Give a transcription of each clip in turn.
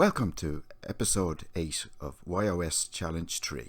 Welcome to episode 8 of YoS Challenge 3.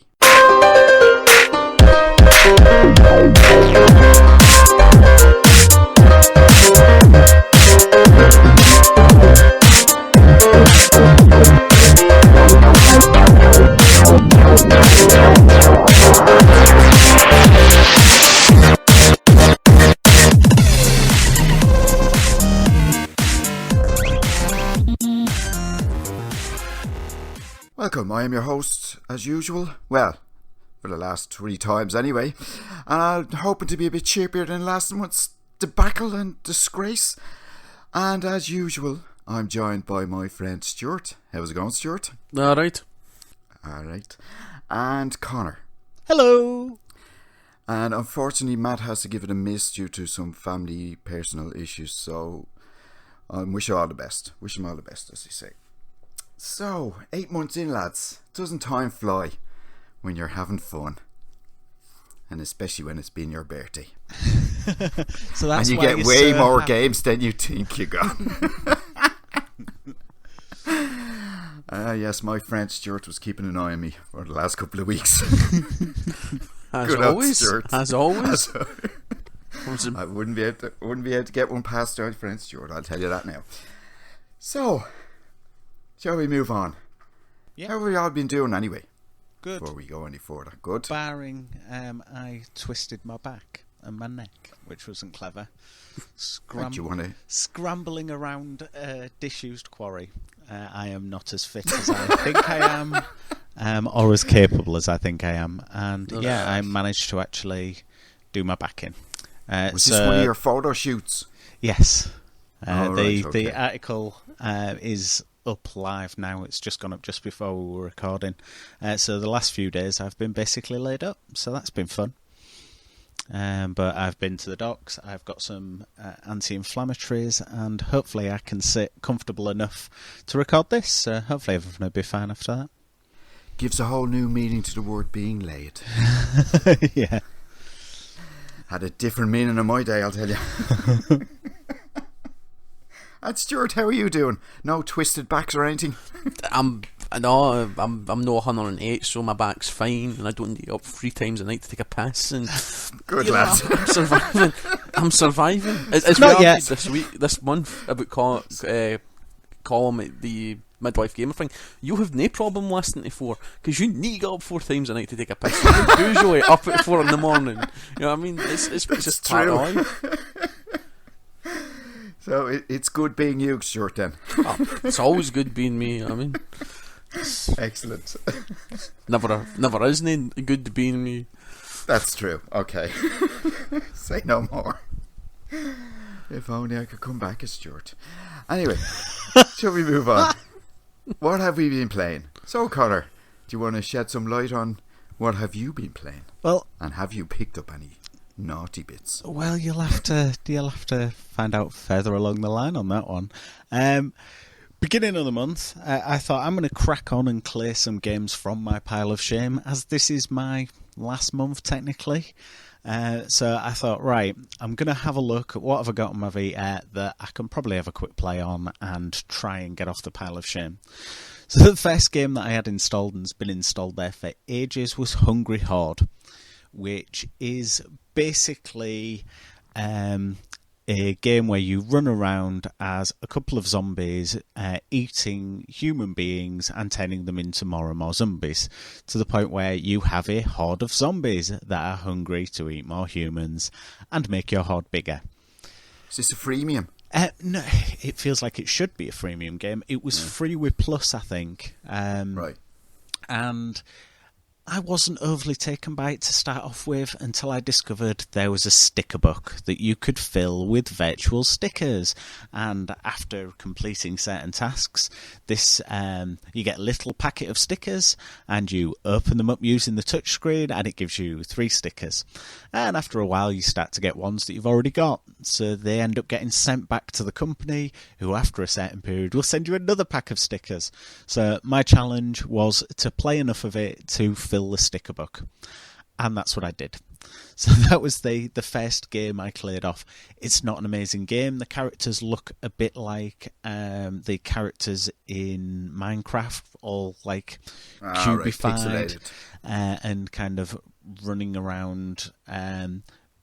Welcome, I am your host, as usual. Well, for the last 3 times anyway. And I'm hoping to be a bit cheaper than last month's debacle and disgrace. And as usual, I'm joined by my friend Stuart. How's it going, Stuart? Alright. Alright. And Connor. Hello. And unfortunately, Matt has to give it a miss due to some family personal issues. So, I wish you all the best. Wish him all the best, as they say. So, 8 months in, lads. Doesn't time fly when you're having fun? And especially when it's been your birthday. So that's and you get way more games than you think you got. Yes, my friend Stuart was keeping an eye on me for the last couple of weeks. As always. I wouldn't be able to get one past our friend Stuart, I'll tell you that now. So, shall we move on? Yeah. How have we all been doing anyway? Good. Before we go any further. Good. Barring I twisted my back and my neck, which wasn't clever. Scrambling around a disused quarry. I am not as fit as I think I am, or as capable as I think I am. And I managed to actually do my back in. Was this one of your photo shoots? Yes. Okay. The article is up live now. It's just gone up just before we were recording. So the last few days I've been basically laid up, so that's been fun. But I've been to the docks, I've got some anti-inflammatories, and hopefully I can sit comfortable enough to record this. So hopefully everything will be fine after that. Gives a whole new meaning to the word being laid. Yeah. Had a different meaning in my day, I'll tell you. And Stuart, how are you doing? No twisted backs or anything? I'm no 108, so my back's fine, and I don't need to get up 3 times a night to take a piss. And good lad. I'm surviving. It's not yet. This month about Colm at the Midlife gamer thing. You have no problem listening to 4 because you need to get up 4 times a night to take a piss. You're usually up at 4 in the morning. You know what I mean? It's just part of life. So it's good being you, Stuart, then. It's always good being me. I mean, excellent. Never is any good being me. That's true. Okay. Say no more. If only I could come back as Stuart. Anyway, shall we move on? What have we been playing? So, Connor, do you want to shed some light on what have you been playing? Well, and have you picked up any naughty bits? Well, you'll have to find out further along the line on that one. Beginning of the month, I thought I'm going to crack on and clear some games from my pile of shame, as this is my last month technically. So I thought, right, I'm going to have a look at what have I got on my VR that I can probably have a quick play on and try and get off the pile of shame. So the first game that I had installed and has been installed there for ages was Hungry Horde, which is basically a game where you run around as a couple of zombies eating human beings and turning them into more and more zombies, to the point where you have a horde of zombies that are hungry to eat more humans and make your horde bigger. Is this a freemium? No, it feels like it should be a freemium game. It was free with Plus, I think. Right. And I wasn't overly taken by it to start off with until I discovered there was a sticker book that you could fill with virtual stickers. And after completing certain tasks, you get a little packet of stickers and you open them up using the touchscreen and it gives you 3 stickers. And after a while you start to get ones that you've already got. So they end up getting sent back to the company, who after a certain period will send you another pack of stickers. So my challenge was to play enough of it to fill the sticker book. And that's what I did. So that was the first game I cleared off. It's not an amazing game. The characters look a bit like the characters in Minecraft, all like cubified and kind of running around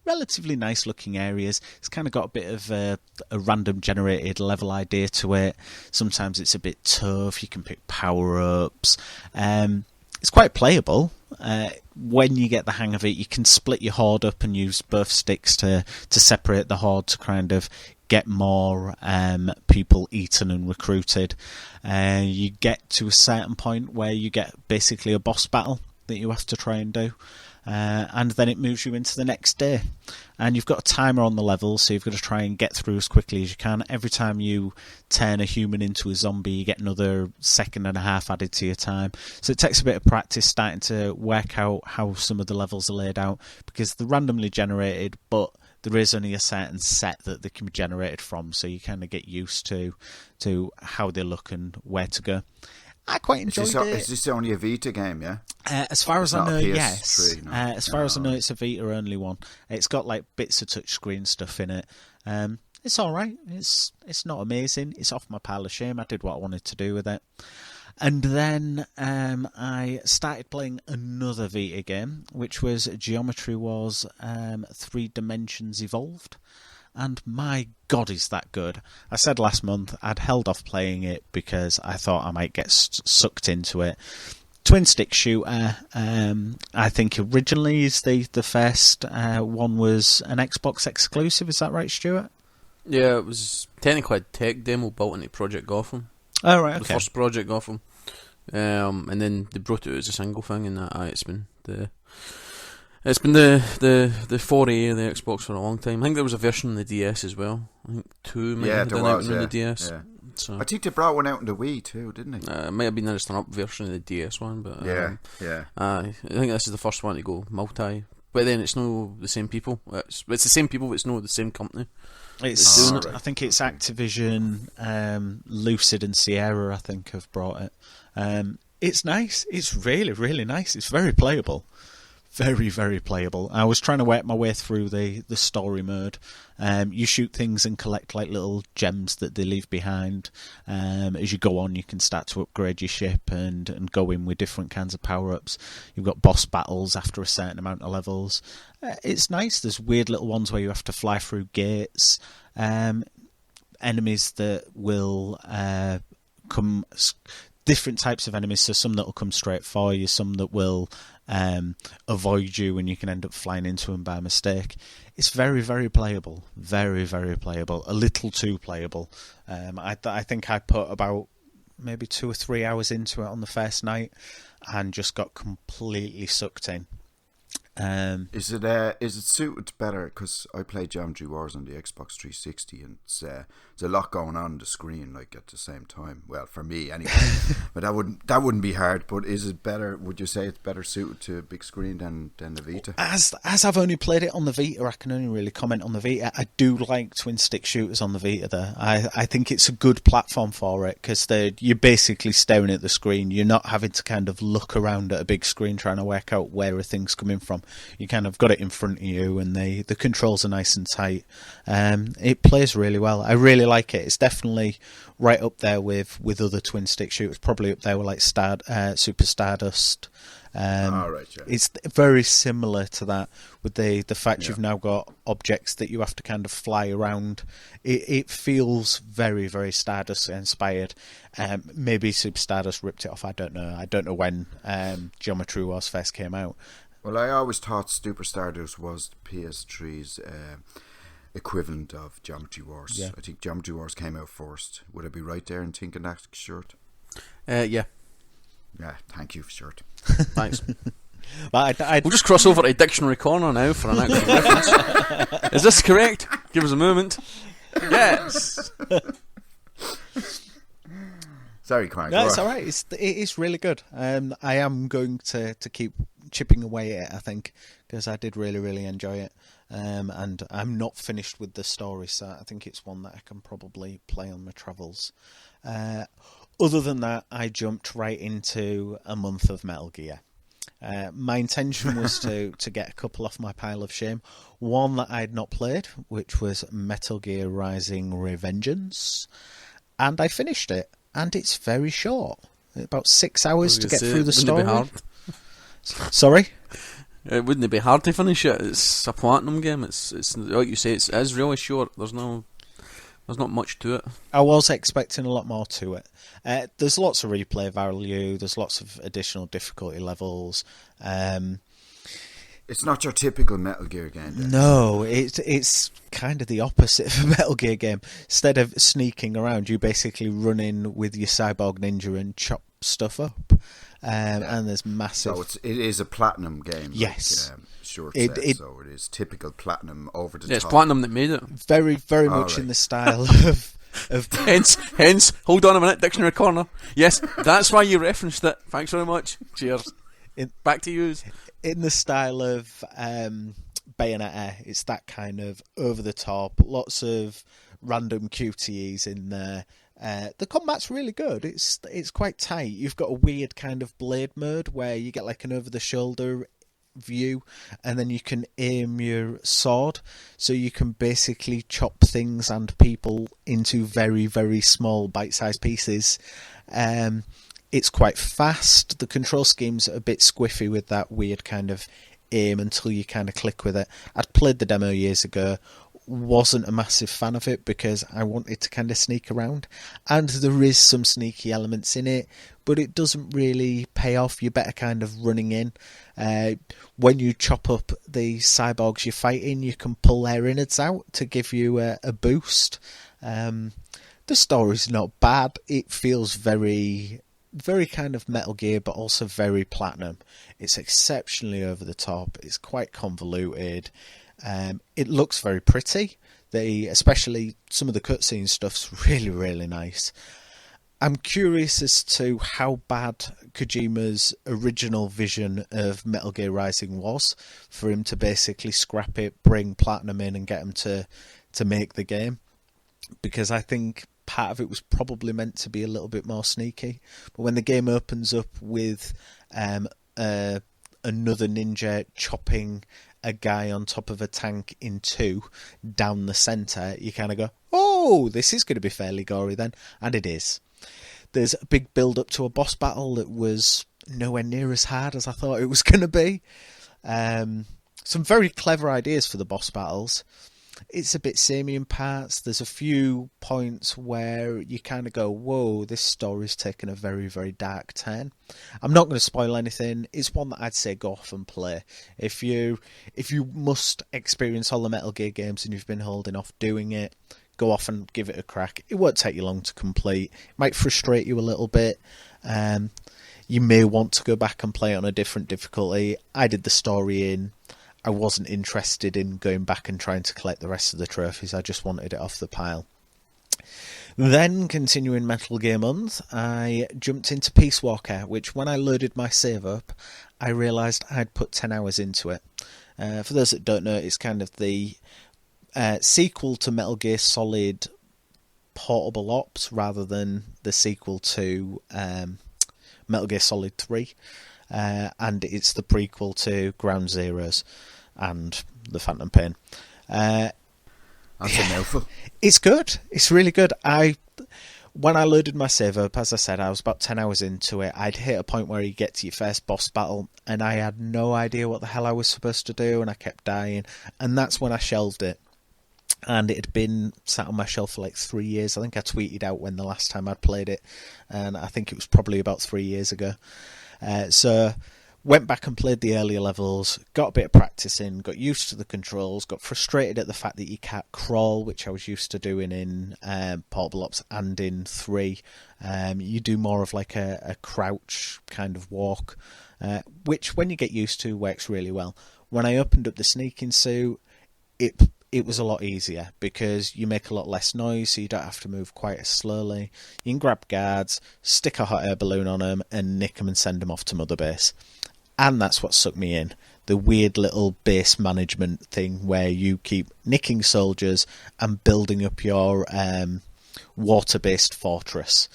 relatively nice looking areas. It's kind of got a bit of a random generated level idea to it. Sometimes it's a bit tough. You can pick power-ups. It's quite playable. When you get the hang of it, you can split your horde up and use both sticks to separate the horde to kind of get more people eaten and recruited. You get to a certain point where you get basically a boss battle that you have to try and do. And then it moves you into the next day. And you've got a timer on the level, so you've got to try and get through as quickly as you can. Every time you turn a human into a zombie, you get another second and a half added to your time. So it takes a bit of practice starting to work out how some of the levels are laid out, because they're randomly generated, but there is only a certain set that they can be generated from, so you kind of get used to how they look and where to go. I quite enjoyed it. Is this only a Vita game, yeah? As far as I know, yes. No. As far as I know, it's a Vita only one. It's got like bits of touchscreen stuff in it. It's all right. It's not amazing. It's off my pile of shame. I did what I wanted to do with it. And then I started playing another Vita game, which was Geometry Wars 3 Dimensions Evolved. And my God, is that good. I said last month I'd held off playing it because I thought I might get sucked into it. Twin stick shooter. I think originally is the first one was an Xbox exclusive. Is that right, Stuart? Yeah, it was technically a tech demo built into Project Gotham. Oh, right, okay. The first Project Gotham. And then they brought it out as a single thing, and it's been the foray of the Xbox for a long time. I think there was a version on the DS as well. I think 2 might have been out on the DS. Yeah. So I think they brought one out on the Wii too, didn't they? It might have been just an up version of the DS one, but I think this is the first one to go multi. But then it's no the same people. It's the same people, but it's not the same company. It's doing it. I think it's Activision, Lucid, and Sierra. I think have brought it. It's nice. It's really, really nice. It's very playable. Very, very playable. I was trying to work my way through the story mode. You shoot things and collect like little gems that they leave behind. As you go on, you can start to upgrade your ship and go in with different kinds of power-ups. You've got boss battles after a certain amount of levels. It's nice. There's weird little ones where you have to fly through gates. Enemies that will come... Different types of enemies, so some that will come straight for you, some that will avoid you and you can end up flying into them by mistake. It's very, very playable. Very, very playable. A little too playable. I think I put about maybe 2 or 3 hours into it on the first night and just got completely sucked in. Is it suited better? Because I play Geometry Wars on the Xbox 360, and there's a lot going on the screen like at the same time. Well, for me anyway, but that wouldn't be hard. But is it better? Would you say it's better suited to a big screen than the Vita? As I've only played it on the Vita, I can only really comment on the Vita. I do like twin stick shooters on the Vita. There, I think it's a good platform for it because you're basically staring at the screen. You're not having to kind of look around at a big screen trying to work out where a thing's coming from. You kind of got it in front of you, and the controls are nice and tight. It plays really well. I really like it. It's definitely right up there with other twin stick shooters. Probably up there with like Super Stardust. It's very similar to that with the fact you've now got objects that you have to kind of fly around. It feels very, very Stardust inspired. Maybe Super Stardust ripped it off. I don't know. I don't know when Geometry Wars first came out. Well, I always thought Super Stardust was PS3's equivalent of Geometry Wars. Yeah. I think Geometry Wars came out first. Would I be right there in thinking that, Stuart? Yeah. Yeah, thank you, Stuart. Thanks. But we'll just cross over to Dictionary Corner now for an actual reference. Is this correct? Give us a moment. Yes. Sorry, Craig. No, it's all right. It's really good. I am going to keep chipping away at it, I think, because I did really, really enjoy it. And I'm not finished with the story, so I think it's one that I can probably play on my travels. Other than that, I jumped right into a month of Metal Gear. My intention was to get a couple off my pile of shame. One that I had not played, which was Metal Gear Rising Revengeance, and I finished it, and it's very short. About 6 hours to get through the story. Wouldn't it be hard? Sorry? Wouldn't it be hard to finish it? It's a platinum game. It's like you say. It is really short. There's not much to it. I was expecting a lot more to it. There's lots of replay value. There's lots of additional difficulty levels. It's not your typical Metal Gear game, then. No, it's kind of the opposite of a Metal Gear game. Instead of sneaking around, you basically run in with your cyborg ninja and chop stuff up. And there's massive... So it is a platinum game. Yes. Like, so it is typical platinum over the top. It's platinum that made it. Very, very much in the style of hence, hold on a minute, dictionary corner. Yes, that's why you referenced it. Thanks very much. Cheers. Back to you. In the style of Bayonetta, it's that kind of over the top, lots of random QTEs in there. The combat's really good. It's quite tight. You've got a weird kind of blade mode where you get like an over the shoulder view, and then you can aim your sword, so you can basically chop things and people into very, very small bite-sized pieces. It's quite fast. The control scheme's a bit squiffy with that weird kind of aim until you kind of click with it. I'd played the demo years ago, wasn't a massive fan of it because I wanted to kind of sneak around, and there is some sneaky elements in it, but it doesn't really pay off. You're better kind of running in. When you chop up the cyborgs you're fighting, you can pull their innards out to give you a boost. The story's not bad. It feels very, very kind of Metal Gear, but also very platinum. It's exceptionally over the top. It's quite convoluted. It looks very pretty. Especially some of the cutscene stuff's really, really nice. I'm curious as to how bad Kojima's original vision of Metal Gear Rising was, for him to basically scrap it, bring Platinum in and get him to make the game. Because I think part of it was probably meant to be a little bit more sneaky. But when the game opens up with another ninja chopping a guy on top of a tank in two down the centre, you kind of go, oh, this is going to be fairly gory then. And it is. There's a big build up to a boss battle that was nowhere near as hard as I thought it was going to be. Some very clever ideas for the boss battles. It's a bit samey in parts. There's a few points where you kind of go, whoa, this story's taken a very, very dark turn. I'm not going to spoil anything. It's one that I'd say go off and play. If you must experience all the Metal Gear games and you've been holding off doing it, go off and give it a crack. It won't take you long to complete. It might frustrate you a little bit. You may want to go back and play it on a different difficulty. I did the story in. I wasn't interested in going back and trying to collect the rest of the trophies. I just wanted it off the pile. Then, continuing Metal Gear month, I jumped into Peace Walker, which when I loaded my save up, I realised I'd put 10 hours into it. For those that don't know, it's kind of the sequel to Metal Gear Solid Portable Ops rather than the sequel to Metal Gear Solid 3. And it's the prequel to Ground Zeroes and The Phantom Pain. That's a mouthful. It's good. It's really good. When I loaded my save up, as I said, I was about 10 hours into it. I'd hit a point where you get to your first boss battle, and I had no idea what the hell I was supposed to do, and I kept dying. And that's when I shelved it. And it had been sat on my shelf for like 3 years. I think I tweeted out when the last time I'd played it, and I think it was probably about 3 years ago. So went back and played the earlier levels, got a bit of practice in, got used to the controls, got frustrated at the fact that you can't crawl, which I was used to doing in Portable Ops and in 3. You do more of like a crouch kind of walk, which when you get used to works really well. When I opened up the sneaking suit, it was a lot easier because you make a lot less noise, so you don't have to move quite as slowly. You can grab guards, stick a hot air balloon on them, and nick them and send them off to Mother Base. And that's what sucked me in. The weird little base management thing where you keep nicking soldiers and building up your water-based fortress.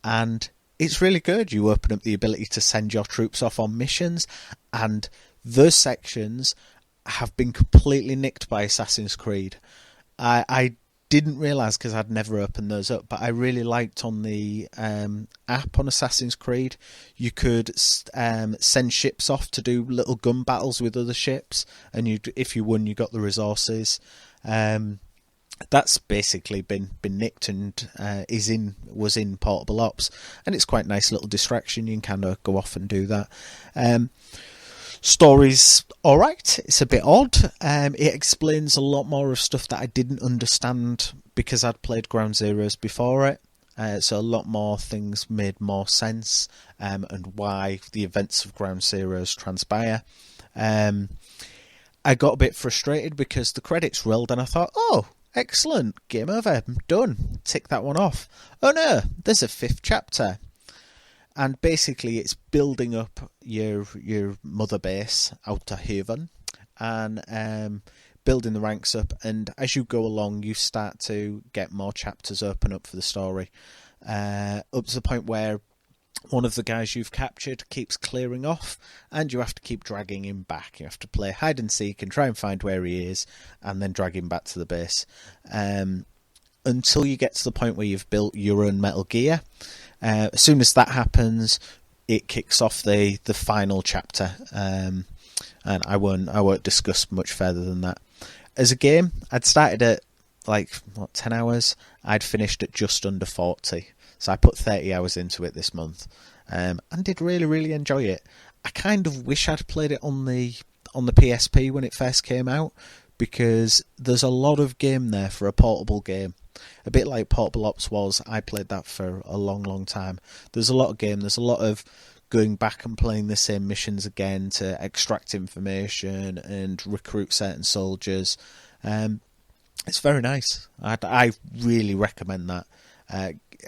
And it's really good. You open up the ability to send your troops off on missions, and those sections have been completely nicked by Assassin's Creed. I didn't realise, because I'd never opened those up, but I really liked on the app on Assassin's Creed, you could send ships off to do little gun battles with other ships, and if you won, you got the resources. That's basically been nicked and was in Portable Ops, and it's quite a nice little distraction. You can kind of go off and do that. Story's alright, it's a bit odd. It explains a lot more of stuff that I didn't understand because I'd played Ground Zeroes before it. So a lot more things made more sense, and why the events of Ground Zeroes transpire. I got a bit frustrated because the credits rolled and I thought, oh, excellent, game over, I'm done, tick that one off. Oh no, there's a 5th chapter. And basically it's building up your mother base out to Haven, and building the ranks up, and as you go along you start to get more chapters open up for the story, up to the point where one of the guys you've captured keeps clearing off, and you have to keep dragging him back. You have to play hide and seek and try and find where he is, and then drag him back to the base, until you get to the point where you've built your own Metal Gear. As soon as that happens, it kicks off the final chapter, and I won't discuss much further than that. As a game, I'd started at 10 hours. I'd finished at just under 40, so I put 30 hours into it this month, and did really, really enjoy it. I kind of wish I'd played it on the PSP when it first came out, because there's a lot of game there for a portable game. A bit like Portable Ops was, I played that for a long, long time. There's a lot of game, there's a lot of going back and playing the same missions again to extract information and recruit certain soldiers. It's very nice. I really recommend that.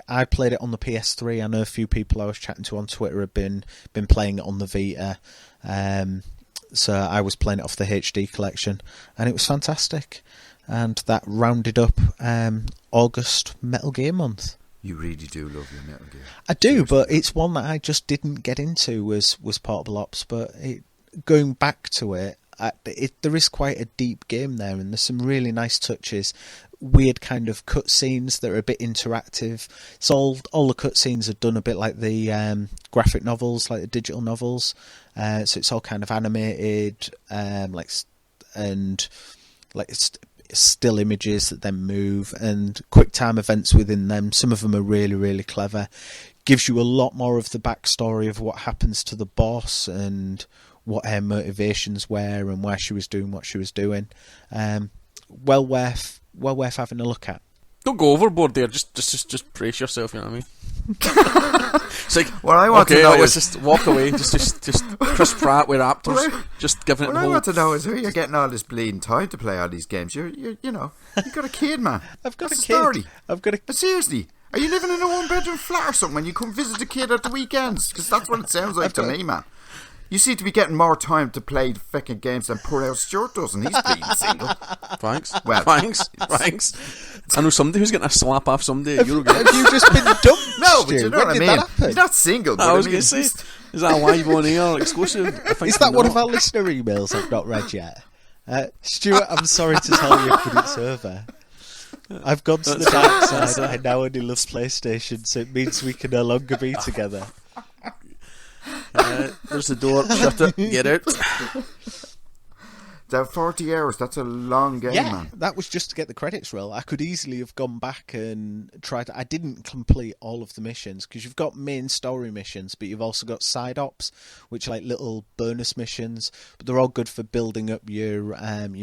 I played it on the PS3. I know a few people I was chatting to on Twitter have been playing it on the Vita. So I was playing it off the HD collection, and it was fantastic. And that rounded up August Metal Gear month. You really do love your Metal Gear. I do, but it's one that I just didn't get into was Portable Ops. But going back to it, there is quite a deep game there, and there's some really nice touches. Weird kind of cutscenes that are a bit interactive. It's all the cutscenes are done a bit like the graphic novels, like the digital novels. So it's all kind of animated, still images that then move, and quick time events within them. Some of them are really, really clever. Gives you a lot more of the backstory of what happens to the boss and what her motivations were and why she was doing what she was doing. Well worth having a look at. Don't go overboard there. Just brace yourself. You know what I mean? It's like, what I want to know is just walk away. Just Chris Pratt with Raptors. Just giving it. What I want to know is who you're getting all this bleeding time to play all these games. You got a kid, man. I've got That's a kid. Story. I've got a. But seriously, are you living in a 1-bedroom flat or something when you come visit a kid at the weekends? Because that's what it sounds like to me, man. You seem to be getting more time to play fucking games than poor old Stuart does, and he's bleeding single. Thanks. Well, thanks. I know somebody who's getting a slap off someday. Have you just been dumped? No, but you know when what I did mean. that happen? He's not single. But I was going to say, is that a live on air exclusive? I think Is that one of our listener emails I've not read yet? Stuart, I'm sorry to tell you, but it's over. I've gone to the dark side. I now only love PlayStation, so it means we can no longer be together. There's the door. Shut it. Get out. That 40 hours, that's a long game, man. That was just to get the credits roll. I could easily have gone back and tried. I didn't complete all of the missions, because you've got main story missions, but you've also got side ops, which are like little bonus missions, but they're all good for building up your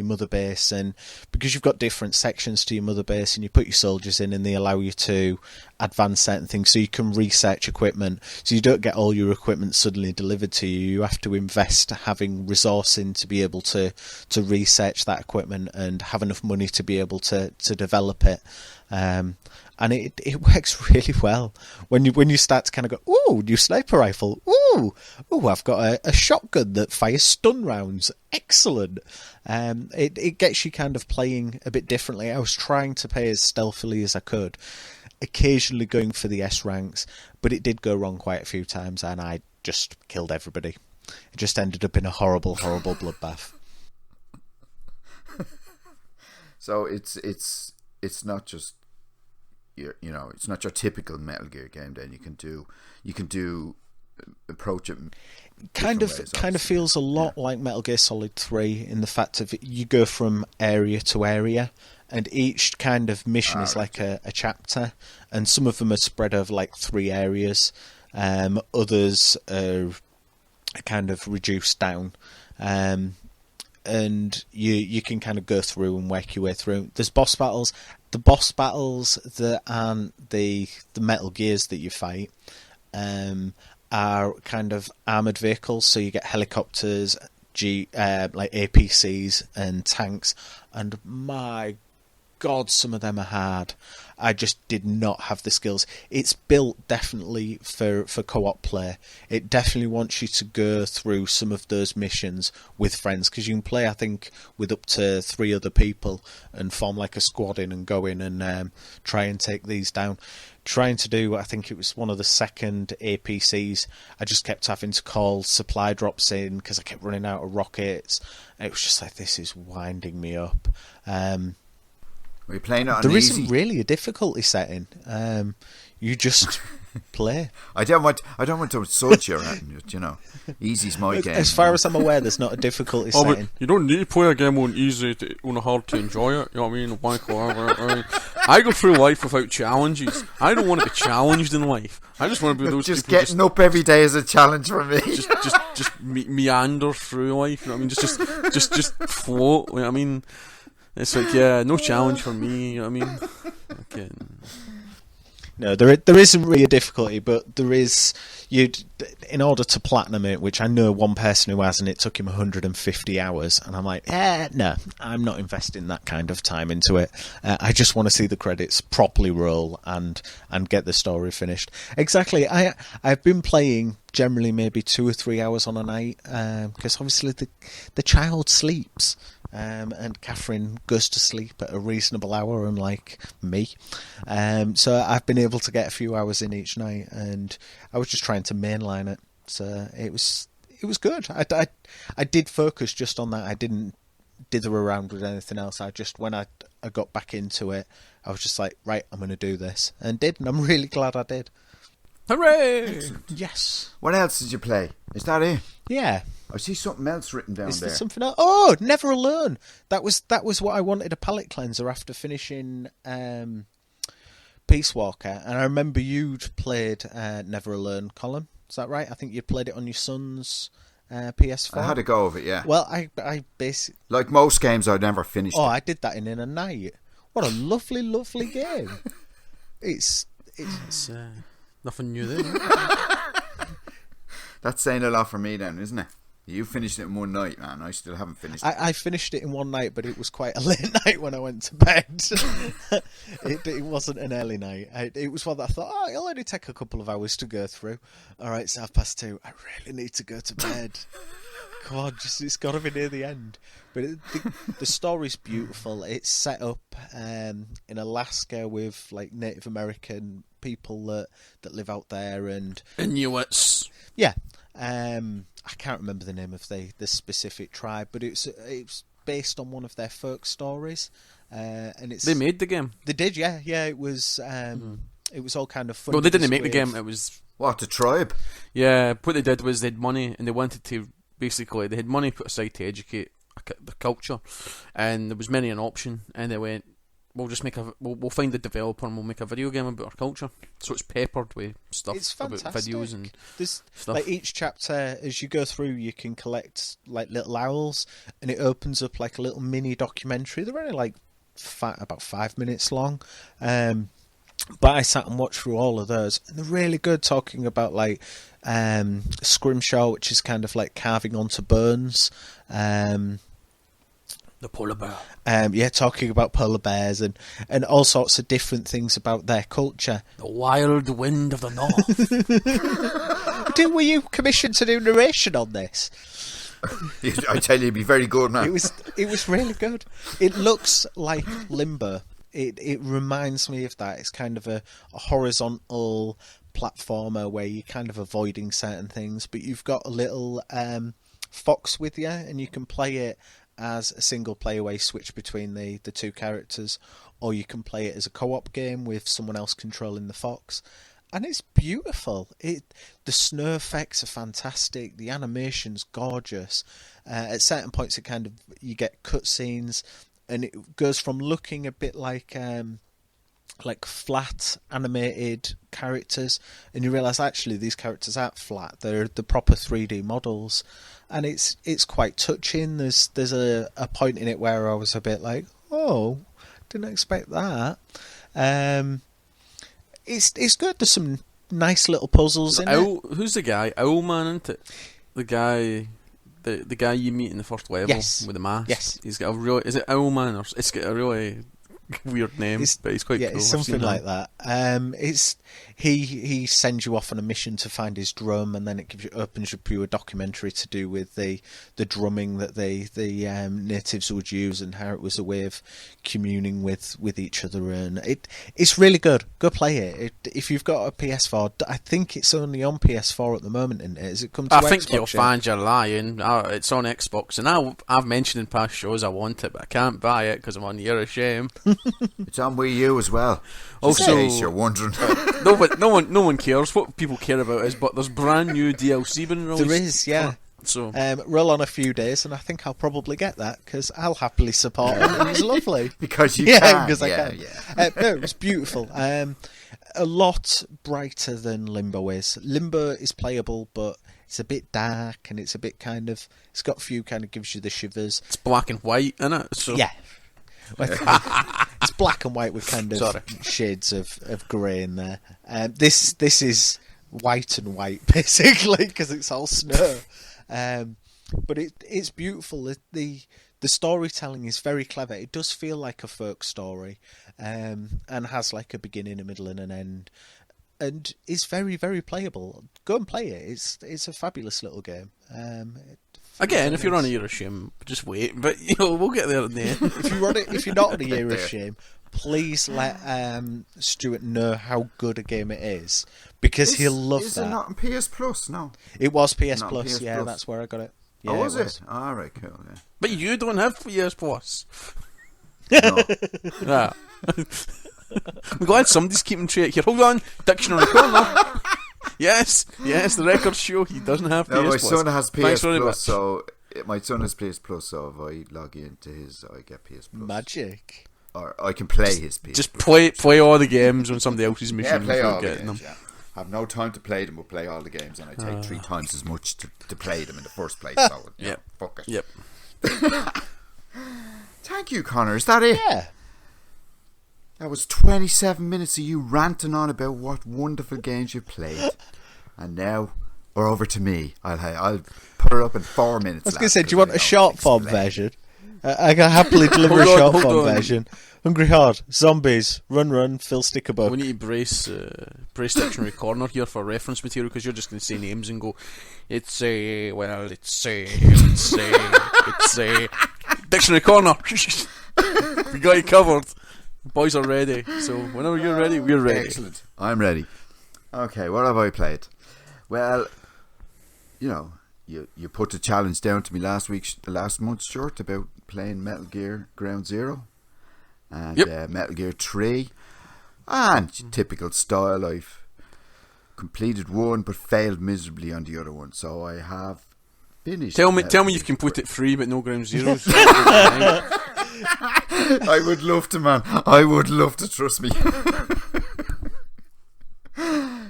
mother base. And because you've got different sections to your mother base, and you put your soldiers in, and they allow you to advance certain things, so you can research equipment, so you don't get all your equipment suddenly delivered to you. You have to invest having resource in to be able to research that equipment and have enough money to be able to develop it, and it works really well when you start to kind of go, ooh, new sniper rifle, ooh, I've got a shotgun that fires stun rounds, excellent. It gets you kind of playing a bit differently. I was trying to play as stealthily as I could, occasionally going for the S ranks, but it did go wrong quite a few times, and I just killed everybody. It just ended up in a horrible, horrible bloodbath. So it's not just it's not your typical Metal Gear game. Then you can do approach it kind of feels a lot like Metal Gear Solid 3 in the fact of you go from area to area, and each kind of mission is like a chapter, and some of them are spread over like 3 areas. Others are kind of reduced down, and you can kind of go through and work your way through. There's boss battles. The boss battles that aren't the Metal Gears that you fight are kind of armoured vehicles, so you get helicopters, like APCs and tanks, and my God, some of them are hard. I just did not have the skills. It's built definitely for co-op play. It definitely wants you to go through some of those missions with friends, because you can play, I think, with up to 3 other people and form like a squad in and go in and try and take these down. Trying to do, I think it was one of the second APCs, I just kept having to call supply drops in because I kept running out of rockets. It was just like, this is winding me up. Were you playing it on there easy? Isn't really a difficulty setting. You just play. I don't want to insult you, right? Easy's my game. As far as I'm aware, there's not a difficulty setting. But you don't need to play a game on easy on hard to enjoy it. You know what I mean? I go through life without challenges. I don't want to be challenged in life. I just want to be those just people getting up every day is a challenge for me. Just meander through life. You know what I mean? Just float. You know what I mean? It's like, no challenge for me. You know what I mean? Okay. No, there isn't really a difficulty, but there is. In order to platinum it, which I know one person who has, and it took him 150 hours, and I'm like, no, I'm not investing that kind of time into it. I just want to see the credits properly roll and get the story finished. Exactly. I've been playing generally maybe 2 or 3 hours on a night, because obviously the child sleeps. And Catherine goes to sleep at a reasonable hour, unlike me. So I've been able to get a few hours in each night, and I was just trying to mainline it. So it was good. I did focus just on that. I didn't dither around with anything else. When I got back into it, I was just like, right, I'm going to do this, and I'm really glad I did. Hooray! Excellent. Yes. What else did you play? Is that it? Yeah. I see something else written down Is there. there something else? Oh, Never Alone. That was what I wanted, a palate cleanser after finishing Peace Walker. And I remember you'd played Never Alone, Colm. Is that right? I think you played it on your son's PS4. I had a go of it, yeah. Well, I basically... Like most games, I'd never finished it. I did that in a night. What a lovely, lovely game. It's nothing new there. That's saying a lot for me then, isn't it? You finished it in one night, man. I still haven't finished it. I finished it in one night, but it was quite a late night when I went to bed. It wasn't an early night. It was one that I thought, it'll only take a couple of hours to go through. All right, it's 2:30. I really need to go to bed. Come on, it's got to be near the end. But the story's beautiful. It's set up in Alaska with like Native American people that live out there, and Inuits. Yeah. I can't remember the name of the specific tribe, but it's based on one of their folk stories, and it's. They made the game. They did, yeah. It was. It was all kind of fun. No, they didn't make the game. It was what, the tribe? Yeah, what they did was they had money, and they wanted to they had money put aside to educate the culture, and there was many an option, and they went, we'll just we'll find the developer and we'll make a video game about our culture. So it's peppered with stuff. It's about fantastic. videos and There's, stuff. Like each chapter, as you go through, you can collect like little owls, and it opens up like a little mini documentary. They're only like about 5 minutes long. But I sat and watched through all of those, and they're really good, talking about like scrimshaw, which is kind of like carving onto bones. The polar bear. Talking about polar bears and all sorts of different things about their culture. The wild wind of the north. Were you commissioned to do narration on this? I tell you, it'd be very good, man. It was really good. It looks like Limbo. It reminds me of that. It's kind of a horizontal platformer where you're kind of avoiding certain things, but you've got a little fox with you, and you can play it as a single player way, switch between the two characters, or you can play it as a co-op game with someone else controlling the fox. And it's beautiful. The snow effects are fantastic. The animation's gorgeous. At certain points, you get cutscenes, and it goes from looking a bit like flat animated characters, and you realise actually these characters aren't flat. They're the proper 3D models, and it's quite touching. There's a point in it where I was a bit like, oh, didn't expect that. It's good. There's some nice little puzzles in it. Who's the guy? Owlman, isn't it? The guy you meet in the first level with the mask. Yes. He's got a really... Is it Owlman? Or it's got a really weird name, but he's quite cool. It's something like that. He sends you off on a mission to find his drum, and then it opens up you a documentary to do with the drumming that the natives would use, and how it was a way of communing with each other. And it's really good. Go play it. If you've got a PS4, I think it's only on PS4 at the moment, isn't it? Has it come to Xbox? I think you'll find you're lying. It's on Xbox, and I've mentioned in past shows I want it, but I can't buy it because I'm on Year of Shame. It's on Wii U as well. Also, in case you're wondering. no one cares. What people care about is, but there's brand new DLC been released. There is, yeah. So roll on a few days, and I think I'll probably get that because I'll happily support it. It was lovely because you can. Because I can. Yeah. No, it was beautiful. A lot brighter than Limbo is. Limbo is playable, but it's a bit dark, and it's a bit it's got a few gives you the shivers. It's black and white, isn't it? So. Yeah. It's black and white with shades of grey in there. This is white and white basically because it's all snow. But it's beautiful. The storytelling is very clever. It does feel like a folk story, and has like a beginning, a middle, and an end, and is very, very playable. Go and play it. It's a fabulous little game. Again, if you're on a Year of Shame, just wait. But we'll get there in the end. If you're not on a Year of Shame, please let Stuart know how good a game it is, because he'll love that. Is it not on PS Plus? No, it was PS not Plus. PS Yeah, Plus. that's where I got it. Yeah, was it? All right, cool. Yeah. But you don't have PS Plus. No. Yeah. I'm glad somebody's keeping track here. Hold on, dictionary corner. Yes, the records show he doesn't have PS Plus. My son has PS Plus, much. so my son has PS Plus. So if I log into his, I get PS Plus. Magic. Or I can play his PS. Just play all the games on somebody else's machine. Yeah, play all the getting games. them. Yeah. I have no time to play them, but play all the games, and I take 3 times as much to play them in the first place. So fuck it. Yep. Thank you, Connor. Is that it? Yeah. That was 27 minutes of you ranting on about what wonderful games you've played. And now we're over to me. I'll put her up in 4 minutes. I was going to say, do you want a short form version? I can happily deliver a short form version. Hungry Horde, zombies, run, Phil Stickerbuck. We need to brace Dictionary Corner here for reference material, because you're just going to say names and go, it's a Dictionary Corner. We got you covered. Boys are ready, so whenever you're ready, we're ready. Excellent. I'm ready. Okay, what have I played? Well, you put the challenge down to me last month, Stuart, about playing Metal Gear Ground Zero and Metal Gear 3. And typical style, I've completed one but failed miserably on the other one. So I have finished. Tell me you can put it free but no Ground Zeroes. I would love to, man. I would love to, trust me.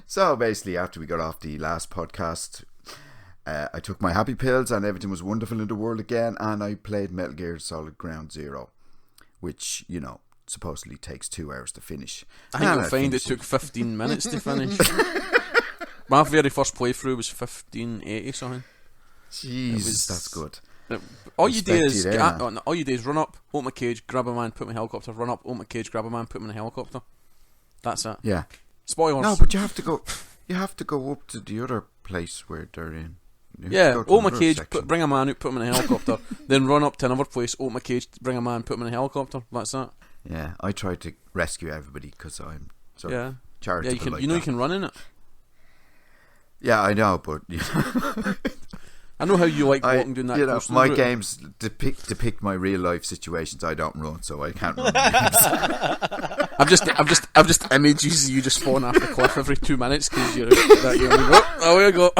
So basically, after we got off the last podcast, I took my happy pills and everything was wonderful in the world again, and I played Metal Gear Solid Ground Zero, which, supposedly takes 2 hours to finish. I think you'll find it took 15 minutes to finish. My very first playthrough was 1580 something. Jesus, that's good. All you do is run up, open my cage, grab a man, put my helicopter, run up, open my cage, grab a man, put him in a helicopter. That's it. Yeah. Spoilers. No, but you have to go up to the other place where they're in. Open my cage, bring a man out, put him in a helicopter, then run up to another place, open my cage, bring a man, put him in a helicopter. That's that. Yeah, I try to rescue everybody because I'm sort of charitable. Yeah, like you know that. you can run in it. Yeah, I know, but you know, I know how you like walking doing that. You know, coastal my route. games depict my real life situations. I don't run, so I can't run. Games. I've just images you just falling off the cliff every 2 minutes because you're that you oh we go.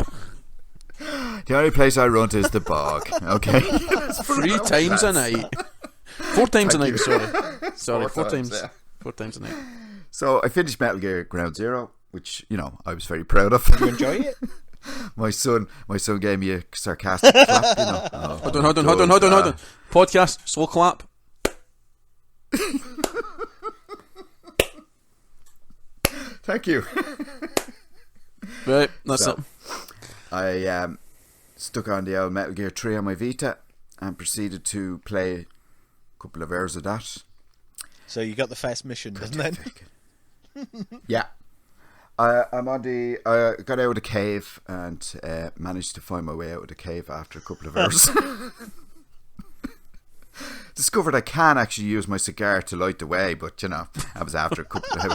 The only place I run to is the bog. Okay, 3 times a night. 4 times a night. Sorry, 4 times. yeah. 4 times a night. So I finished Metal Gear Ground Zero, which I was very proud of. You enjoy it? My son gave me a sarcastic clap. Hold on. Podcast, slow clap. Thank you. Right, that's it. I stuck on the old Metal Gear 3 on my Vita and proceeded to play a couple of hours of that. So you got the first mission, then? Yeah. I'm on the. I got out of the cave and managed to find my way out of the cave after a couple of hours. Discovered I can actually use my cigar to light the way, but I was after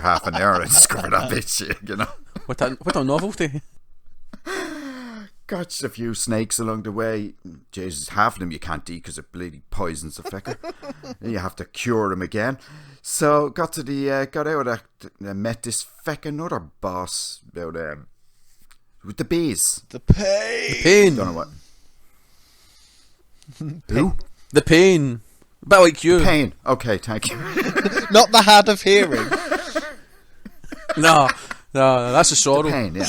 half an hour. I discovered that bitch. What a novelty. Got a few snakes along the way. Jesus, half of them you can't eat because it bloody poisons the fecker. Then you have to cure them again. So got out of that, met this another boss out with the bees. The Pain. Don't know what. Who? The pain. About like you. Pain. Okay, thank you. Not the hard of hearing. No, that's a sorrow. The pain, yeah.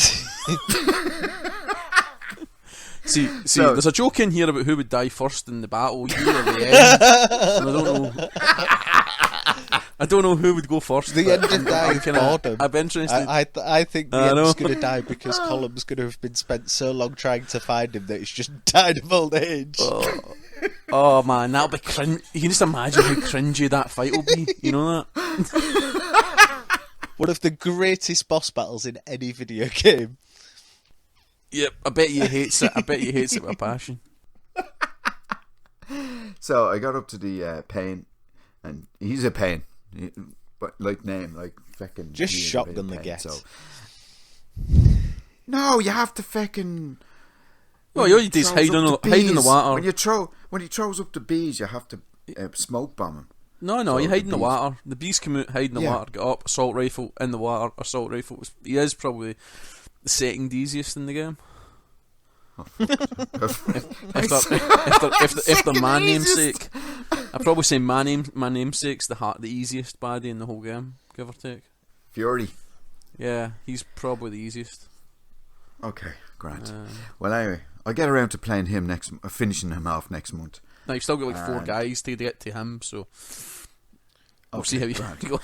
See, there's a joke in here about who would die first in the battle, you or the end. And I don't know who would go first. The end of die of boredom. I'm interested. I think the end's going to die because Colm's going to have been spent so long trying to find him that he's just died of old age. Oh man, that'll be cringe. You can just imagine how cringy that fight will be. You know that? One of the greatest boss battles in any video game. Yep, I bet he hates it. I bet he hates it with a passion. So I got up to the pain, and he's a pain, but like fucking. Just shotgun the get. So. No, you have to fucking. Well, you just hide in the water. When he throws up the bees, you have to smoke bomb him. No, you hide in the water. The bees come out, hide in the water, get up, assault rifle in the water, assault rifle. He is probably the second easiest in the game. if the man namesake, I'd probably say my namesake's the easiest baddie in the whole game, give or take. Fury. Yeah, he's probably the easiest. Okay, grand. Well, anyway, I'll get around to playing him finishing him off next month. Now you've still got like 4 guys to get to him, so we'll see how you go.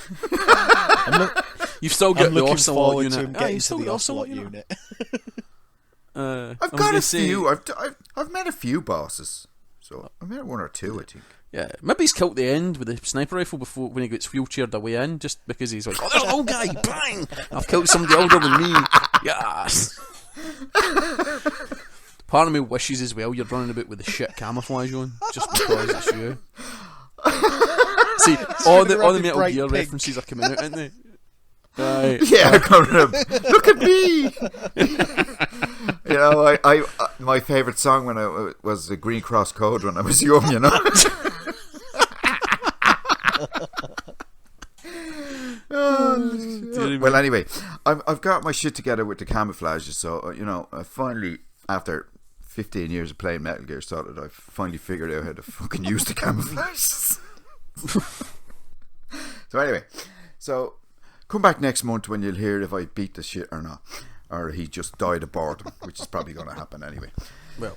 You've still got the Ocelot unit. Getting to the Ocelot unit. I've got a few. I've met a few bosses, so I met 1 or 2, I think. Yeah, maybe he's killed the end with the sniper rifle before when he gets wheelchaired away in, just because he's like, oh, there's an old guy, bang! I've killed somebody older than me. Yes. Part of me wishes as well you're running about with the shit camouflage on, just because it's you. See, all the Metal Gear references are coming out, aren't they? Right. Yeah, look at me. I my favourite song when I was the Green Cross Code when I was young. Well, anyway, I've got my shit together with the camouflages, so I finally, after 15 years of playing Metal Gear Solid, I finally figured out how to fucking use the camouflages. So anyway, come back next month when you'll hear if I beat the shit or not, or he just died of boredom, which is probably going to happen anyway. Well,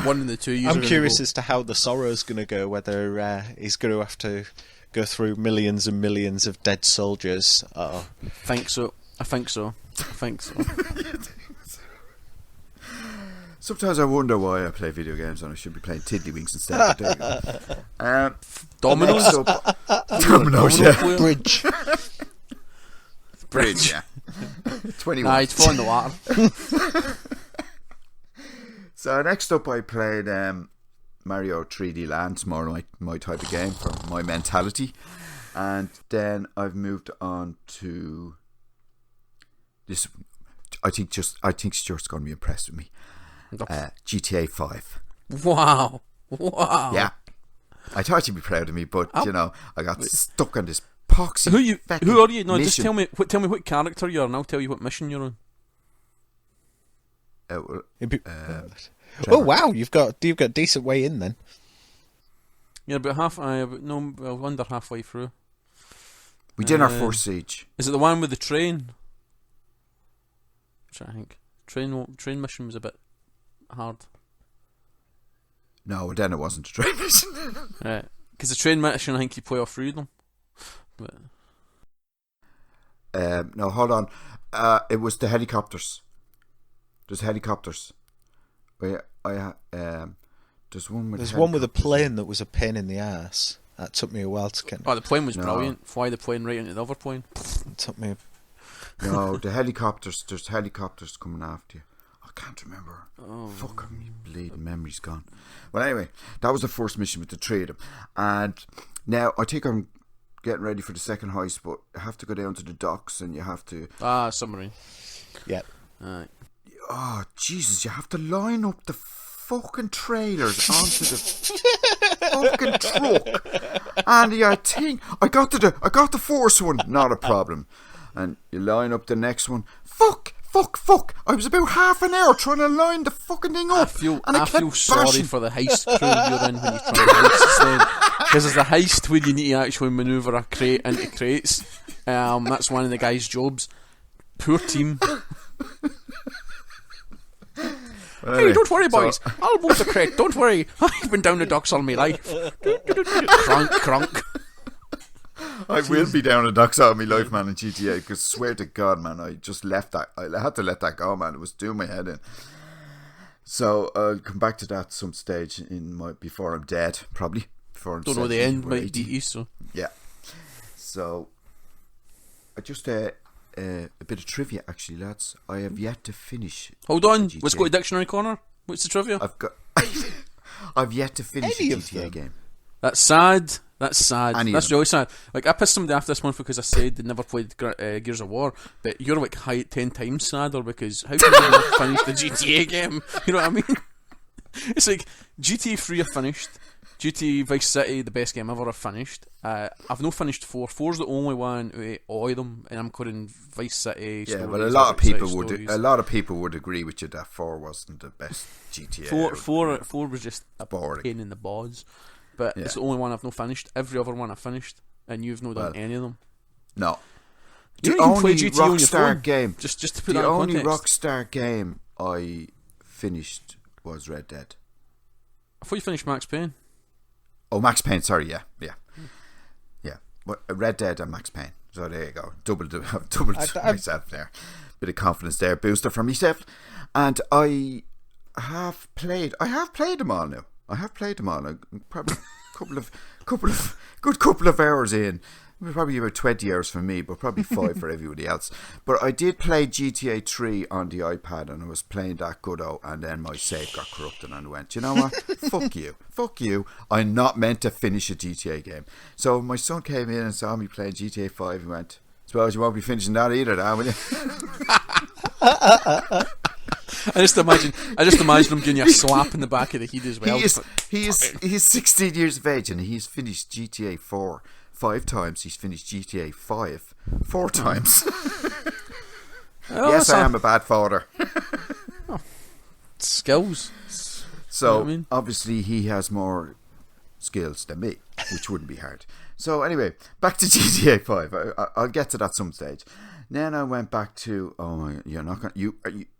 one of the two. I'm curious as to how the Sorrow's going to go. Whether he's going to have to go through millions and millions of dead soldiers. I think so. Sometimes I wonder why I play video games and I should be playing Tiddlywinks instead. Dominoes? Dominoes, yeah. Bridge. Yeah. 21. Nah, it's falling in the water. So next up I played Mario 3D Land, more my type of game for my mentality. And then I've moved on to this. I think Stuart's going to be impressed with me. GTA 5. Wow. Yeah. I thought you'd be proud of me, but I got stuck on this poxy. Who are you? No, mission. just tell me what character you are, and I'll tell you what mission you're on. Oh wow, you've got decent way in then. You're about under halfway through. We did our first siege. Is it the one with the train? I think train mission was a bit hard. No, then it wasn't a train mission. Right, because the train mission, I think you play off through them. But no, hold on. It was the helicopters. There's helicopters. There's one with a plane that was a pain in the ass. That took me a while to get. Oh, the plane was brilliant. Fly the plane right into the other plane. It took me. No, the helicopters. There's helicopters coming after you. I can't remember. Oh, fuck me, bleeding memory's gone. Well, anyway, that was the first mission with the three of them, and now I think I'm getting ready for the second heist, but you have to go down to the docks and you have to. Submarine. Yeah. Alright. Oh Jesus! You have to line up the fucking trailers onto the fucking truck, and I got the first one, not a problem, and you line up the next one. Fuck! I was about half an hour trying to line the fucking thing up. I feel sorry for the heist crew you're in when you try to heist, because there's a heist when you need to actually manoeuvre a crate into crates. That's one of the guys' jobs. Poor team. Hey, don't worry, boys. I'll move the crate. Don't worry. I've been down the docks all my life. Crunk. I will be down the docks all my life, man, in GTA, because swear to God, man, I just left that. I had to let that go, man. It was doing my head in. So I'll come back to that some stage before I'm dead, probably. Before I'm don't know the end might be so. Yeah. So I just a bit of trivia, actually, lads. I have yet to finish. Hold on, let's go to Dictionary Corner. What's the trivia? I've yet to finish a GTA game. That's sad. That's really sad. Like, I pissed somebody off this month because I said they never played Gears of War, but you're like 10 times sadder because how can you not finish the GTA game? You know what I mean? It's like GTA 3 I finished, GTA Vice City, the best game ever, I've finished. I've not finished 4. 4's the only one out of all of them, and I'm calling Vice City. Yeah, but a lot of people would agree with you that 4 wasn't the best GTA. 4 was just a boring pain in the balls. But it's the only one I've not finished. Every other one I've finished, and you've not done any of them. No. You can play GTA on your phone. Game. Just to put that in context. The only Rockstar game I finished was Red Dead. I thought you finished Max Payne. Oh, Max Payne. Sorry, yeah. But Red Dead and Max Payne. So there you go. Doubled myself there. Bit of confidence there, booster for myself. And I have played them all now. Probably couple of hours in. Probably about 20 hours for me, but probably 5 for everybody else. But I did play GTA 3 on the iPad, and I was playing that goodo, and then my save got corrupted, and I went, you know what? Fuck you. I'm not meant to finish a GTA game. So my son came in and saw me playing GTA 5 and went, suppose you won't be finishing that either, now, will you? I just imagine him giving you a slap in the back of the head as well. He's 16 years of age and he's finished GTA 4 5 times. He's finished GTA 5 4 times. Yes, I am a bad father. Skills. So, you know obviously he has more skills than me, which wouldn't be hard. So anyway, back to GTA 5. I'll get to that some stage. Then I went back to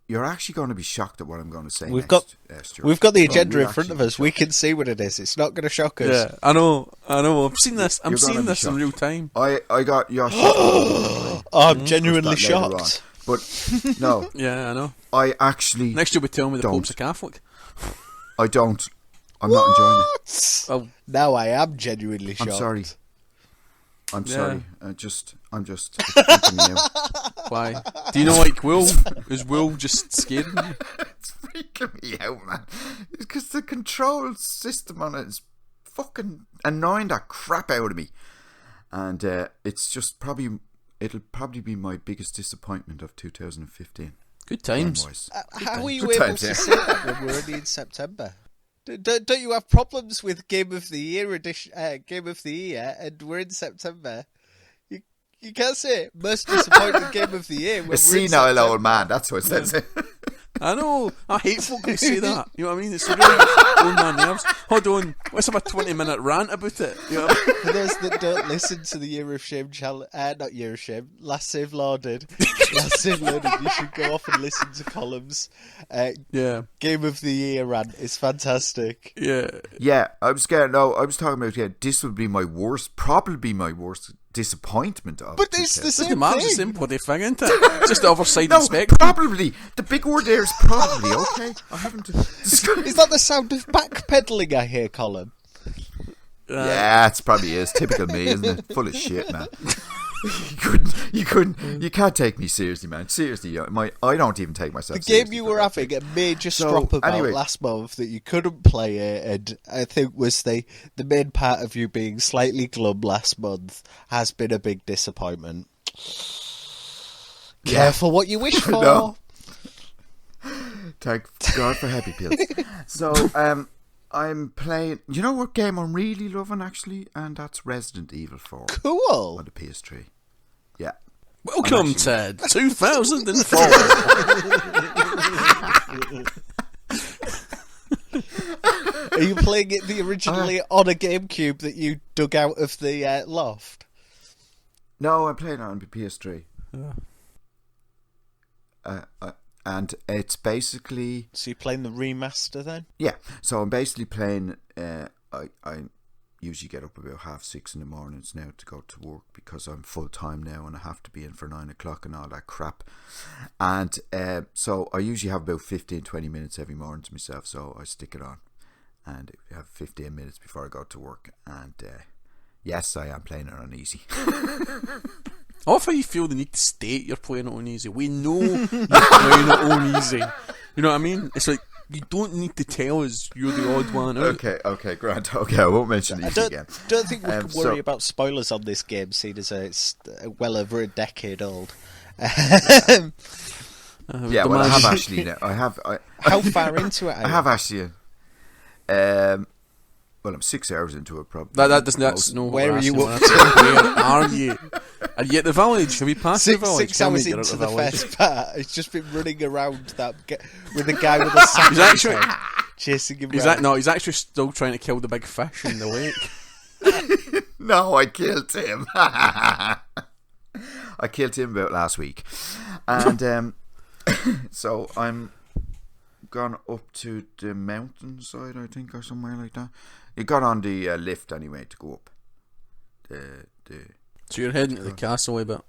you're actually going to be shocked at what I'm going to say. We've got the agenda in front of us. We can see what it is. It's not going to shock us. Yeah, I know. I've seen this. I'm seeing this in real time. I got YoS. I'm genuinely shocked. But no. Yeah, I know. I actually. Next you'll be telling me the Pope's a Catholic. I don't. I'm not enjoying it. Oh, now I am genuinely shocked. I'm sorry. I'm just it's freaking me out. Why? Do you know like Will? Is Will just scared of you? It's freaking me out, man. Because the control system on it is fucking annoying the crap out of me. And it's just it'll probably be my biggest disappointment of 2015. Good times. How are you able to say that when we're only in September? Don't you have problems with Game of the Year Game of the Year, and we're in September? You can't say most disappointing Game of the Year when we're in September. A senile old man, that's what it says. I know. I hate folk who say that. You know what I mean? It's really old man nerves. Hold on. Let's have a 20-minute rant about it. You know what I mean? For those that don't listen to the Year of Shame challenge, not Year of Shame, Last Save Loaded. Last Save Loaded. You should go off and listen to Colm's Game of the Year rant. It's fantastic. Yeah. Yeah, I was talking about, this would be probably my worst disappointment of. But it's the same thing. The same bloody thing, isn't it? Just the other side of the spectrum. Probably. The big word there is probably, okay? I haven't... Is that the sound of backpedaling I hear, Colm? Yeah, it probably is. Typical me, isn't it? Full of shit, man. You can't take me seriously, man. Seriously, I don't even take myself seriously. The game you were having a major strop about last month that you couldn't play it, and I think was the main part of you being slightly glum last month has been a big disappointment. Careful what you wish for. No. Thank God for happy pills. So, I'm playing... You know what game I'm really loving, actually? And that's Resident Evil 4. Cool. On the PS3. Yeah. Welcome to 2004. Are you playing it originally on a GameCube that you dug out of the loft? No, I'm playing it on the PS3. And it's basically... So you're playing the remaster then? Yeah, so I'm basically playing... I usually get up about 6:30 in the mornings now to go to work because I'm full-time now and I have to be in for 9 o'clock and all that crap. And so I usually have about 15-20 minutes every morning to myself, so I stick it on. And I have 15 minutes before I go to work. And yes, I am playing it on easy. I love how you feel the need to state you're playing it on easy. We know you're playing it on easy. You know what I mean? It's like, you don't need to tell us you're the odd one out. Okay, Grant. Okay, I won't mention easy again. I don't think we can worry about spoilers on this game, seeing as it's well over a decade old. Yeah, well, I have actually... How far into it are you? I have actually... well, I'm 6 hours into it, probably. That's no. Where are you up to? Where are you? Are you at the village? Have you passed the village? 6 hours into the first part. It's just been running around that with a guy with a sack. He's actually chasing him. He's actually still trying to kill the big fish in the lake. No, I killed him. I killed him about last week, and so I'm gone up to the mountainside, I think, or somewhere like that. You got on the lift anyway to go up. So you're heading to the castle a bit.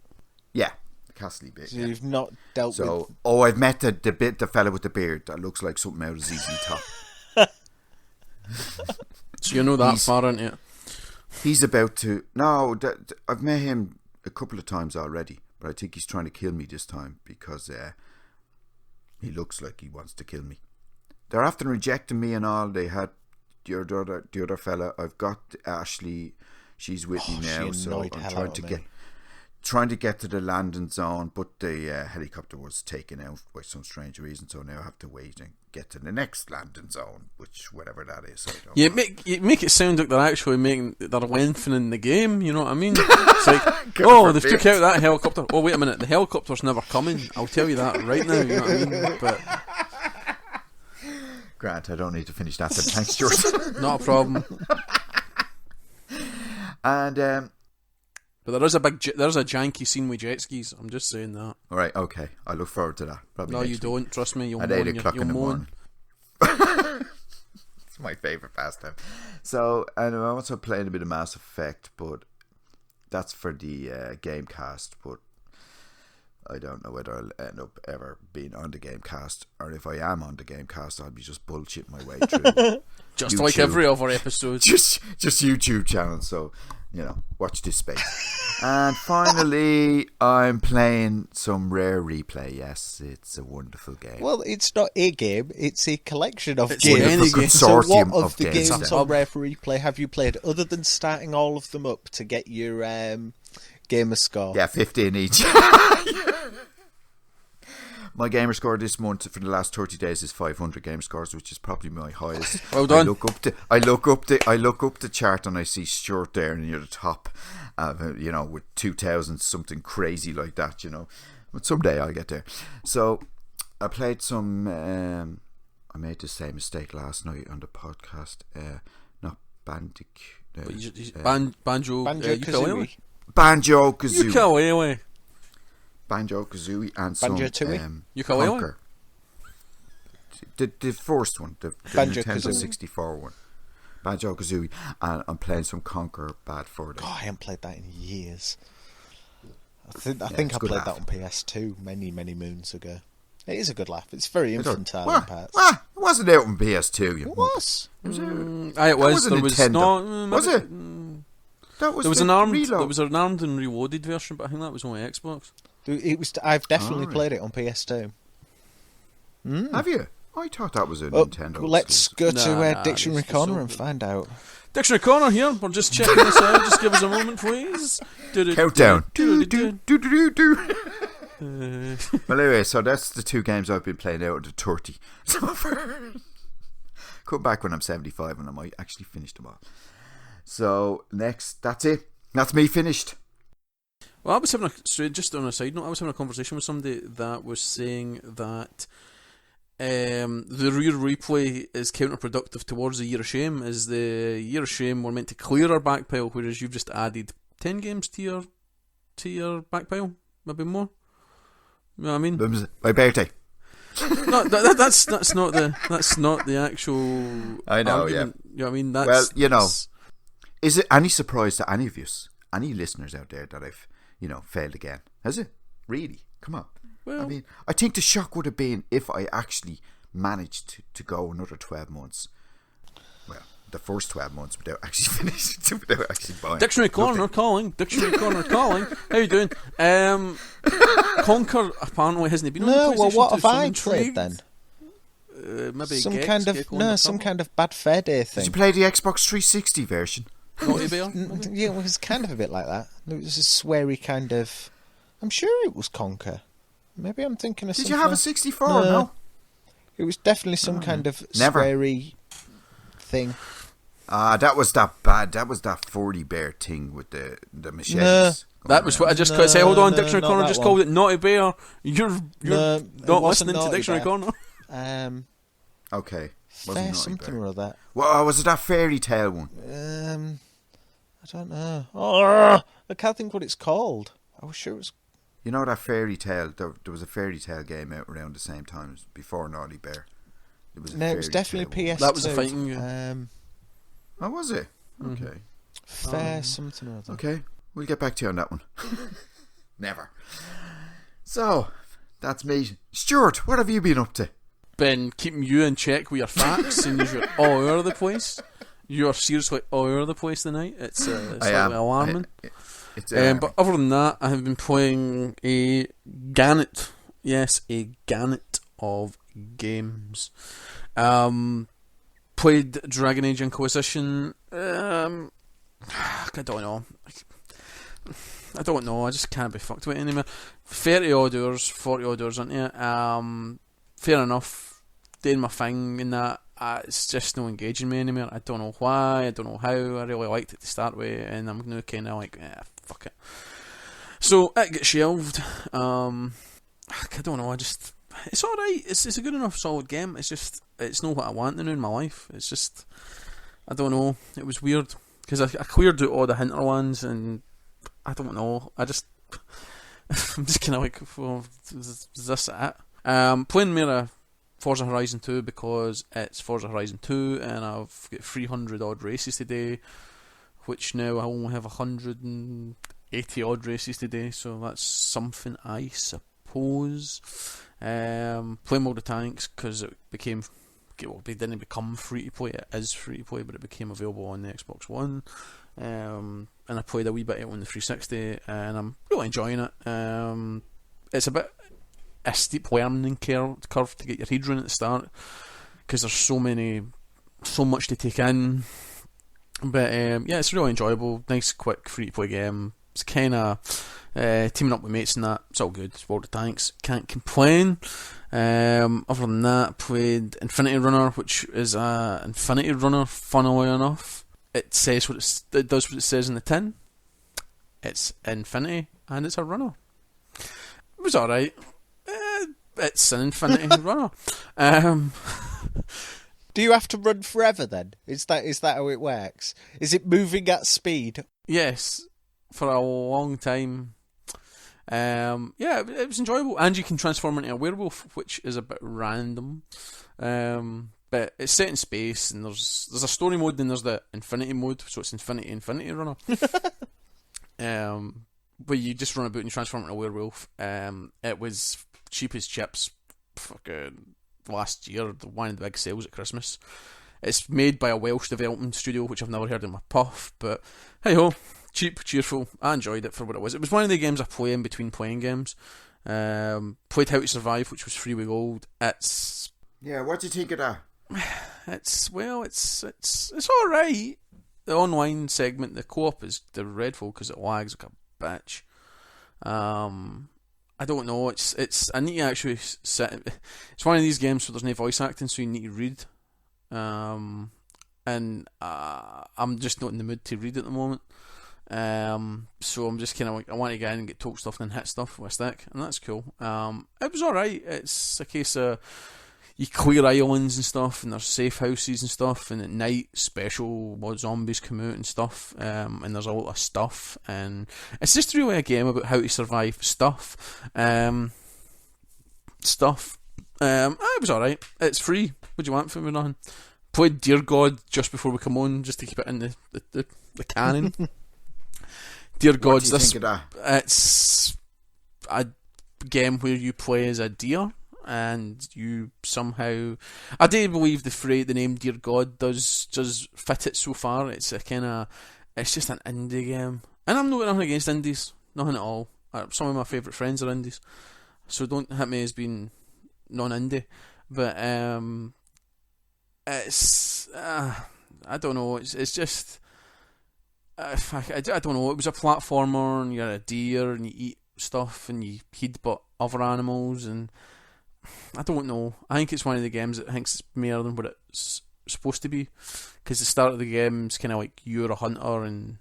Yeah, the castle bit. So you've not dealt with. I've met the fella with the beard that looks like something out of ZZ Top. So you know that far into it. He's about to. No, I've met him a couple of times already, but I think he's trying to kill me this time because he looks like he wants to kill me. They're after rejecting me and all. They had the other fella. I've got Ashley. She's with me now, so I'm trying to get to the landing zone, but the helicopter was taken out by some strange reason, so now I have to wait and get to the next landing zone, which whatever that is. You make it sound like they're lengthening the game. You know what I mean? It's like, they've took out that helicopter. Oh, wait a minute, the helicopter's never coming. I'll tell you that right now. You know what I mean? But Grant, I don't need to finish that. Thanks, Stuart. Not a problem. And but there's a janky scene with jet skis. I'm just saying that. All right, okay. I look forward to that. Probably no, you don't. Trust me. You'll at moan. 8 o'clock in the morning. It's my favourite pastime. So, and I'm also playing a bit of Mass Effect, but that's for the Gamecast. But I don't know whether I'll end up ever being on the Gamecast, or if I am on the Gamecast, I'll be just bullshitting my way through. Just YouTube. Like every other episode. just YouTube channel. So watch this space. And finally, I'm playing some Rare Replay. Yes, it's a wonderful game. Well, it's not a game; it's a collection of It's games. a So, consortium what of the games. games on Rare for Replay have you played, other than starting all of them up to get your gamer score? Yeah, 15 each. My gamer score this month for the last 30 days is 500 gamer scores, which is probably my highest. Well done. I look up the chart and I see Stuart there near the top, with 2,000 something crazy like that, But someday I'll get there. So I played some. I made the same mistake last night on the podcast. Not Banjo Kazooie. Banjo Kazooie. Ukulele. Banjo Kazooie and Banjo-Tooie? some Ukulele? Conker. The first one, the Nintendo Banjo-Kazooie. 64 one. Banjo Kazooie, and I'm playing some Conker Bad Fur Day. God, I haven't played that in years. I think it's I a good played laugh. that on PS2 many moons ago. It is a good laugh. It's very infantile in What? parts. What? It wasn't out on PS2. It was. It was. was a There was Nintendo. not. Was it? That was There was the an armed. reload. There was an armed and reloaded version, but I think that was only Xbox. It was. I've definitely Alright. played it on PS2. Have you? I thought that was a Oh, Nintendo. let's go to Nah, Dictionary it's Corner so and good. find out. Dictionary Corner here. We're just checking this out. Just give us a moment, please. Countdown. Do, Do-do-do. do, do, do, do. Well, anyway, so that's the two games I've been playing out of the 30. So come back when I'm 75 and I might actually finish them all. So next, that's it. That's me finished. Well, I was having just on a side note, I was having a conversation with somebody that was saying that the Rear Replay is counterproductive towards the Year of Shame. Is the Year of Shame we're meant to clear our back pile, whereas you've just added 10 games to your back pile, maybe more. You know what I mean? My birthday. No, that's not the actual. I know, argument. You know what I mean? Well, is it any surprise to any of you, any listeners out there, that I've, failed again? Has it? Really? Come on. Well, I mean, I think the shock would have been if I actually managed to go another 12 months. Well, the first 12 months without actually finishing, without actually buying. Dictionary Corner calling. Dictionary Corner calling. How you doing? Conker apparently hasn't been on the No, PlayStation well, what 2, have so I'm I intrigued. played then? Maybe Some Gex, kind of Gecko some Undercover? kind of Bad Fair Day Did thing. you play the Xbox 360 version? Naughty Bear? Yeah, it was kind of a bit like that. It was a sweary kind of. I'm sure it was Conker. Maybe I'm thinking of Did something you have a else. 64? No. No. It was definitely some kind of Never. sweary thing. That was that bad. That was that 40 bear thing with the machetes. No. That was what I just said. Hold on, No, Dictionary not Corner that just one. called it Naughty Bear. You're No, it not wasn't listening to Naughty Dictionary Bear. Corner. Okay. Wasn't Fair Naughty something Bear. or other. Well, was it that fairy tale one? I don't know. Oh, I can't think what it's called. I was sure it was. You know that fairy tale? There was a fairy tale game out around the same time as before Naughty Bear. It was. No, it was definitely PS2. That was a fighting game. Oh, was it? Okay. Fair something or other. Okay. We'll get back to you on that one. Never. So, that's me. Stuart, what have you been up to? Been keeping you in check with your facts, and you're all over the place. You're seriously all over the place tonight. It's I am. alarming. It's But other than that, I have been playing a gannet. Yes, a gannet of games. Played Dragon Age Inquisition. I don't know. I don't know. I just can't be fucked with it anymore. 30 odd hours, 40 odd hours into it. Fair enough. Doing my thing and that. It's just not engaging me anymore. I don't know why. I don't know how. I really liked it to start with, and I'm now kind of like, fuck it. So it gets shelved. I don't know. It's all right. It's a good enough solid game. It's not what I want to do in my life. It's just, I don't know. It was weird because I cleared out all the hinterlands, and I don't know. I'm just kind of like, well, is this it? Playing more Forza Horizon 2 because it's Forza Horizon 2 and I've got 300 odd races today, which now I only have 180 odd races today, so that's something, I suppose. Playing all the tanks because it became, well, they didn't become free to play, it is free to play, but it became available on the Xbox One. and I played a wee bit on the 360, and I'm really enjoying it. It's a bit a steep learning curve to get your head around at the start, because there's so much to take in. But yeah, it's really enjoyable. Nice, quick, free-to-play game. It's kind of teaming up with mates and that. It's all good. It's World of Tanks. Can't complain. Other than that, I played Infinity Runner, which is a Infinity Runner, funnily enough. It says it does what it says in the tin. It's Infinity, and it's a runner. It was alright. It's an Infinity Runner. Do you have to run forever then? Is that how it works? Is it moving at speed? Yes, for a long time. Yeah, it was enjoyable, and you can transform into a werewolf, which is a bit random. But it's set in space, and there's a story mode, and there's the infinity mode, so it's Infinity Runner. But you just run about and transform into a werewolf. It was cheap as chips. Fucking last year, one of the big sales at Christmas. It's made by a Welsh development studio, which I've never heard in my puff, but hey ho, cheap, cheerful. I enjoyed it for what it was. It was one of the games I play in between playing games. Played How to Survive, which was 3 weeks old. It's what do you think of that? It's alright. The online segment, the co-op is dreadful because it lags like a bitch. I don't know. I need to actually sit. It's one of these games where there's no voice acting, so you need to read. And I'm just not in the mood to read at the moment. So I'm just kind of like, I want to get in and get told stuff and then hit stuff with a stick, and that's cool. It was alright. It's a case of you clear islands and stuff, and there's safe houses and stuff, and at night special zombies come out and stuff, and there's a lot of stuff, and it's just really a game about how to survive stuff. It was alright. It's free. What do you want from me? Nothing. Played Dear God just before we come on, just to keep it in the canon. Dear God, it's a game where you play as a deer, and you somehow, I do believe the name Dear God does fit it so far. It's just an indie game, and I'm not nothing against indies, nothing at all. Some of my favourite friends are indies, so don't hit me as being non-indie. But it's I don't know. It's just I don't know. It was a platformer, and you're a deer, and you eat stuff, and you headbutt other animals, and I don't know. I think it's one of the games that thinks it's more than what it's supposed to be, because the start of the game is kind of like you're a hunter and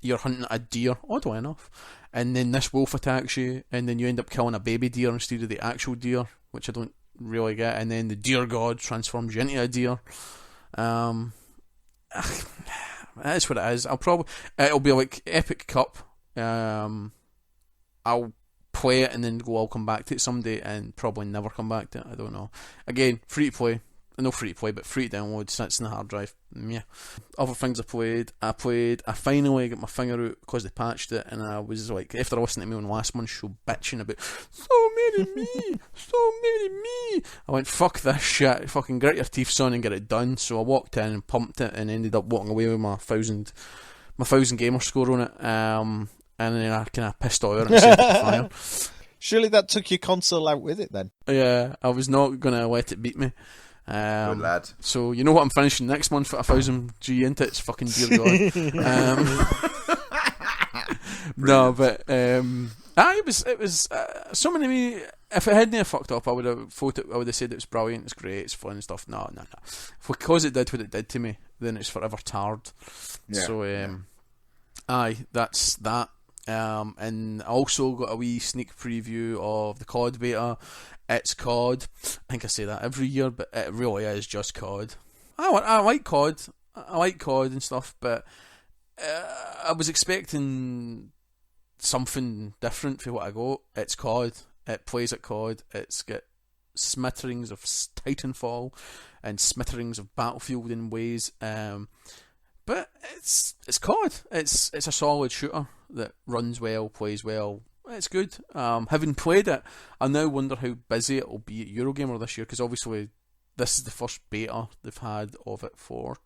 you're hunting a deer, oddly enough, and then this wolf attacks you, and then you end up killing a baby deer instead of the actual deer, which I don't really get, and then the Deer God transforms you into a deer. That's what it is. It'll be like Epic Cup. I'll play it and then I'll come back to it someday, and probably never come back to it. I don't know. Again, free to play. No free to play, but free to download. Sits in the hard drive. Yeah. Other things I finally got my finger out because they patched it, and I was like, after listening to me on last month's show bitching about so many me, I went, fuck this shit, fucking grit your teeth, son, and get it done. So I walked in and pumped it, and ended up walking away with my 1,000 gamer score on it. And then I kind of pissed it out and set it on fire. Surely that took your console out with it then. Yeah, I was not gonna let it beat me. Good lad. So you know what I'm finishing next month at 1,000 G into? It's fucking Dear God. No, but it was so many. If it hadn't fucked up, I would have thought I would have said it was brilliant, it's great, it's fun and stuff. No. Because it did what it did to me, then it's forever tarred. Yeah. So that's that. And I also got a wee sneak preview of the COD beta. It's COD. I think I say that every year, but it really is just COD. I like COD. I like COD and stuff, but I was expecting something different for what I got. It's COD. It plays at COD. It's got smitterings of Titanfall and smitterings of Battlefield in ways. But it's COD. It's a solid shooter that runs well, plays well. It's good. Having played it, I now wonder how busy it will be at Eurogamer this year, because obviously this is the first beta they've had of it for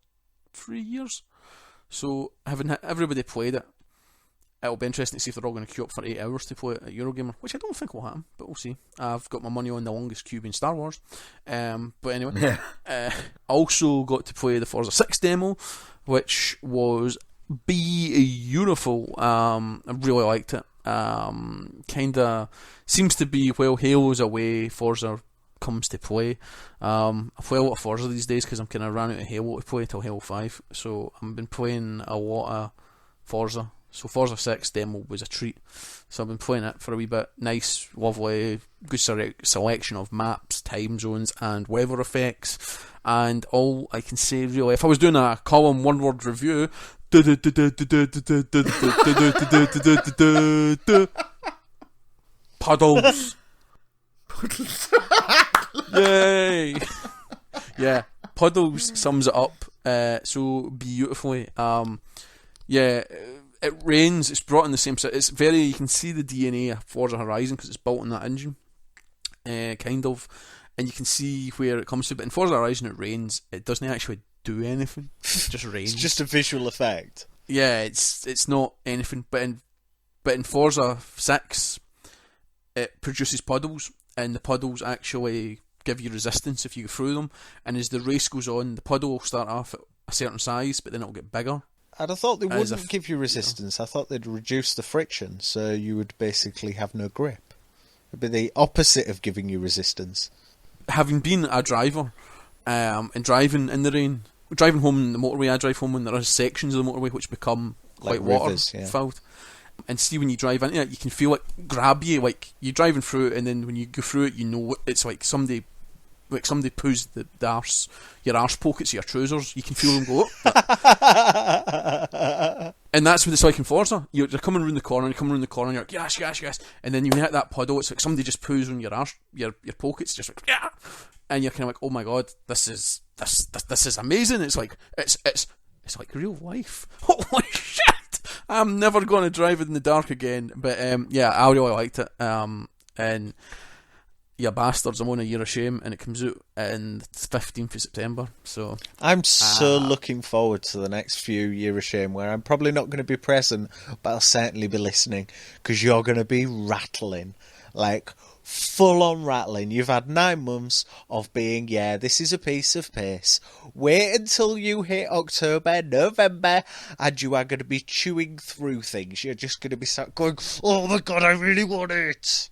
3 years. So having everybody played it, it'll be interesting to see if they're all going to queue up for 8 hours to play it at Eurogamer, which I don't think will happen, but we'll see. I've got my money on the longest queue being Star Wars. But anyway, I also got to play the Forza 6 demo, which was beautiful. I really liked it. Kinda seems to be, while Halo's away, Forza comes to play. I play a lot of Forza these days because I'm kind of ran out of Halo to play till Halo 5, so I've been playing a lot of Forza. So Forza 6 demo was a treat, so I've been playing it for a wee bit. Nice, lovely, good selection of maps, time zones and weather effects, and all I can say really, if I was doing a Colm one-word review, puddles. Yay! Yeah, puddles sums it up so beautifully. Yeah, it rains. It's brought in the same. It's very. You can see the DNA of Forza Horizon because it's built on that engine, kind of, and you can see where it comes to. But in Forza Horizon, it rains. It doesn't actually do anything. It just rains. It's just a visual effect. Yeah, it's not anything. But in Forza 6, it produces puddles, and the puddles actually give you resistance if you go through them. And as the race goes on, the puddle will start off at a certain size, but then it'll get bigger. And I thought they wouldn't give you resistance. I thought they'd reduce the friction, so you would basically have no grip. It'd be the opposite of giving you resistance. Having been a driver, and driving in the rain, driving home in the motorway, I drive home when there are sections of the motorway which become quite like rivers, water-filled. And see, when you drive into it, you can feel it grab you, like you're driving through it, and then when you go through it, you know it's like somebody pulls your arse pockets of your trousers. You can feel them go up. And that's what it's like in Forza. You're coming around the corner, and you're like, yes, yes, yes. And then you hit that puddle, it's like somebody just pulls on your arse, your pockets, just like, yeah. And you're kind of like, oh my god, this is amazing. It's like, it's like real life. Holy shit! I'm never going to drive in the dark again. But yeah, I really liked it. And yeah, bastards, I'm on a year of shame, and it comes out on the 15th of September. So I'm so looking forward to the next few Year of Shame, where I'm probably not going to be present, but I'll certainly be listening, because you're going to be rattling, like full on rattling. You've had 9 months of being, yeah, this is a piece of piss. Wait until you hit October, November, and you are going to be chewing through things. You're just going to be sat going, oh my god, I really want it.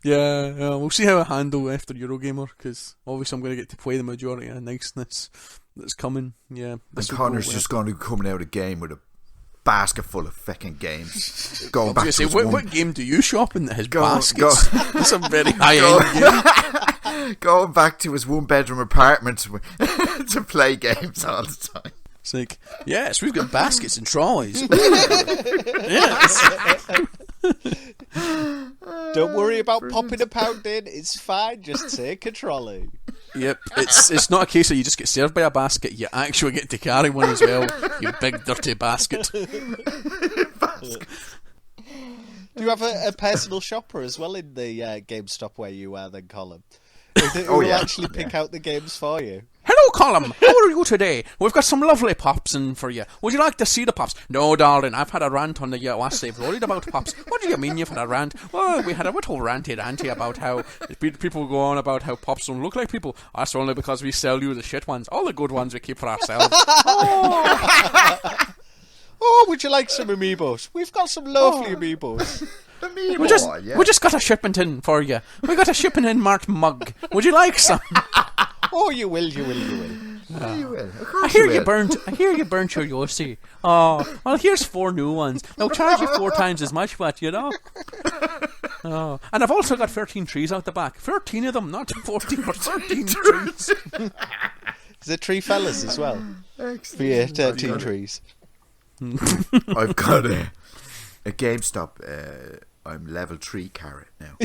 Yeah, we'll see how I handle after Eurogamer, because obviously I'm going to get to play the majority of niceness that's coming. Yeah, and Connor's just going to be coming out a game with a basket full of fucking games. Going back to what game do you shop in that has baskets? That's a very high end game. Going back to his 1-bedroom apartment to play games all the time. It's like, yes, we've got baskets and trolleys. Yes. Don't worry about popping a pound in. It's fine. Just take a trolley. Yep, it's not a case of you just get served by a basket. You actually get to carry one as well. You big dirty basket. Do you have a personal shopper as well in the GameStop where you are then, Colm? Who will actually pick out the games for you? Hello, Colm. How are you today? We've got some lovely pops in for you. Would you like to see the pops? No, darling. I've had a rant on the last they've worried about pops. What do you mean you've had a rant? Well, we had a little ranty about how people go on about how pops don't look like people. That's only because we sell you the shit ones. All the good ones we keep for ourselves. Oh, would you like some amiibos? We've got some lovely amiibos. We just got a shipment in for you. We got a shipping in marked mug. Would you like some? Oh, you will. You will. Of course I hear you burnt your YoS. Oh, well, here's 4 new ones. They'll charge you 4 times as much, but you know. Oh, and I've also got 13 trees out the back. 13 of them, not 14, but 13 trees. Is there tree fellas as well? Excellent. For your 13 trees. I've got a GameStop. I'm level 3 carrot now.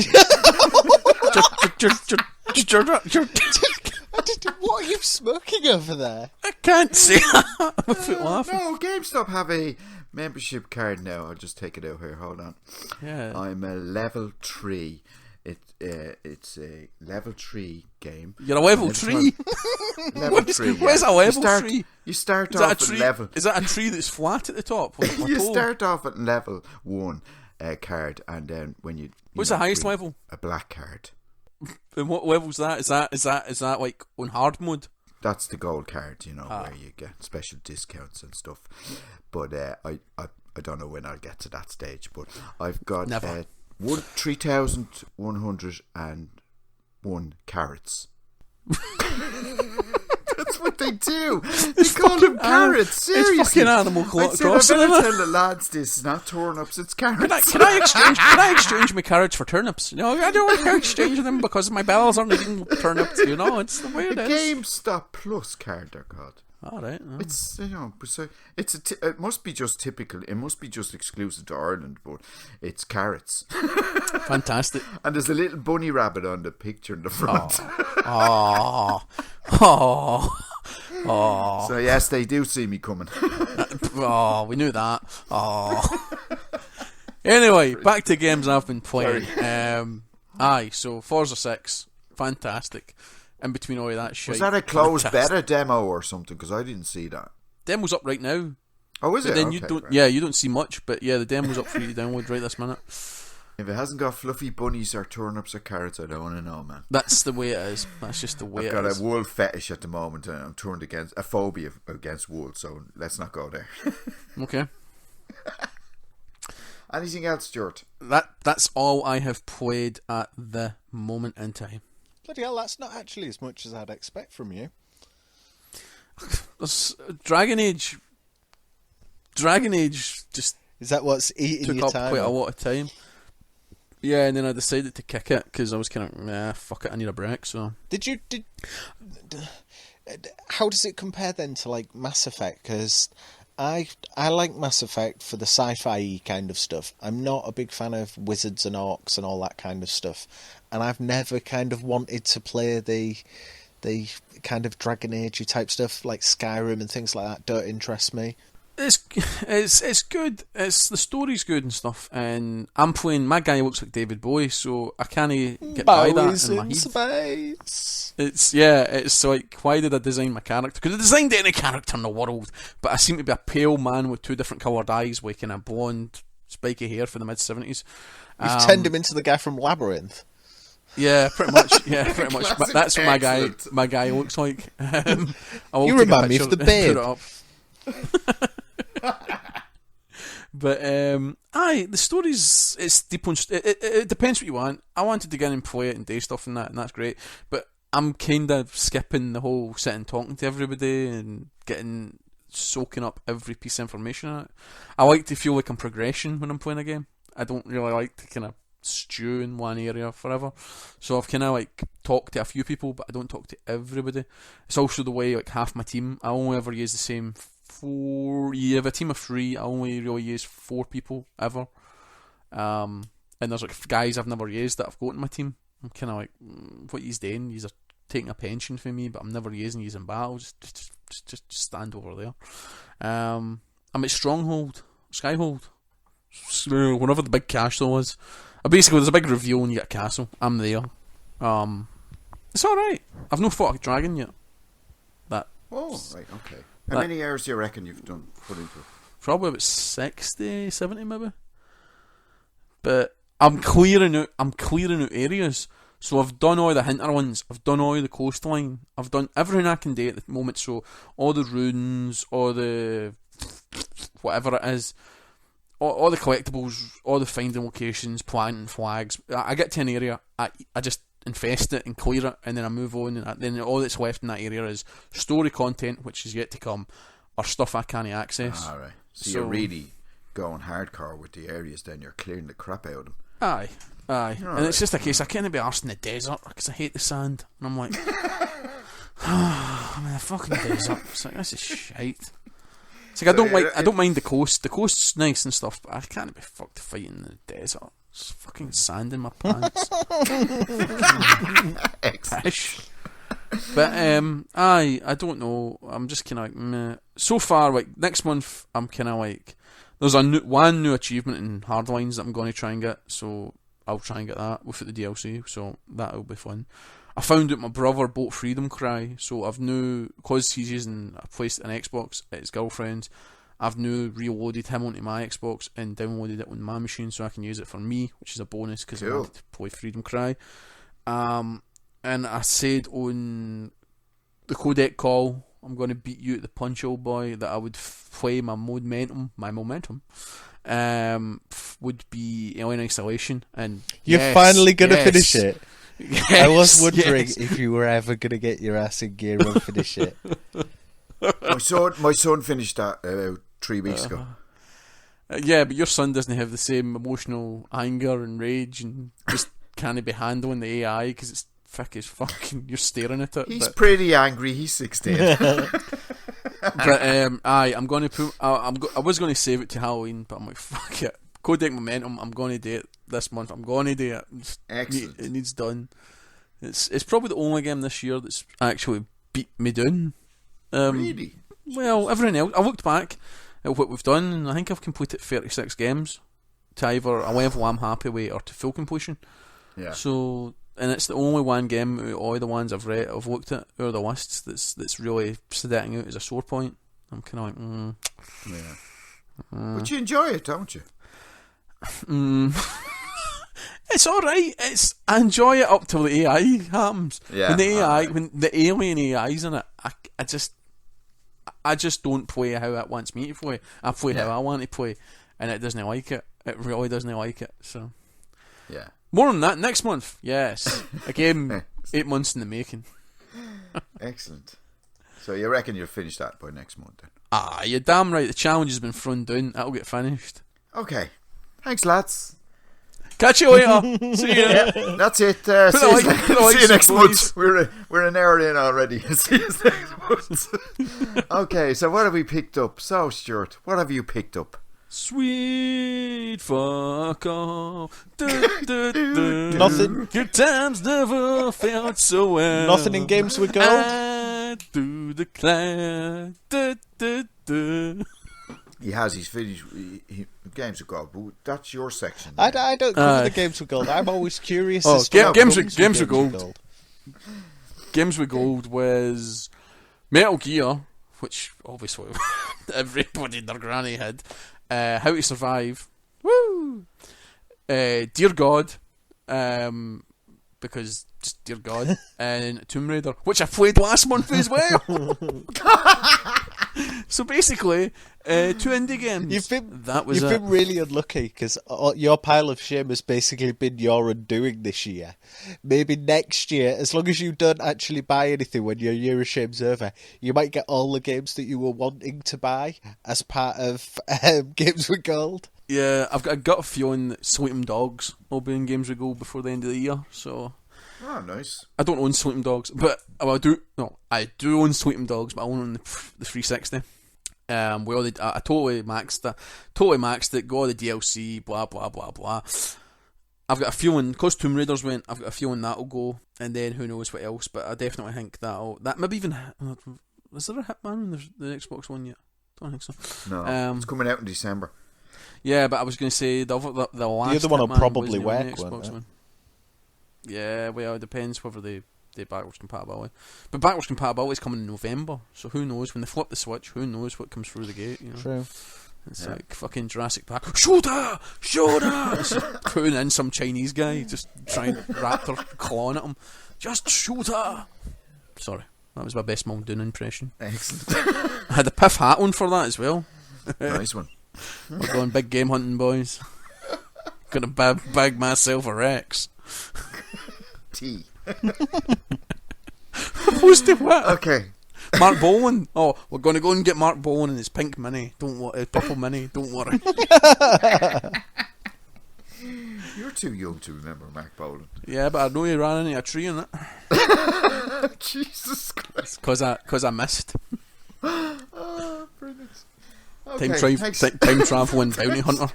What are you smoking over there? I can't see. No, GameStop have a membership card now. I'll just take it out here. Hold on. Yeah. I'm a level 3. It's a level 3 game. You're a level 3. Level 3. Where's a level 3? You start Is off that a at tree? level. Is that a tree that's flat at the top? Like a You plateau? start off at level 1 card, and then when you What's the highest level? A black card. And what level's that? Is that like on hard mode? That's the gold card, where you get special discounts and stuff. But I don't know when I'll get to that stage. But I've got 3,101 carrots. That's what they do. They call them carrots. Seriously, it's fucking Animal Crossing. I better tell the lads this is not turnips, it's carrots. Can I exchange my carrots for turnips? I don't want to exchange them because my bells aren't eating turnips. It's the way it is. GameStop Plus card, they're called. All right. Oh. It's it must be just typical. It must be just exclusive to Ireland, but it's carrots. Fantastic. And there's a little bunny rabbit on the picture in the front. Oh. So yes, they do see me coming. We knew that. Anyway, back to games I've been playing. So Forza 6, fantastic. In between all of that shit. Was that a closed beta demo or something? Because I didn't see that. Demo's up right now. Oh, is but it? Then okay, you don't. right. Yeah, you don't see much, but yeah, the demo's up for you to download right this minute. If it hasn't got fluffy bunnies or turnips or carrots, I don't want to know, man. That's the way it is. That's just the way I've it got is. a wool fetish at the moment, and I'm turned against a phobia against wool. So let's not go there. Okay. Anything else, Stuart? That's all I have played at the moment in time. Bloody hell, that's not actually as much as I'd expect from you. There's Dragon Age just Is that what's eating took your up time? quite a lot of time. Yeah, and then I decided to kick it because I was kind of, fuck it, I need a break. So how does it compare then to like Mass Effect? Because I like Mass Effect for the sci-fi kind of stuff. I'm not a big fan of wizards and orcs and all that kind of stuff, and I've never kind of wanted to play the kind of Dragon Age type stuff like Skyrim and things like that. Don't interest me. It's good. The story's good and stuff. And I'm playing. My guy looks like David Bowie, so I can't get by that in my head. Space. It's like, why did I design my character? Because I designed any character in the world, but I seem to be a pale man with 2 different coloured eyes, with kind of blonde, spiky hair for the mid-70s. You've turned him into the guy from Labyrinth. Yeah, pretty much. Yeah, pretty much. But that's what my guy looks like. You remind me of the Babe. But the story's it's deep. It depends what you want. I wanted to get in and play it and do stuff and that's great. But I'm kind of skipping the whole sitting talking to everybody and soaking up every piece of information in it. I like to feel like I'm progressing when I'm playing a game. I don't really like to kind of stew in one area forever. So I've kind of like talked to a few people, but I don't talk to everybody. It's also the way like half my team, I only ever use the same 4. You have a team of 3. I only really use 4 people ever. And there's like guys I've never used that I've got in my team. I'm kind of like, what he's doing? He's taking a pension for me, but I'm never using in battle. Just stand over there. I'm at Stronghold, Skyhold. Whenever the big castle is, basically there's a big reveal and you get a castle. I'm there. It's all right. I've not fought a dragon yet. Oh, right, okay. How many hours do you reckon you've put into it? Probably about 60, 70 maybe. But I'm clearing out areas. So I've done all the hinterlands, I've done all the coastline, I've done everything I can do at the moment. So all the runes, all the whatever it is, all the collectibles, all the finding locations, planting flags. I get to an area, I just infest it and clear it, and then I move on, and then all that's left in that area is story content, which is yet to come, or stuff I can't access. Alright, so you're really going hardcore with the areas, then you're clearing the crap out of them. Aye, and right. it's just a case I can't be arsed in the desert because I hate the sand, and I'm like, I'm in a fucking desert. It's like, this is shite. It's like I don't mind the coast. The coast's nice and stuff, but I can't be fucked fighting in the desert. It's fucking sand in my pants. Pish. But I don't know. I'm just kind of like meh. So far, like next month, I'm kind of like there's one new achievement in Hardlines that I'm going to try and get. So I'll try and get that without the DLC. So that'll be fun. I found out my brother bought Freedom Cry, so I've now, because he's using an Xbox at his girlfriend's, I've now reloaded him onto my Xbox and downloaded it on my machine so I can use it for me, which is a bonus because I wanted to play Freedom Cry. And I said on the codec call, I'm going to beat you at the punch, old boy, that I would play my momentum, would be Alien Isolation. And you're finally going to finish it. Yes, I was wondering if you were ever going to get your ass in gear and finish it. My son finished that about 3 weeks ago. Yeah, but your son doesn't have the same emotional anger and rage and just can't be handling the AI because it's thick as fuck and you're staring at it. He's pretty angry. He's 16. But I'm going to put. I was going to save it to Halloween, but I'm like, fuck it. Codec Momentum. I'm going to do it this month. I'm going to do it. Excellent. It needs done. It's probably the only game this year that's actually beat me down. Really? Well, everything else. I looked back at what we've done, and I think I've completed 36 games to either a level I'm happy with or to full completion. Yeah. So, and it's the only one game out of all the ones I've looked at out of the lists that's really standing out as a sore point. I'm kind of like, yeah. But you enjoy it, don't you? It's alright. I enjoy it up till the AI happens. Yeah. When the alien AI's in it, I just don't play how it wants me to play. I play how I want to play, and it doesn't like it. It really doesn't like it. So, yeah. More on that next month. Yes, a game 8 months in the making. Excellent. So you reckon you'll finish that by next month then? You're damn right. The challenge has been thrown down. That'll get finished. Okay. Thanks, lads. Catch you later. See you. That's it. See you next month. We're an hour in already. See you next month. Okay, so what have we picked up? So, Stuart, what have you picked up? Sweet fuck off. Nothing. Good times never felt so well. Nothing in Games with Gold. Through the cloud. He has. He's finished. Games with Gold. But that's your section. I don't cover the Games with Gold. I'm always curious. Games with Gold. Games with Gold was Metal Gear, which obviously everybody and their granny had. How to Survive. Woo! Dear God. Because just Dear God. And Tomb Raider, which I played last month as well. So basically, 2 indie games. You've been really unlucky because your pile of shame has basically been your undoing this year. Maybe next year, as long as you don't actually buy anything when your year of shame's over, you might get all the games that you were wanting to buy as part of Games with Gold. Yeah, I've got a gut feeling that Sleeping Dogs will be in Games with Gold before the end of the year. So. Oh, nice. I don't own Sleeping Dogs, but I do own Sleeping Dogs, but I own the 360. I totally maxed it, got all the DLC, blah blah blah blah. I've got a feeling, because Tomb Raiders went, I've got a feeling that'll go, and then who knows what else, but I definitely think that maybe even, is there a Hitman on the Xbox One yet? Don't think so. No, it's coming out in December. Yeah, but I was going to say the last the other one will Hitman probably was on work, the Xbox One. Yeah, well, it depends whether they backwards compatibility. But backwards compatibility is coming in November, so who knows? When they flip the switch, who knows what comes through the gate, you know? True. It's like fucking Jurassic Park. Shooter! It's putting in some Chinese guy, just trying raptor clawing at him. Just shoot her! Sorry, that was my best Muldoon impression. Excellent. I had a Piff hat on for that as well. Nice one. We're going big game hunting, boys. Gonna bag myself a Rex. Tea. Opposed to what? Okay. Mark Bolan. Oh, we're going to go and get Mark Bolan in his pink mini. Don't worry, purple mini. Don't worry. You're too young to remember Mark Bolan. Yeah, but I know he ran into a tree in it. Jesus Christ. Because I missed. Oh, brilliant. Okay, time traveling bounty hunter.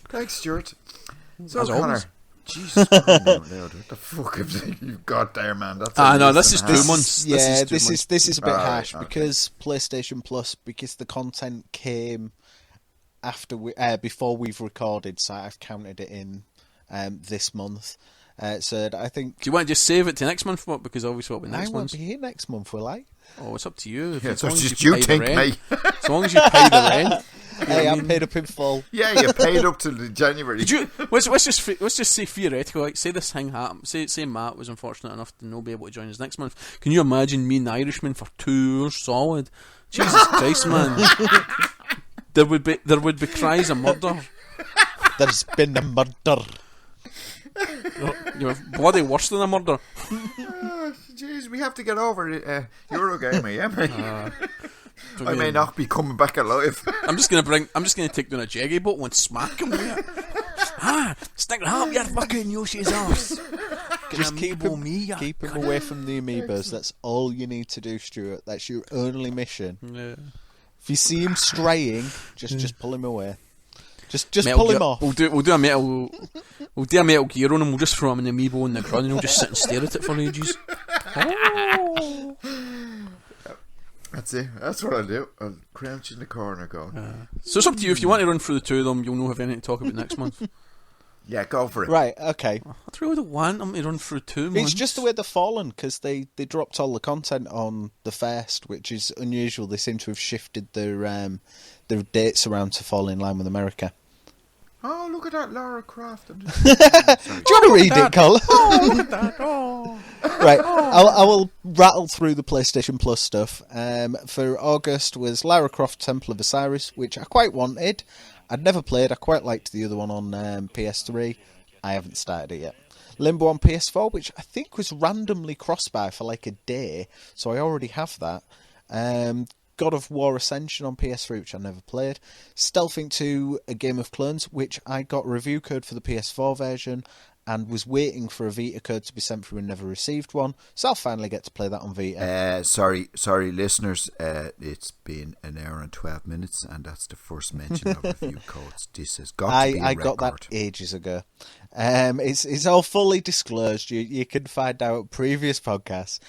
Thanks, Stuart. So, As Connor. always. Jesus Christ, what the fuck have you got there, man? That's no, this is 2 months. Yeah, this is a bit harsh okay. because PlayStation Plus, because the content came after before we've recorded, so I've counted it in this month. So I think... Do you want to just save it to next month? What? Because obviously what will be next I won't month. be here next month, will I? Oh, it's up to you. Yeah, as long that's as just you you pay think, the rent. mate. As long as you pay the rent. Hey, I'm paid up in full. Yeah, you paid up till the January. Did you? Let's just say theoretical. Like, say this thing happened. Say Matt was unfortunate enough to not be able to join us next month. Can you imagine me and the Irishman for 2 hours solid? Jesus Christ, man! There would be cries of murder. There's been a murder. You're bloody worse than a murder. Jeez, we have to get over Eurogamer, yeah, mate. I may Fucking- not be coming back alive. I'm just gonna take down a jeggy bottle and smack him with it. Stick it up your fucking Yoshi's arse. Just keep him, me. ya keep him cunt. away from the amoebas. That's all you need to do, Stuart. That's your only mission. Yeah. If you see him straying, just pull him away. Just Metal pull gear. him off. We'll do a metal gear on him. We'll just throw him an amiibo in the ground and he'll just sit and stare at it for ages. Oh. That's it. That's what I'll do. I'll crouch in the corner going. So it's up to you. If you want to run through the two of them, you'll know have anything to talk about next month. Yeah, go for it. Right, okay. I really don't want them to run through 2 months. It's just the way they've fallen, because they dropped all the content on the first, which is unusual. They seem to have shifted their dates around to fall in line with America. Oh, look at that Lara Croft. Do you want to read it, Colm? Oh, look at that. Oh. Right, I will rattle through the PlayStation Plus stuff. For August was Lara Croft Temple of Osiris, which I quite wanted. I'd never played. I quite liked the other one on PS3. I haven't started it yet. Limbo on PS4, which I think was randomly cross-buy for like a day, so I already have that. God of War Ascension on PS3, which I never played. Stealthing 2, A Game of Clones, which I got a review code for the PS4 version and was waiting for a Vita code to be sent through and never received one. So I'll finally get to play that on Vita. Sorry, listeners. It's been an hour and 12 minutes, and that's the first mention of review codes. This has got to be a I record. got that ages ago. It's all fully disclosed. You can find out previous podcasts.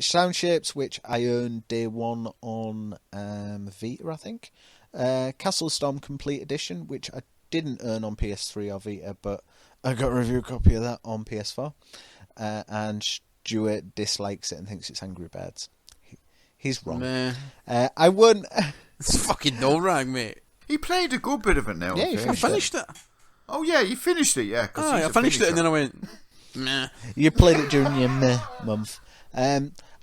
Sound Shapes, which I owned day one on Vita, I think. Castle Storm Complete Edition, which I didn't earn on PS3 or Vita, but I got a review copy of that on PS4. And Stuart dislikes it and thinks it's Angry Birds. He's wrong. Nah. I won. It's fucking no rag, mate. He played a good bit of it now. Yeah, he I finished it. Oh yeah, you finished it. Yeah, I finished it and then I went, meh. You played it during your meh month.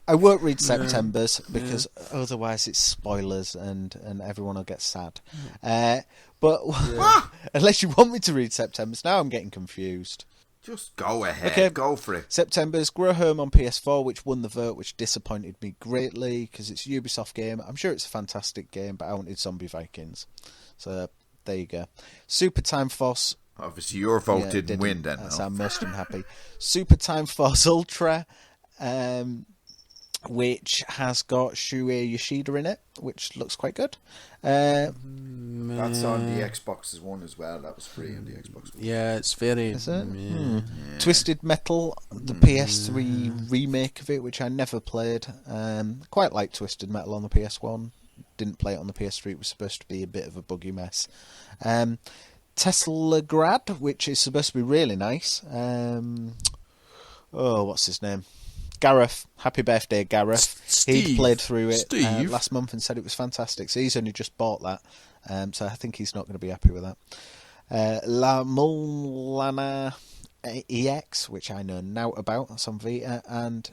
I won't read September's because otherwise it's spoilers and everyone will get sad. But unless you want me to read September's, now I'm getting confused. Just go ahead. Okay. Go for it. September's Grow Home on PS4, which won the vote, which disappointed me greatly because it's a Ubisoft game. I'm sure it's a fantastic game, but I wanted Zombie Vikings. So there you go. Super Time Force. Obviously, your vote didn't win then. That's no. I'm most unhappy. Super Time Force Ultra, which has got Shuei Yoshida in it, which looks quite good. That's on the Xbox One as well. That was free on the Xbox One. Yeah, it's very... Is it? Yeah. Twisted Metal, the PS3 remake of it, which I never played. Quite like Twisted Metal on the PS1. Didn't play it on the PS3. It was supposed to be a bit of a buggy mess. Teslagrad, which is supposed to be really nice. What's his name? Gareth. Happy birthday, Gareth. Steve. He'd played through it Steve. last month and said it was fantastic. So he's only just bought that. So I think he's not going to be happy with that. La Mulana EX, which I know now about. That's on Vita. And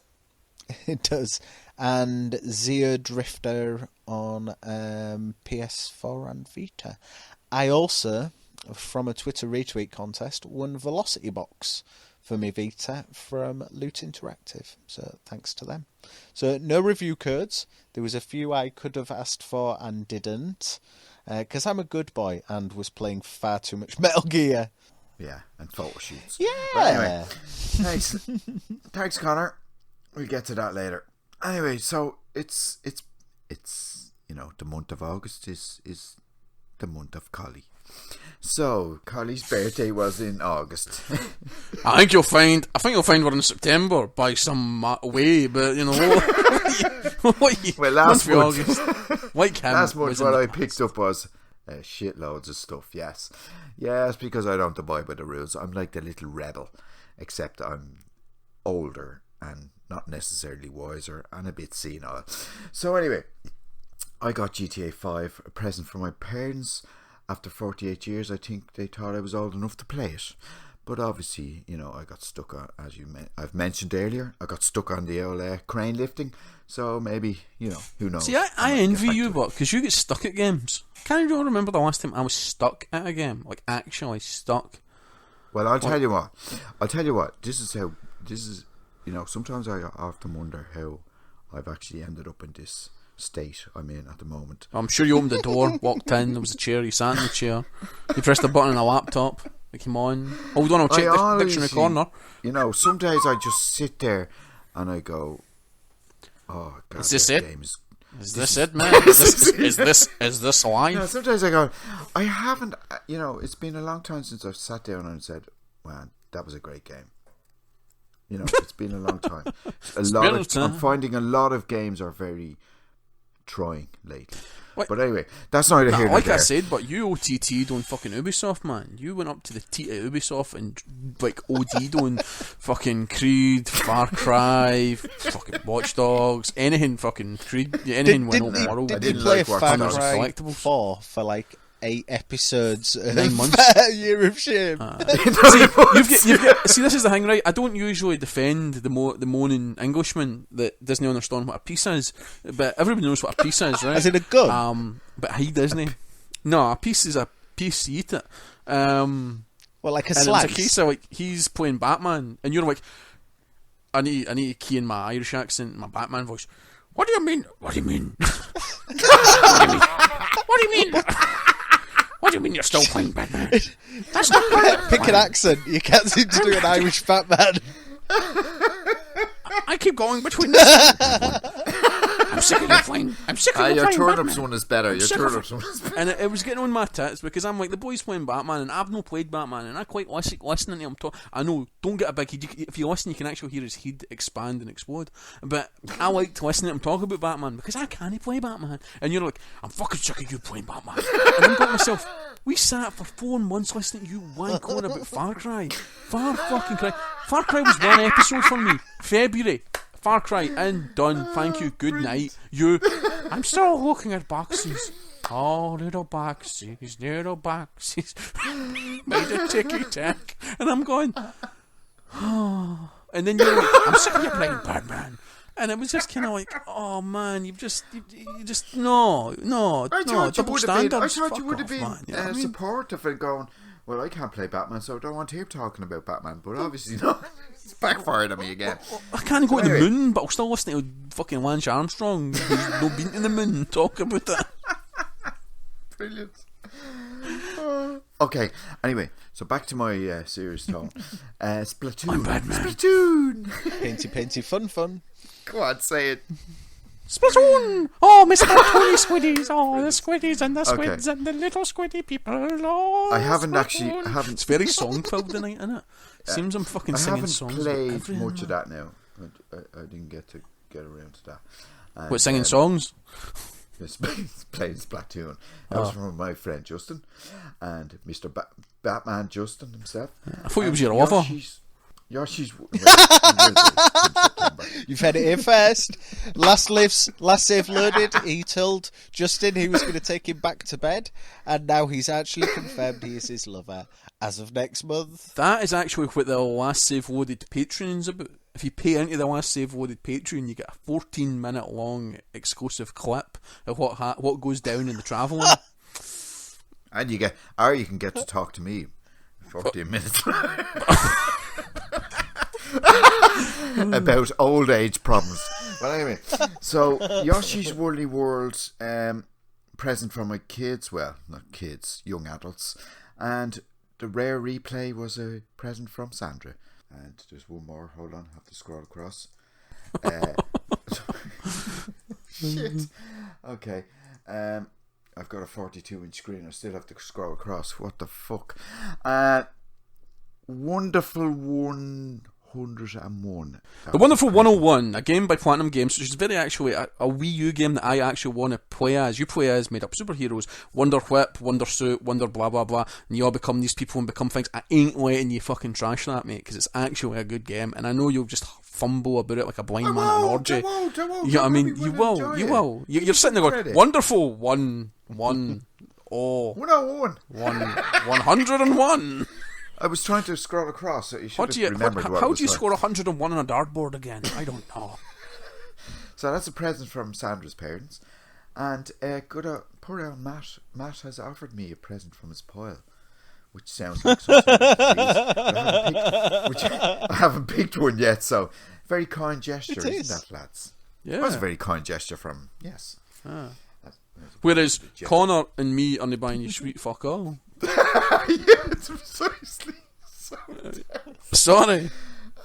it does. And Zeo Drifter on PS4 and Vita. I also, from a Twitter retweet contest, won Velocity Box for me Vita from Loot Interactive. So thanks to them. So no review codes. There was a few I could have asked for and didn't. Because I'm a good boy and was playing far too much Metal Gear. Yeah, and photo shoots. Yeah. But anyway, thanks, Connor. We'll get to that later. Anyway, so it's the month of August is the month of Collie. So Collie's birthday was in August. I think you'll find we're in September by some way, but you know Well, last month, like him, last month was in what the I past. picked up was shitloads of stuff. Yes, because I don't abide by the rules. I'm like the little rebel. except I'm older and not necessarily wiser and a bit senile. So anyway, I got GTA 5, a present from my parents. After 48 years, I think they thought I was old enough to play it. But obviously, you know, I got stuck on, as I've mentioned earlier, I got stuck on the old crane lifting. So maybe, you know, who knows. See, I envy you, but because you get stuck at games. Can't you remember the last time I was stuck at a game? Like, actually stuck. Well, I'll tell you what. This is, you know, sometimes I often wonder how I've actually ended up in this state I'm in at the moment. I'm sure you opened the door, walked in, there was a chair, you sat in the chair, you pressed a button on a laptop, you came on, hold on, I'll check the dictionary corner. You know, some days I just sit there and I go, oh God, is this it? Is this it, man? Is this live? No, sometimes I go, I haven't, you know, it's been a long time since I've sat down and said, man, that was a great game. You know, it's been a long time. I'm finding a lot of games are very trying lately. But anyway, that's not here nor there. I said, but you OTT'd on fucking Ubisoft, man. You went up to the T at Ubisoft and like OD'd on fucking Creed, Far Cry, fucking Watch Dogs, anything fucking Creed, anything went open world. Did you play Far Cry 4 for like 8 episodes 9 months? Year of Shame. See, this is the thing, right? I don't usually defend the moaning Englishman that doesn't understand what a piece is, but everybody knows what a piece is, right? Is it a gun? But he doesn't. No, a piece is a piece, you eat it. Well, like a slice. slice. And it's a case of like he's playing Batman, and you're like, I need to key in my Irish accent, my Batman voice. What do you mean? What do you mean? What do you mean? What do you mean you're still playing Batman? That's not right. Pick an accent. You can't seem to do an Irish Batman. I keep going between this. I'm sick of you playing. I'm sick of you your playing turnips Batman. one is better. Your turnips one is better. And it was getting on my tits because I'm like, the boy's playing Batman and I've not played Batman and I quite listening to him talk. I know, don't get a big head. If you listen, you can actually hear his head expand and explode. But I like to listen to him talk about Batman because I can't play Batman. And you're like, I'm fucking sick of you playing Batman. And I'm going to myself, we sat for 4 months listening to you wank on about Far Cry. Far fucking Cry. Far Cry was 1 episode for me. February. Far Cry in, done, thank you, good night. I'm still looking at boxes. Oh, little boxes, made a ticky tack. And I'm going, oh. And then you're like, I'm sick of you playing Batman. And it was just kind of like, oh man, you just no, double standards. I thought you would have been man, you know what I mean? supportive and going, well, I can't play Batman, so I don't want him talking about Batman. But obviously not. It's backfired on me again. I can't go to the moon, but I'll still listen to fucking Lance Armstrong, who's no been to the moon, and talk about it. Brilliant. Okay, anyway, so back to my serious tone. Splatoon. I'm Batman. Splatoon. Painty, fun. Go on, say it. Splatoon! Oh, Mr. Tony Squiddies! Oh, the Squiddies and the Squids and the little Squiddy people! Oh, I haven't Splatoon. It's very song-filled tonight, isn't it? Seems I'm fucking singing songs. I haven't played much of that now. I didn't get around to that. And, what, singing songs? Playing Splatoon. That was from my friend Justin and Mr. Batman Justin himself. I thought it was your lover. Yoshi's. You've had it here first. Last save loaded. He told Justin he was going to take him back to bed, and now he's actually confirmed he is his lover as of next month. That is actually what the last save loaded Patreon's about. If you pay into the last save loaded Patreon, you get a 14-minute long exclusive clip of what goes down in the travelling. And you can get to talk to me 14 minutes about old age problems. But anyway, so Yoshi's Woolly World present from my kids, well, not kids, young adults, and the rare replay was a present from Sandra. And there's one more, hold on, I have to scroll across. Shit. Okay. I've got a 42-inch screen. I still have to scroll across. What the fuck? Wonderful 1 101. The Wonderful 101, a game by Platinum Games, which is very actually a Wii U game that I actually want to play as. You play as made up superheroes, Wonder Whip, Wonder Suit, Wonder blah blah blah, and you all become these people and become things. I ain't letting you fucking trash that, mate, because it's actually a good game, and I know you'll just fumble about it like a blind man at an orgy. You know what I mean? You will. You're sitting there going, wonderful, 101. 101. I was trying to scroll across, so you should have remembered what it was. How do you score 101 on a dartboard again? I don't know. So that's a present from Sandra's parents. And poor old Matt has offered me a present from his pile, which sounds like something I haven't picked one yet, so very kind gesture, isn't that, lads? Yeah. That was a very kind gesture from him, yes. Ah. Whereas Connor and me are buying you sweet fuck all. Yeah, it's precisely. Sorry.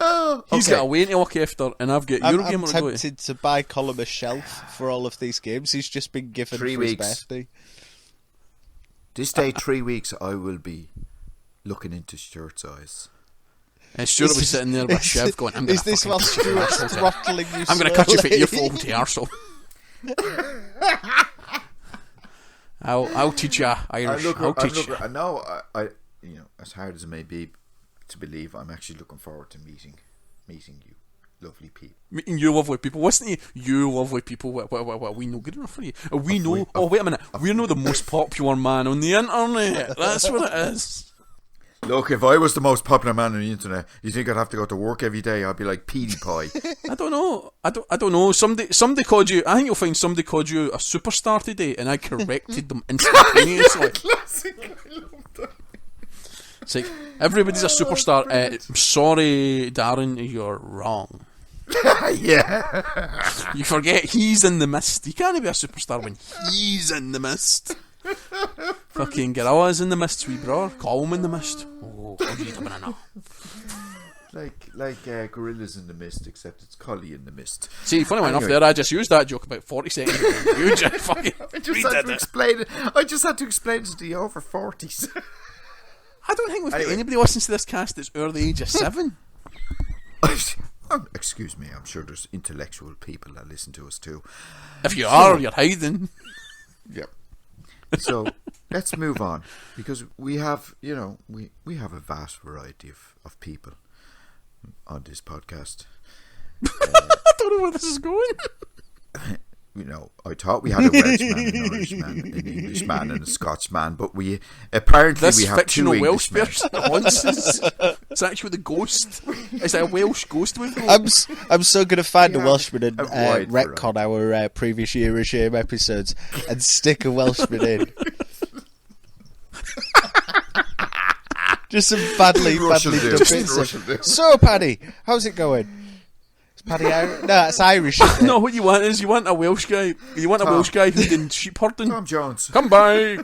Oh, okay. He's got a way to look after, and I've got Eurogamer. I'm tempted to buy Colm a shelf for all of these games. He's just been given 3 for weeks. his birthday. This day, 3 weeks, I will be looking into Stuart's eyes. And Stuart will be sitting there with a Chev going, I'm going to this while Stuart's throttling you I'm going to cut you for your full arsehole. I'll teach you Irish. I'll teach you. I know, as hard as it may be to believe, I'm actually looking forward to meeting you, lovely people. Meeting you lovely people. Listen to you lovely people. What, we know good enough for you? We know. Oh, wait a minute. We know the most popular man on the internet. That's what it is. Look, if I was the most popular man on the internet, you think I'd have to go to work every day? I'd be like PewDiePie. I don't know. I don't know. Somebody called you. I think you'll find somebody called you a superstar today, and I corrected them instantaneously. Classic. I love that. It's like, everybody's a superstar. Sorry, Darren, you're wrong. Yeah. You forget he's in the mist. You can't be a superstar when he's in the mist. Fucking Gorilla's in the mist, sweet bro. Colm in the mist. Oh, you coming in now? Like Gorillas in the Mist, except it's Cully in the Mist. See, funny enough there, I just used that joke about 40 seconds ago. You just fucking I just had to explain it. I just had to explain it to the over 40s. I don't think we've got anybody listens to this cast that's over the age of 7. Excuse me, I'm sure there's intellectual people that listen to us too. If you are, you're hiding. Yep. So let's move on, because we have, we have a vast variety of people on this podcast. I don't know where this is going. I thought we had a Welshman, an Irishman, an Englishman, and a Scotsman, but we apparently we have two Welsh Englishmen. person it's actually the ghost. Is that a Welsh ghost we've got? I'm so going to find a Welshman and wide retcon our previous year of Shame episodes and stick a Welshman in. Just some badly done bits. So, Paddy, how's it going? Paddy Irish? No, it's Irish. No, what you want is you want a Welsh guy. You want a Welsh guy who's in sheep herding. Tom Jones. Come by. You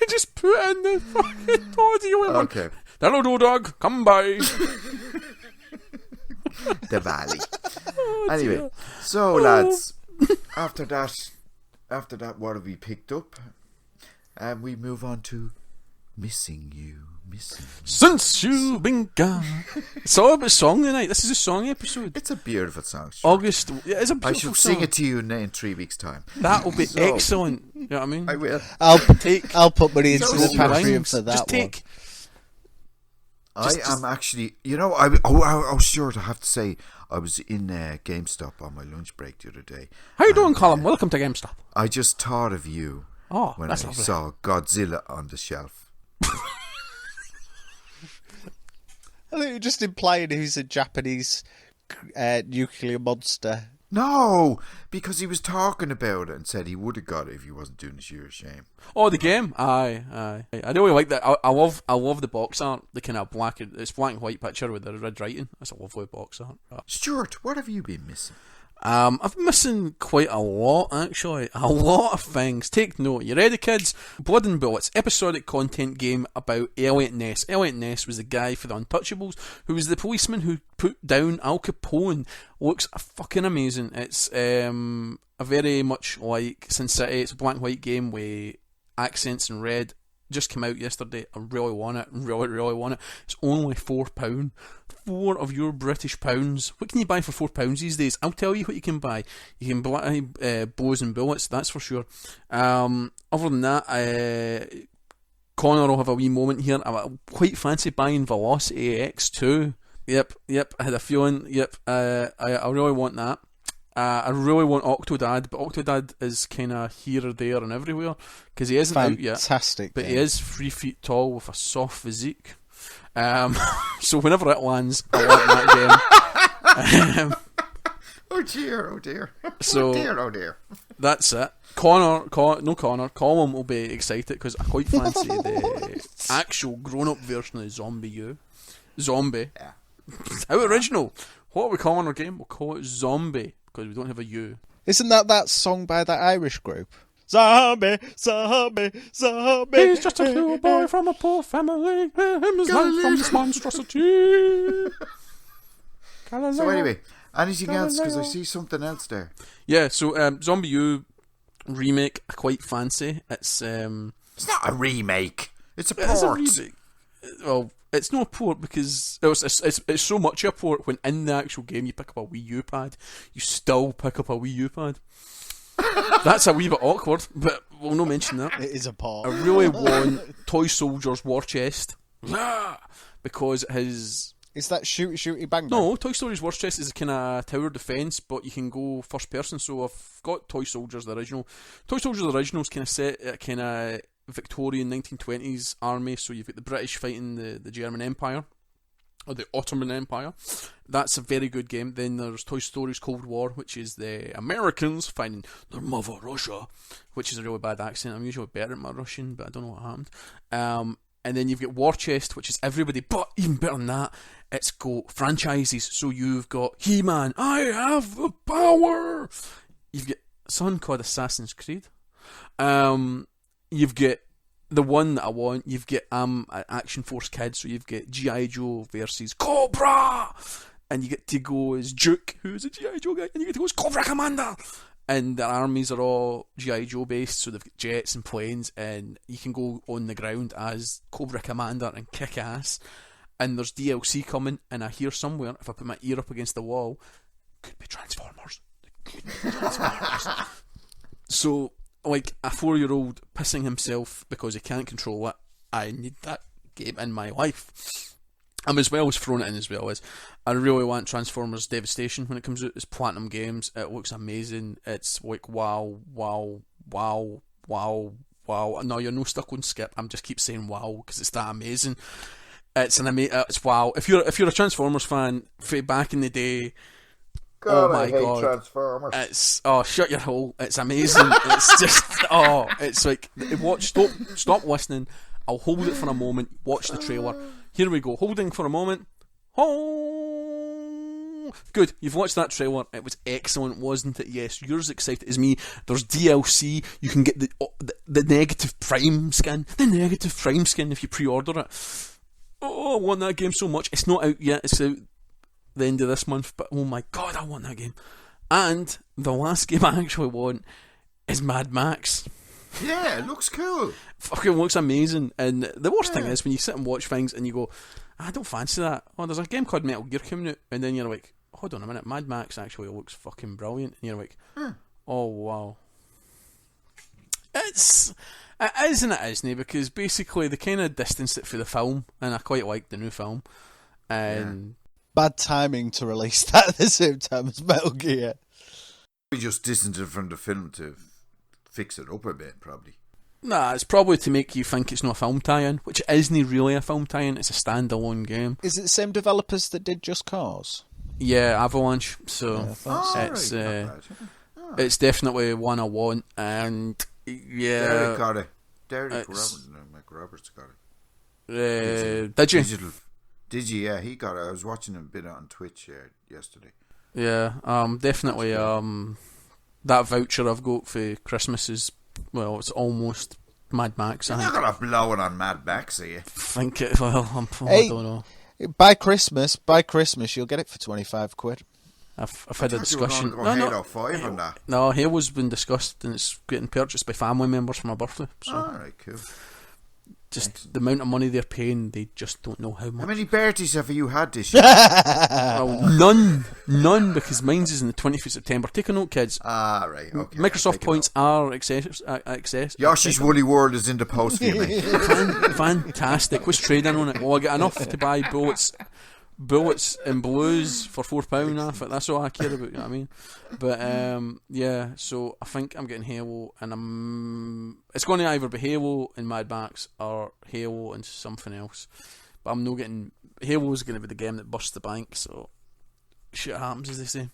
just put in the fucking audio. Okay. Hello, dog. Come by. The Valley. Anyway, so lads, after that, what have we picked up? And we move on to Missing You. Since you've been gone. It's all about song tonight. This is a song episode. It's a beautiful song. Sure. August. Yeah, it's a beautiful I shall song. sing it to you in 3 weeks' time. That'll be excellent. You know what I mean? I will. I'll put money into the Patreon for that just take. I am actually, I was sure to have to say, I was in GameStop on my lunch break the other day. How you doing, Colm? Welcome to GameStop. I just thought of you when I saw Godzilla on the shelf. I think you're just implying he's a Japanese nuclear monster. No, because he was talking about it and said he would have got it if he wasn't doing his year of shame. Oh, the game? Aye. I really like that. I love the box art. The kind of black and white picture with the red writing. That's a lovely box art. Stuart, what have you been missing? I've been missing quite a lot, actually. A lot of things. Take note. You ready, kids? Blood and Bullets, episodic content game about Elliot Ness. Elliot Ness was the guy for the Untouchables, who was the policeman who put down Al Capone. Looks fucking amazing. It's a very much like Sin City. It's a black and white game with accents in red just came out yesterday. I really want it. Really want it. It's only £4. £4 of your British pounds. What can you buy for £4 these days? I'll tell you what you can buy. You can buy bows and bullets, that's for sure. Other than that, Connor will have a wee moment here. I quite fancy buying Velocity X2. Yep, I had a feeling. Yep, I really want that. I really want Octodad, but Octodad is kind of here or there and everywhere because he isn't out yet. Fantastic, but he is 3 feet tall with a soft physique. So whenever it lands, I want that game. Oh dear. So, oh dear. That's it. Colm will be excited because I quite fancy the actual grown-up version of Zombie U. Zombie. Yeah. How original. What are we calling our game? We'll call it Zombie because we don't have a U. Isn't that song by that Irish group? Zombie, zombie, zombie. He's just a little boy from a poor family. His life from this monstrosity. So anyway, anything else? Because I see something else there. Yeah, so Zombie U remake I quite fancy. It's not a remake. It's a port. It's a remake. Well, it's not a port because it's so much a port when in the actual game you pick up a Wii U pad, you still pick up a Wii U pad. That's a wee bit awkward, but we'll not mention that. It is a port. I really want Toy Soldier's War Chest because his... Is that shooty bang? No, Toy Story's War Chest is a kind of tower defence, but you can go first person. So I've got Toy Soldiers the original. Toy Soldiers the original is kind of set at kind of Victorian 1920s army. So you've got the British fighting the German Empire or the Ottoman Empire. That's a very good game. Then there's Toy Story's Cold War, which is the Americans fighting their mother Russia, which is a really bad accent. I'm usually better at my Russian, but I don't know what happened. And then you've got War Chest, which is everybody, but even better than that, it's got franchises. So you've got He-Man, I have the power. You've got something called Assassin's Creed. You've got the one that I want. You've got Action Force Kids, so you've got G.I. Joe versus Cobra, and you get to go as Duke, who's a G.I. Joe guy, and you get to go as Cobra Commander. And their armies are all G.I. Joe based, so they've got jets and planes, and you can go on the ground as Cobra Commander and kick ass. And there's DLC coming, and I hear somewhere, if I put my ear up against the wall, could be Transformers. So, like a 4-year-old pissing himself because he can't control it, I need that game in my life. I'm as well as throwing it in as well as I really want Transformers Devastation when it comes out. It's Platinum Games. It looks amazing. It's like wow. No, you're no stuck on skip. I'm just keep saying wow because it's that amazing. It's it's wow. If you're a Transformers fan, back in the day. God, oh my I hate god! Transformers. It's shut your hole. It's amazing. It's just it's like stop listening. I'll hold it for a moment. Watch the trailer. Here we go. Holding for a moment. Oh, good. You've watched that trailer. It was excellent, wasn't it? Yes. You're as excited as me. There's DLC. You can get the negative Prime skin. The negative Prime skin if you pre-order it. Oh, I want that game so much. It's not out yet. It's out the end of this month. But oh my god, I want that game. And the last game I actually want is Mad Max. Yeah, it looks cool. Fucking looks amazing. And the worst thing is when you sit and watch things and you go, I don't fancy that. Oh, there's a game called Metal Gear coming out, and then you're like, hold on a minute, Mad Max actually looks fucking brilliant. And you're like, oh wow. It is and it isn't, because basically they kind of distanced it for the film, and I quite like the new film. And bad timing to release that at the same time as Metal Gear. We just distanced it from the film to fix it up a bit, probably. Nah, it's probably to make you think it's not a film tie-in, which isn't really a film tie-in, it's a standalone game. Is it the same developers that did Just Cause? Yeah, Avalanche, so it's it's definitely one I want, and yeah... Derek got it. Derek Roberts got it. Did you? Did you? Yeah, he got it. I was watching him a bit on Twitch yesterday. Yeah, definitely that voucher I've got for Christmas is, well, it's almost Mad Max. You're not going to blow it on Mad Max, are you? Think it, well, I don't know. By Christmas, you'll get it for £25. I've had a discussion. Halo 5 on that. No, Halo's been discussed and it's getting purchased by family members for my birthday. So. Alright, cool. Just the amount of money they're paying, they just don't know how much. How many birthdays have you had this year? Well, none, because mine's is in the 20th of September. Take a note, kids. Right, okay. Microsoft points are access. Yoshi's Woolly World is in the post for you, mate. Fantastic. What's trading on it? Well, I get enough to buy bullets and blues for £4 off it. That's all I care about, you know what I mean? But yeah, so I think I'm getting Halo, and it's going to either be Halo and Mad Max or Halo and something else. But I'm not getting Halo's going to be the game that busts the bank, so shit happens, as they say.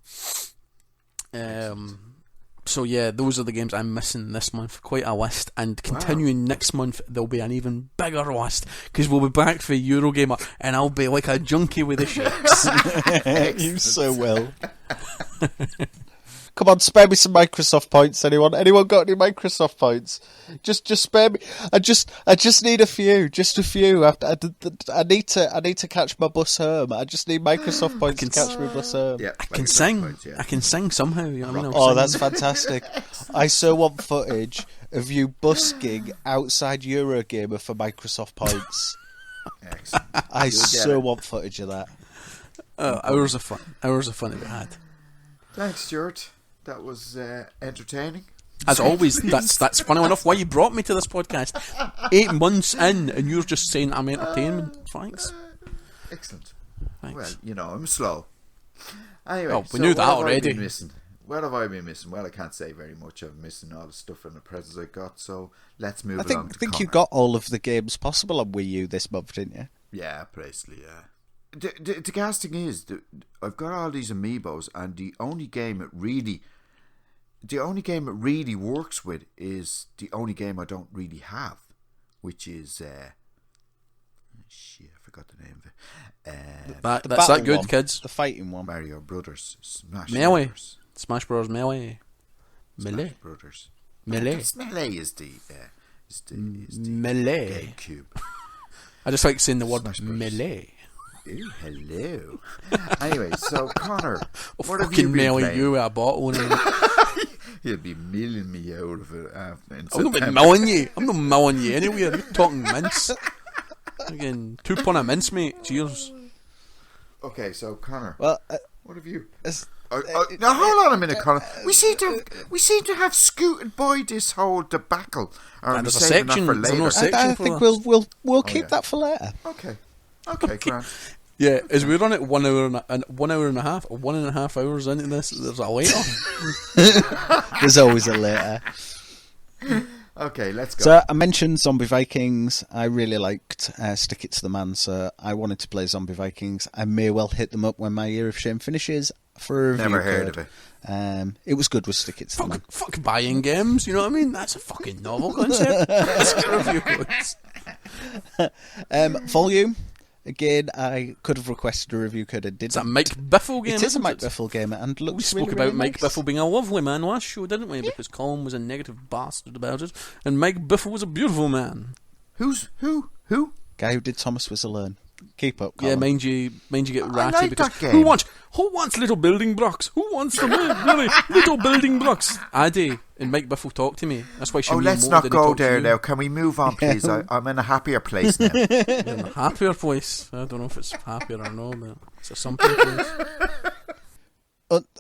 So yeah, those are the games I'm missing this month. Quite a list, and continuing next month there'll be an even bigger list, because we'll be back for Eurogamer, and I'll be like a junkie with the shakes. You so will. Come on, spare me some Microsoft points. Anyone got any Microsoft points? Just spare me. I just need a few. Just a few. I need to catch my bus home. I just need Microsoft points to catch my bus home. Yeah, I can sing. Points, yeah. I can sing somehow. You know what I mean? Oh, that's fantastic. I so want footage of you busking outside Eurogamer for Microsoft points. Excellent. I so want footage of that. Hours of fun to be had. Thanks, Stuart. That was entertaining. As always, that's funny enough why you brought me to this podcast. 8 months in, and you're just saying I'm entertainment. Thanks. Excellent. Thanks. Well, I'm slow. Anyway, we knew that already. What have I been missing? Well, I can't say very much. I'm missing all the stuff and the presents I got, so let's move along. I think you got all of the games possible on Wii U this month, didn't you? Yeah, basically, yeah. The gas thing is that I've got all these amiibos, and the only game it really works with is the only game I don't really have, which is shit, I forgot the name of it. That's that good, one. kids. The fighting one. Mario Brothers, Melee. Brothers. Smash Bros. Melee. Smash Brothers. Melee. Melee is the Melee. GameCube. I just like saying the word melee. Ooh, hello. Anyway, so Connor, what have you fucking been melee playing? you with a bottle in it. He'll be milling me out of it after. I'm not milling you. I'm not milling you anywhere. You're talking mince. Again, 2 pun of mince, mate. Cheers. Okay, so Connor, well, what have you? Now hold on a minute, Connor. We seem to have scooted by this whole debacle. Or there's a saving that section. for There's later. no section I for think that. we'll keep that for later. Okay, Grant. Yeah, as we run it 1 hour and 1 hour and a half, or 1.5 hours into this, there's a later. There's always a later. Okay, let's go. So I mentioned Zombie Vikings. I really liked Stick It to the Man, so I wanted to play Zombie Vikings. I may well hit them up when my Year of Shame finishes for a review. Never heard of it. It was good with Stick It to the Man. Fuck buying games, you know what I mean? That's a fucking novel concept. Let's get review codes. Volume. Again, I could have requested a review code and didn't. It's a Mike Biffle game. It is a Mike Biffle game, and looks we spoke really, about really Mike nice. Biffle being a lovely man last show, didn't we? Because Colm was a negative bastard about it, and Mike Biffle was a beautiful man. Who? Guy who did Thomas Was Alone. Keep up, Colm. Yeah, mind you get ratty like because that game. who wants little building blocks? Who wants them? Really, little building blocks? Addy and Mike Biffle talk to me. That's why she. Let's not go there now. Can we move on, please? I'm in a happier place now. You're in a happier place. I don't know if it's happier or not, but it's a something place.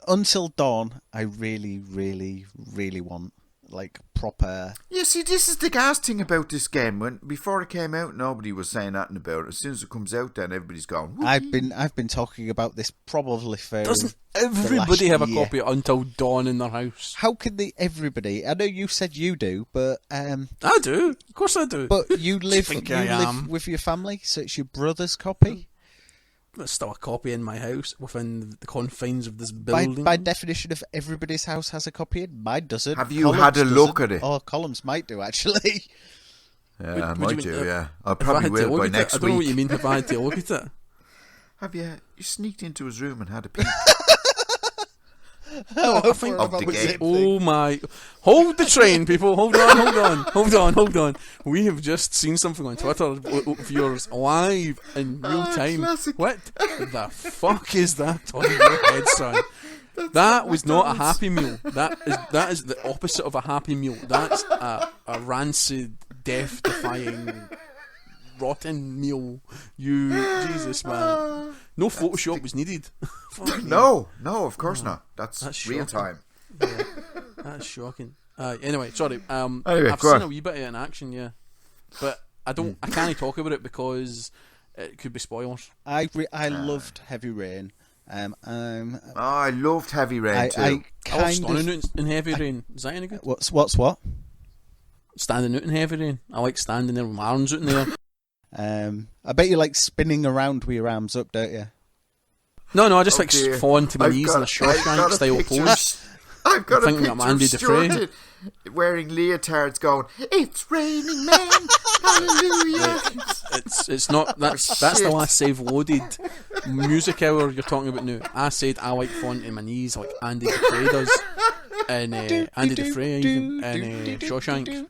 Until Dawn, I really, really, really want like proper. Yeah, see, this is the gas thing about this game. Before it came out, nobody was saying nothing about it. As soon as it comes out, then everybody's going. Whoopee. I've been talking about this probably for. Doesn't everybody have a year. copy of Until Dawn in their house? How can everybody? I know you said you do, but I do. Of course I do. But you live with your family, so it's your brother's copy. There's still a copy in my house within the confines of this building. By definition, of everybody's house has a copy in. Mine doesn't. Have you had a look at it? Oh, Columns might do actually. Yeah, I might do. Yeah, I probably will by next week. I don't know what you mean. If I had to look at it, have you? You sneaked into his room and had a peek. No, I think of the game. Oh my! Hold the train, people. Hold on. We have just seen something on Twitter, viewers, live in real time. Classic. What the fuck is that on your head, son? That was not a Happy Meal. That is the opposite of a Happy Meal. That's a rancid, death-defying rotten meal. Jesus, man. No Photoshop was needed. No, of course not. That's real time. Yeah, that's shocking. Anyway, sorry. Anyway, I've go seen on. a wee bit of it in action, yeah, but I can't talk about it because it could be spoilers. I loved Heavy Rain. I loved Heavy Rain too. I love standing out in Heavy Rain. Is that any good? What? Standing out in Heavy Rain. I like standing there with my arms out in the air. I bet you like spinning around with your arms up, don't you? No, I just falling to my knees in a Shawshank style picture. pose. I've got Thinking a I'm picture Andy of Stuart wearing leotards going, "It's raining men, hallelujah." It's not. That's the last save loaded music hour you're talking about now. I said I like falling to my knees like Andy Dufresne does, and Andy Dufresne even, and Shawshank.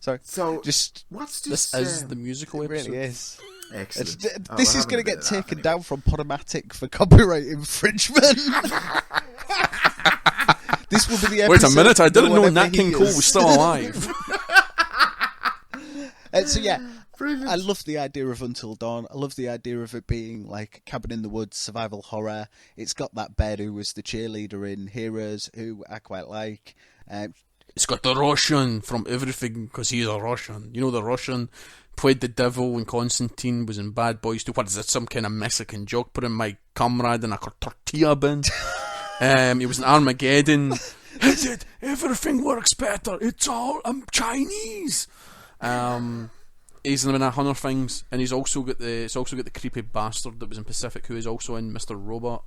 Sorry. So just what's this is the musical it episode. really is. Excellent. This is going to get taken down from Podomatic for copyright infringement. This will be the episode. Wait a minute! I didn't know Nat King Cole was still alive. So yeah, Brilliant. I love the idea of Until Dawn. I love the idea of it being like cabin in the woods, survival horror. It's got that bed who was the cheerleader in Heroes, who I quite like. It's got the Russian from everything because he's a Russian. You know the Russian played the devil when Constantine was in Bad Boys 2. What is it? Some kind of Mexican joke? Putting my comrade in a tortilla bin. He was in Armageddon. Everything works better. I'm Chinese. He's in a hundred things, and it's also got the creepy bastard that was in Pacific, who is also in Mr. Robot.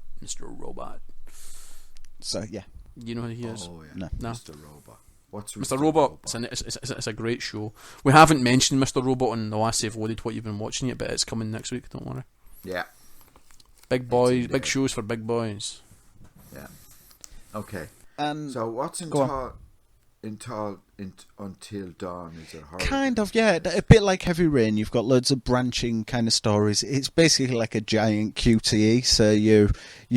So yeah, you know who he is? Oh yeah, No. Mr. Robot. What's Mr. Robot? It's a great show. We haven't mentioned Mr. Robot on the last save loaded what you've been watching yet, but it's coming next week. Don't worry. Yeah. Big boys, big shows for big boys. Yeah. Okay. and So what's Until Dawn? Is it horror? kind of, yeah, a bit like Heavy Rain. You've got loads of branching kind of stories. It's basically like a giant QTE. So you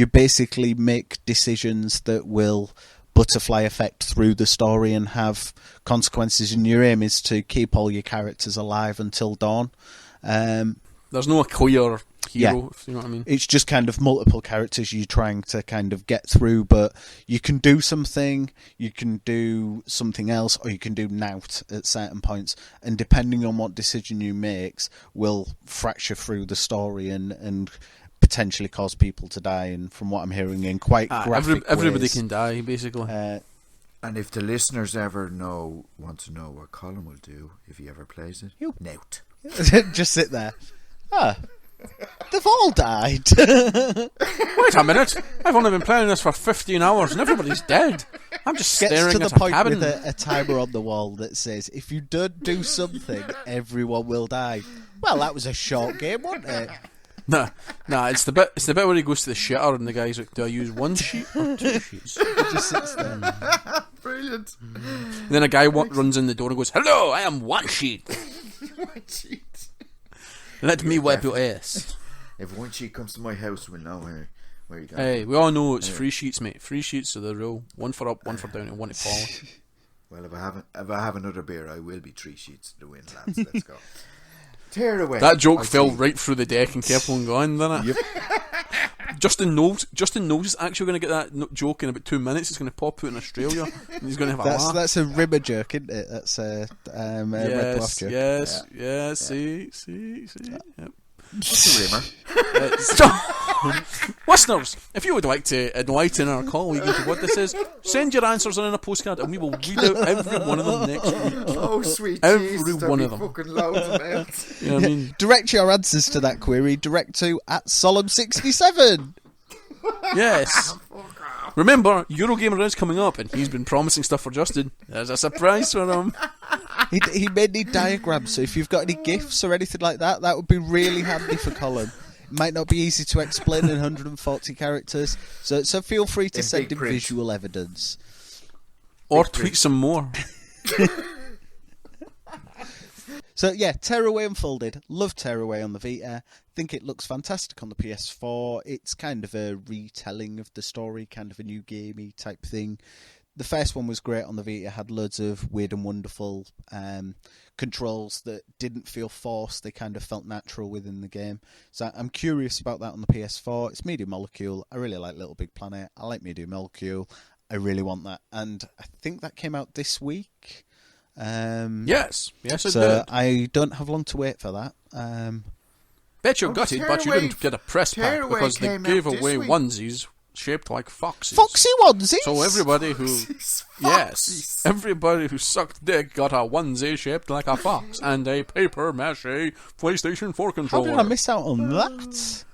basically make decisions that will butterfly effect through the story and have consequences. And your aim is to keep all your characters alive until dawn. There's no clear hero, if you know what I mean. It's just kind of multiple characters you're trying to kind of get through, but you can do something, you can do something else, or you can do nout at certain points, and depending on what decision you make will fracture through the story and potentially cause people to die, and from what I'm hearing in quite graphic everybody ways. can die, basically. And if the listeners ever want to know what Colm will do if he ever plays it, nout. Just sit there. They've all died. Wait a minute! I've only been playing this for 15 hours and everybody's dead. I'm just Gets staring to the at a point cabin. with a timer on the wall that says, if you don't do something, everyone will die. Well, that was a short game, wasn't it? Nah, it's the bit where he goes to the shitter and the guy's like, do I use one sheet or two sheets? It just sits there. Brilliant. And then a guy runs in the door and goes, hello, I am one sheet. One sheet. Let me wipe your ass. If one sheet comes to my house, we'll know where you got Hey, it. we all know it's free sheets, mate. Free sheets are the rule. One for up, one for down, and one to fall. Well, if I have another beer, I will be 3 sheets to the wind, lads. Let's go. Tear it away. That joke I fell see. right through the deck and kept on going, didn't it? Yep. Justin knows is actually going to get that joke in about 2 minutes. It's going to pop out in Australia and he's going to have a laugh. That's a rimmer joke, isn't it? That's a Red Dwarf joke. Yes, see. Yep. What's a rimmer? Listeners, if you would like to enlighten our colleague into what this is, send your answers in a postcard and we will read out every one of them next week. Oh, sweet Every Jesus, one there'll of be them. fucking loads of mails. You know what I mean? Direct your answers to that query direct to @Solemn67. Yes. Remember, Eurogamer is coming up and he's been promising stuff for Justin. There's a surprise for him. He may need diagrams, so if you've got any GIFs or anything like that, that would be really handy for Colin. It might not be easy to explain in 140 characters, so feel free to send him visual evidence. Or tweet some more. So yeah, Tearaway Unfolded. Love Tearaway on the Vita. Think it looks fantastic on the PS4. It's kind of a retelling of the story, kind of a new gamey type thing. the first one was great on the Vita, had loads of weird and wonderful controls that didn't feel forced, they kind of felt natural within the game. So I'm curious about that on the PS4. It's Media Molecule. I really like Little Big Planet. I like Media Molecule. I really want that. And I think that came out this week. Yes, it so did. I don't have long to wait for that. Bet you got it, but you didn't get a press pack because they gave away onesies shaped like foxes. Foxy onesies? So everybody who everybody who sucked dick got a onesie shaped like a fox and a paper mache PlayStation 4 controller. How did I miss out on that?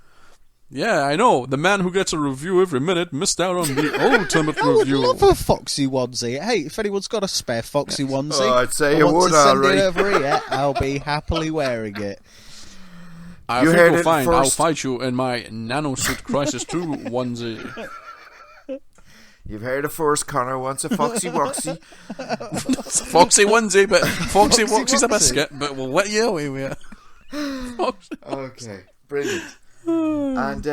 Yeah, I know. The man who gets a review every minute missed out on the ultimate review. I would love a foxy onesie. Hey, if anyone's got a spare foxy onesie, I'd say you would, send it over here, I'll be happily wearing it. I think you'll find I'll fight you in my Nanosuit Crisis 2 onesie. You've heard it first. Connor wants a Foxy Woxy. Foxy onesie, but Foxy Woxy's a biscuit, but we'll let you away with it. Okay, brilliant. And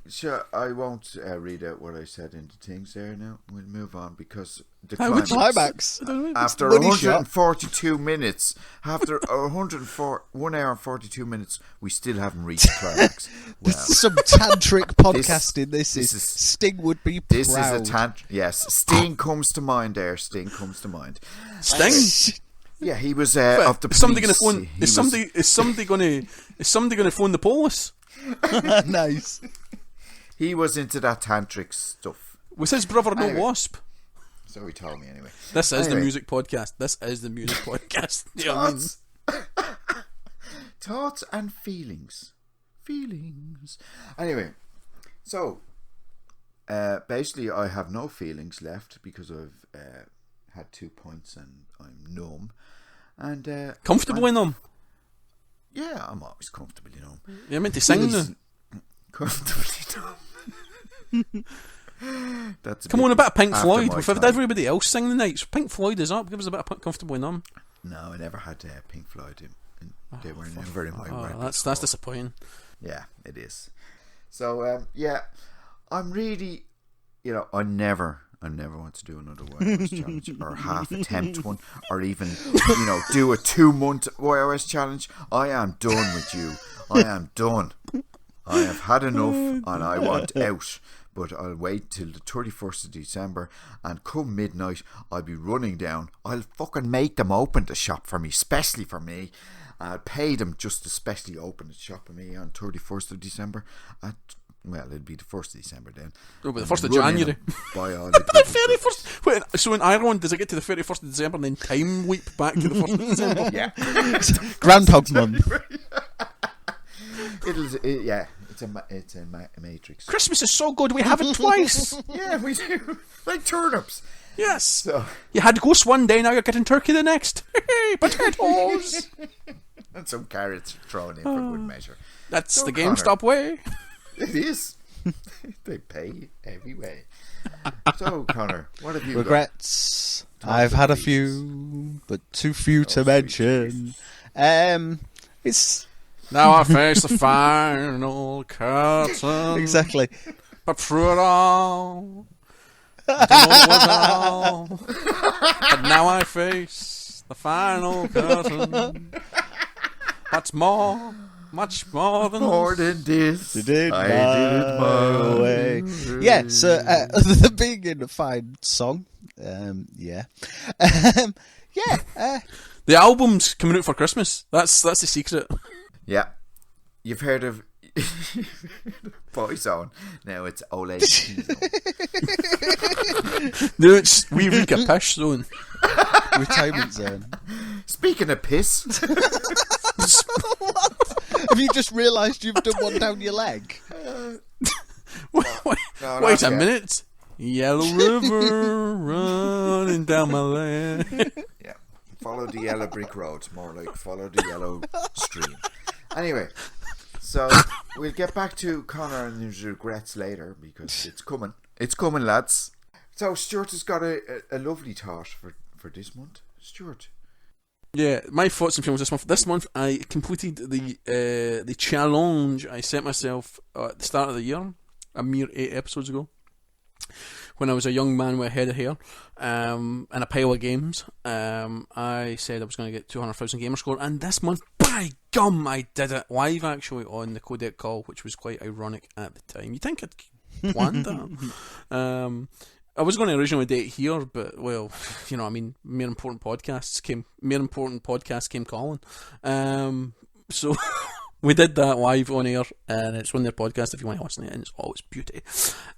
sure, I won't read out what I said into things there now. We'll move on because the climax. After 142 minutes, after 1 hour and 42 minutes, we still haven't reached the climax. This is some tantric podcasting. This is Sting would be proud. This is a yes, Sting comes to mind there. Sting comes to mind. Sting? Yeah, he was of the police. Is somebody gonna phone the police? Nice. He was into that tantric stuff. Was his brother no wasp? So he told me anyway. This is the music podcast. You know what I mean? Thoughts and feelings. Anyway, so basically I have no feelings left because I've had 2 points and I'm numb. And comfortably numb? Yeah, I'm always comfortably numb. You're meant to sing now. Comfortably numb. Come on, a bit of Pink Floyd. We've had everybody else sing the nights. Pink Floyd is up. Give us a bit of comfortably numb. No, I never had Pink Floyd. They were never in my repertoire. That's disappointing. Yeah, it is. So yeah, I'm really, I never want to do another YoS challenge or half attempt one or even do a 2-month YoS challenge. I am done with you. I am done. I have had enough and I want out. But I'll wait till the 31st of December and come midnight I'll be running down. I'll fucking make them open the shop for me, especially for me. I'll pay them just to specially open the shop for me on 31st of December. Well, it'll be the 1st of December then. It'll be the 1st of January. Buy all the 31st. Wait, so in Ireland, does it get to the 31st of December and then time leap back to the 1st of December? Yeah. Groundhog Month. It's a matrix. Christmas is so good, we have it twice. Yeah, we do. Like turnips. Yes. So. You had ghosts one day, now you're getting turkey the next. Potatoes. And some carrots thrown in for good measure. That's so the GameStop way. It is. They pay every way. So, Connor, what have you Regrets. I've had a few, but too few to mention. It's... Now I face the final curtain. Exactly. But through it all, I don't know what all. But now I face the final curtain. Much more than this. I did it my way. Yeah, so the being in a fine song. Yeah. The album's coming out for Christmas. That's the secret. Yeah. You've heard of Boyzone. Now it's Ole Kino. No, it's Wee Rika Pish Zone. Retirement zone. Speaking of piss. What? Have you just realised you've done one down your leg? Wait a minute. Yellow river running down my leg. Yeah. Follow the yellow brick road. More like follow the yellow stream. Anyway, so we'll get back to Connor and his regrets later because it's coming. It's coming, lads. So Stuart has got a lovely thought for this month. Stuart. Yeah, my thoughts and feelings this month. This month I completed the challenge I set myself at the start of the year, a mere 8 episodes ago, when I was a young man with a head of hair and a pile of games, I said I was going to get 200,000 gamer score, and this month, by gum, I did it live actually on the codec call, which was quite ironic at the time. You think I'd planned that? I was going to originally date here, but well, you know, I mean, more important podcasts came calling. So we did that live on air, and it's on their podcast if you want to listen to it, and it's always beauty.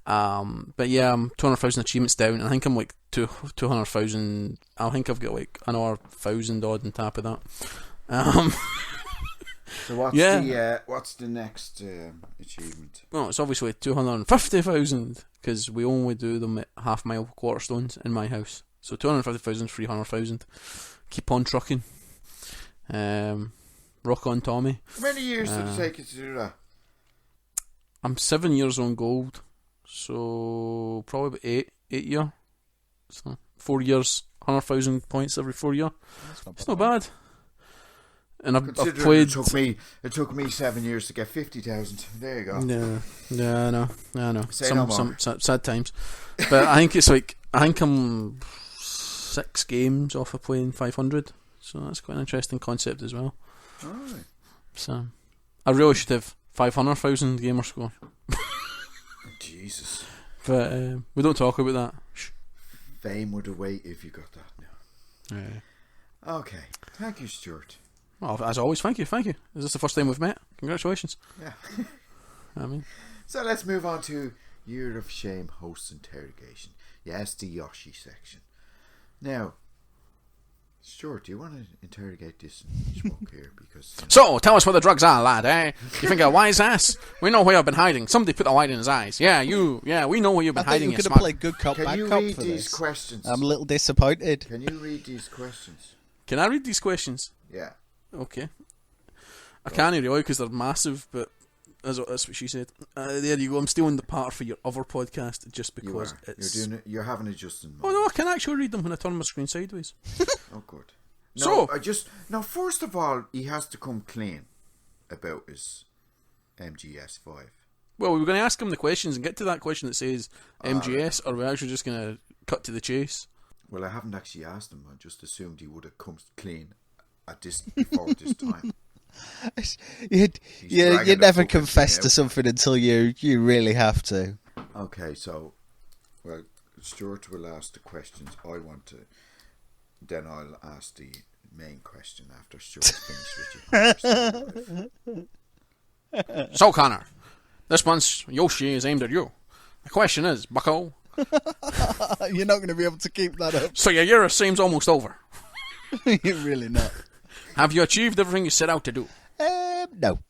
But yeah, I'm 200,000 achievements down, and I think I'm like 200,000. I think I've got like another 1,000 odd on top of that. So what's the next achievement? Well, it's obviously 250,000 because we only do them at half-mile quarter stones in my house. So 250,000, 300,000. Keep on trucking. Rock on, Tommy. How many years did it take you to do that? I'm 7 years on gold, so probably about 8 years. So 4 years, 100,000 points every 4 years. It's not bad. And I've played. It took me 7 years to get 50,000. There you go. Yeah, I know. Some sad times, but I think I'm 6 games off of playing 500, so that's quite an interesting concept as well. Alright. So I really should have 500,000 gamer score. Jesus. But we don't talk about that. Shh. Fame would await if you got that. No. Yeah. Okay. Thank you, Stuart. Well, as always, thank you. Is this the first time we've met? Congratulations. Yeah. I mean, so let's move on to Year of Shame host interrogation. Yes, the Yoshi section. Now, Stuart, do you want to interrogate this schmuck here? Because so, tell us where the drugs are, lad, eh? You think a wise ass? We know where you've been hiding. Somebody put the light in his eyes. Yeah, we know where you've been hiding. You could have played good cop, Can bad you cop read for these this. questions? I'm a little disappointed. Can you read these questions? Can I read these questions? Yeah. Okay. I can't really because they're massive, but that's what she said. There you go. I'm stealing the part for your other podcast just because it's... You're doing it. You're having it just in mind. Oh no, I can actually read them when I turn my screen sideways. Oh, good. So First of all, he has to come clean about his MGS5. Well, we were going to ask him the questions and get to that question that says MGS, or are we actually just going to cut to the chase? Well, I haven't actually asked him. I just assumed he would have come clean before this time. You never confess to something until you really have to. Okay, so Stuart will ask the questions I want to. Then I'll ask the main question after Stuart's finished with you. So, Connor, this month's Yoshi is aimed at you. The question is, bucko. You're not going to be able to keep that up. So your year seems almost over. You're really not. Have you achieved everything you set out to do? No.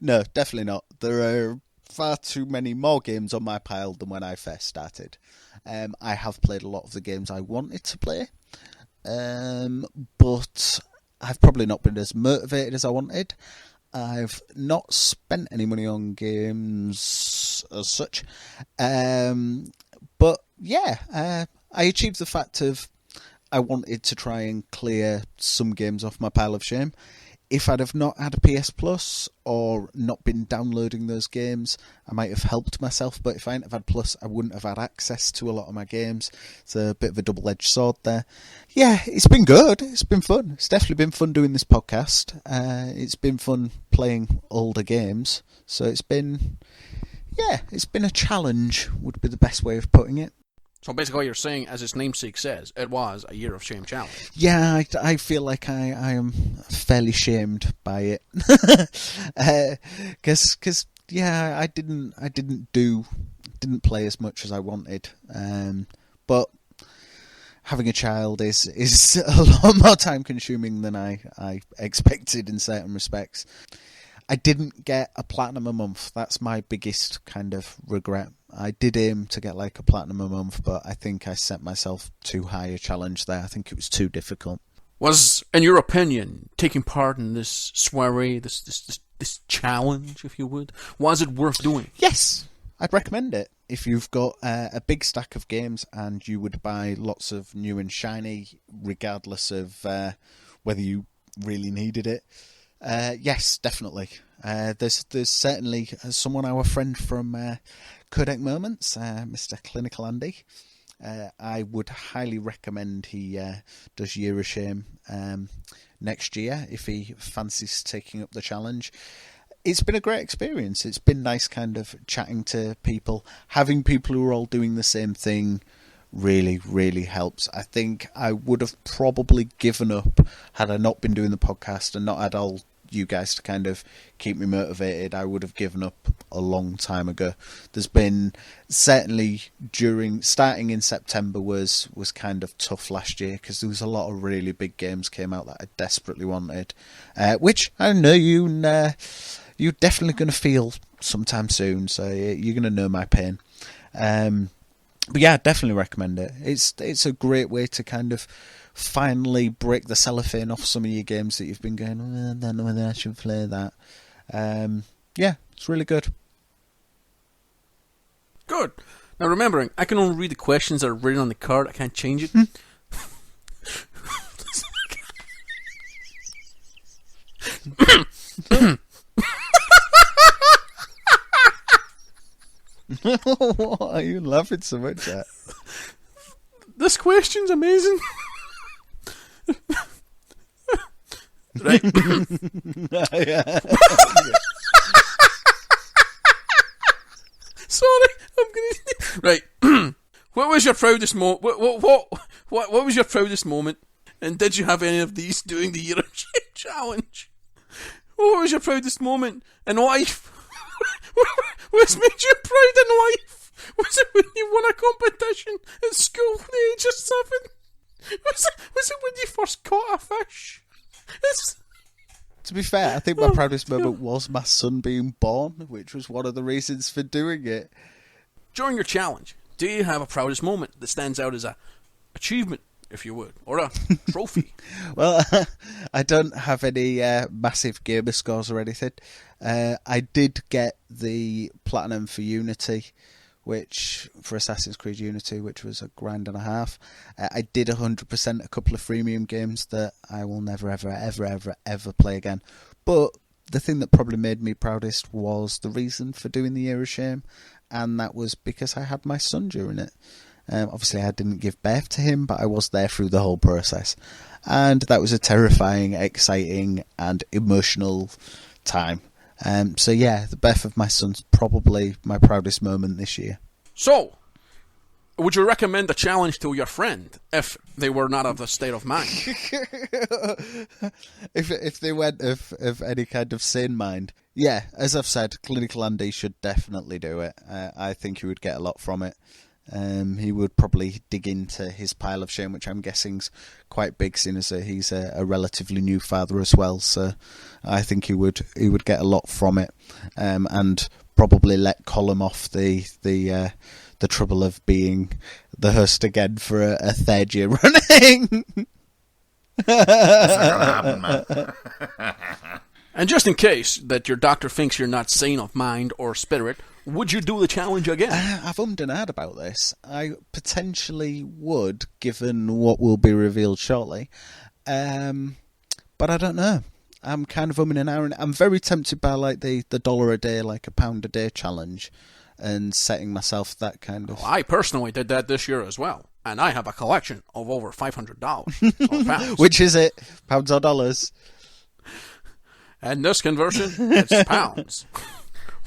No, definitely not. There are far too many more games on my pile than when I first started. I have played a lot of the games I wanted to play, but I've probably not been as motivated as I wanted. I've not spent any money on games as such. But yeah, I achieved the fact of I wanted to try and clear some games off my pile of shame. If I'd have not had a PS Plus or not been downloading those games, I might have helped myself. But if I hadn't have had Plus, I wouldn't have had access to a lot of my games. It's a bit of a double-edged sword there. Yeah, it's been good. It's been fun. It's definitely been fun doing this podcast. It's been fun playing older games. So it's been a challenge, would be the best way of putting it. So basically what you're saying, as its namesake says, it was a Year of Shame challenge. Yeah, I feel like I am fairly shamed by it. Because yeah, I didn't play as much as I wanted. But having a child is a lot more time consuming than I expected in certain respects. I didn't get a platinum a month. That's my biggest kind of regret. I did aim to get like a platinum a month, but I think I set myself too high a challenge there. I think it was too difficult. Was, in your opinion, taking part in this soiree, this challenge, if you would, was it worth doing? Yes, I'd recommend it. If you've got a big stack of games and you would buy lots of new and shiny, regardless of whether you really needed it. Yes, definitely. There's certainly someone, our friend from Codec Moments, Mr. Clinical Andy. I would highly recommend he does Year of Shame next year if he fancies taking up the challenge. It's been a great experience. It's been nice kind of chatting to people. Having people who are all doing the same thing really, really helps. I think I would have probably given up had I not been doing the podcast and not had all you guys to kind of keep me motivated. I would have given up a long time ago. There's been certainly starting in September was kind of tough last year because there was a lot of really big games came out that I desperately wanted, which I know you're definitely going to feel sometime soon, so you're going to know my pain. But yeah, definitely recommend it. It's a great way to kind of finally break the cellophane off some of your games that you've been going, I don't know whether I should play that. Yeah, it's really good. Good. Now remembering, I can only read the questions that are written on the card. I can't change it. What are you laughing so much at? This question's amazing. Right. Sorry, I'm gonna. Right. What was your proudest moment? What was your proudest moment? And did you have any of these doing the Year of Shame challenge? What was your proudest moment in life? What's made you proud in life? Was it when you won a competition at school at the age of 7? Was it when you first caught a fish? To be fair, I think my proudest moment was my son being born, which was one of the reasons for doing it. During your challenge, do you have a proudest moment that stands out as a achievement, if you would, or a trophy? Well, I don't have any massive gamer scores or anything. I did get the platinum for Unity, which for Assassin's Creed Unity, which was $1.50. I did 100% a couple of freemium games that I will never, ever, ever, ever, ever play again. But the thing that probably made me proudest was the reason for doing the Year of Shame, and that was because I had my son during it. Obviously, I didn't give birth to him, but I was there through the whole process. And that was a terrifying, exciting, and emotional time. So yeah, the birth of my son's probably my proudest moment this year. So, would you recommend the challenge to your friend if they were not of the state of mind? if they went of any kind of sane mind, yeah, as I've said, Clinical Andy should definitely do it. I think he would get a lot from it. He would probably dig into his pile of shame, which I'm guessing's quite big, seeing as he's a relatively new father as well. So I think he would get a lot from it, and probably let Colm off the trouble of being the host again for a third year running. That's not gonna happen, man. And just in case that your doctor thinks you're not sane of mind or spirit, would you do the challenge again? I've ummed and ahed about this. I potentially would, given what will be revealed shortly. But I don't know. I'm kind of umming and ahhing. I'm very tempted by like the $1 a day, like £1 a day challenge, and setting myself that kind of. Well, I personally did that this year as well, and I have a collection of over $500 or pounds. Which is it? Pounds or dollars? And this conversion, it's pounds.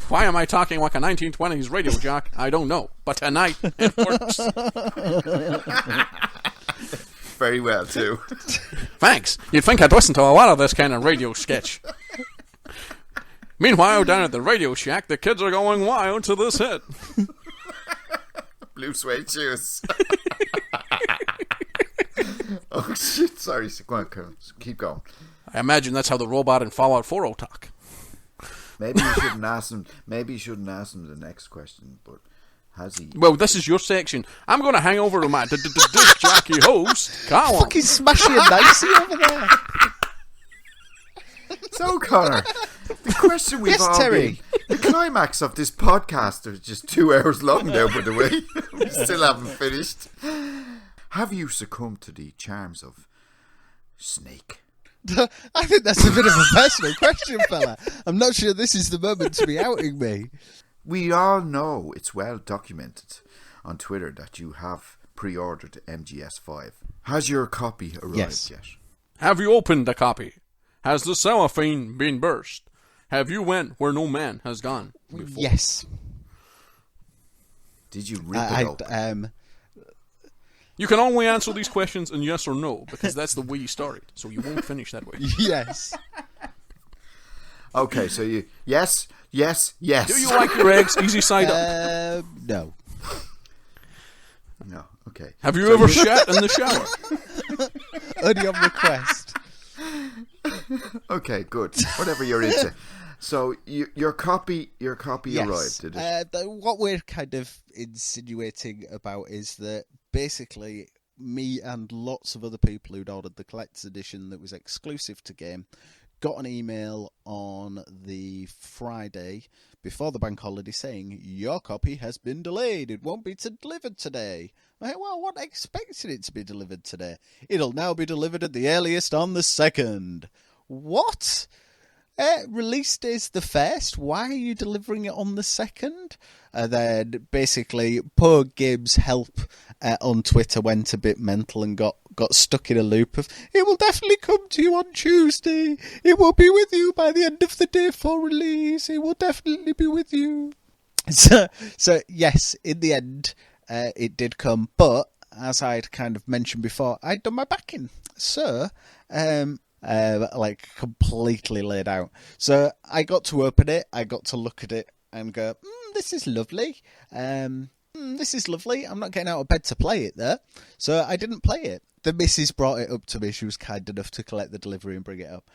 Why am I talking like a 1920s radio jock? I don't know. But tonight, it works. Very well, too. Thanks. You'd think I'd listen to a lot of this kind of radio sketch. Meanwhile, down at the Radio Shack, the kids are going wild to this hit. Blue suede shoes. Oh, shit. Sorry. Go on, Colm. Keep going. I imagine that's how the robot in Fallout 4 will talk. Maybe you shouldn't ask him. Maybe you shouldn't ask him the next question. But has he? Well, this is your section. I'm going to hang over to my disc jockey host, Colm. Fucking smashing a nicey over there. So, Connor, the question we've all Terry. been, the climax of this podcast is just 2 hours long now, by the way. We still haven't finished. Have you succumbed to the charms of Snake? I think that's a bit of a personal question, fella. I'm not sure this is the moment to be outing me. we all know it's well documented on Twitter that you have pre-ordered MGS5. Has your copy arrived yet? Have you opened a copy? Has the cellophane been burst? Have you went where no man has gone before? Yes. Did you rip it open? You can only answer these questions in yes or no, because that's the way you started, so you won't finish that way. Yes. Okay, so you... Yes. Do you like your eggs easy side up? No. No, okay. Have you ever shat in the shower? Only on request. Okay, good. Whatever you're into. So your copy arrived, did it? What we're kind of insinuating about is that basically me and lots of other people who'd ordered the collector's edition that was exclusive to game got an email on the Friday before the bank holiday saying, your copy has been delayed. It won't be delivered today. What expected it to be delivered today? It'll now be delivered at the earliest on the 2nd. What? Release day's the 1st. Why are you delivering it on the 2nd? Then basically, poor Gibbs' help on Twitter went a bit mental and got stuck in a loop of, it will definitely come to you on Tuesday. It will be with you by the end of the day for release. It will definitely be with you. So yes, in the end, it did come. But as I'd kind of mentioned before, I'd done my backing. So, completely laid out. So I got to open it, I got to look at it and go, this is lovely. This is lovely. I'm not getting out of bed to play it though. So I didn't play it. The missus brought it up to me. She was kind enough to collect the delivery and bring it up.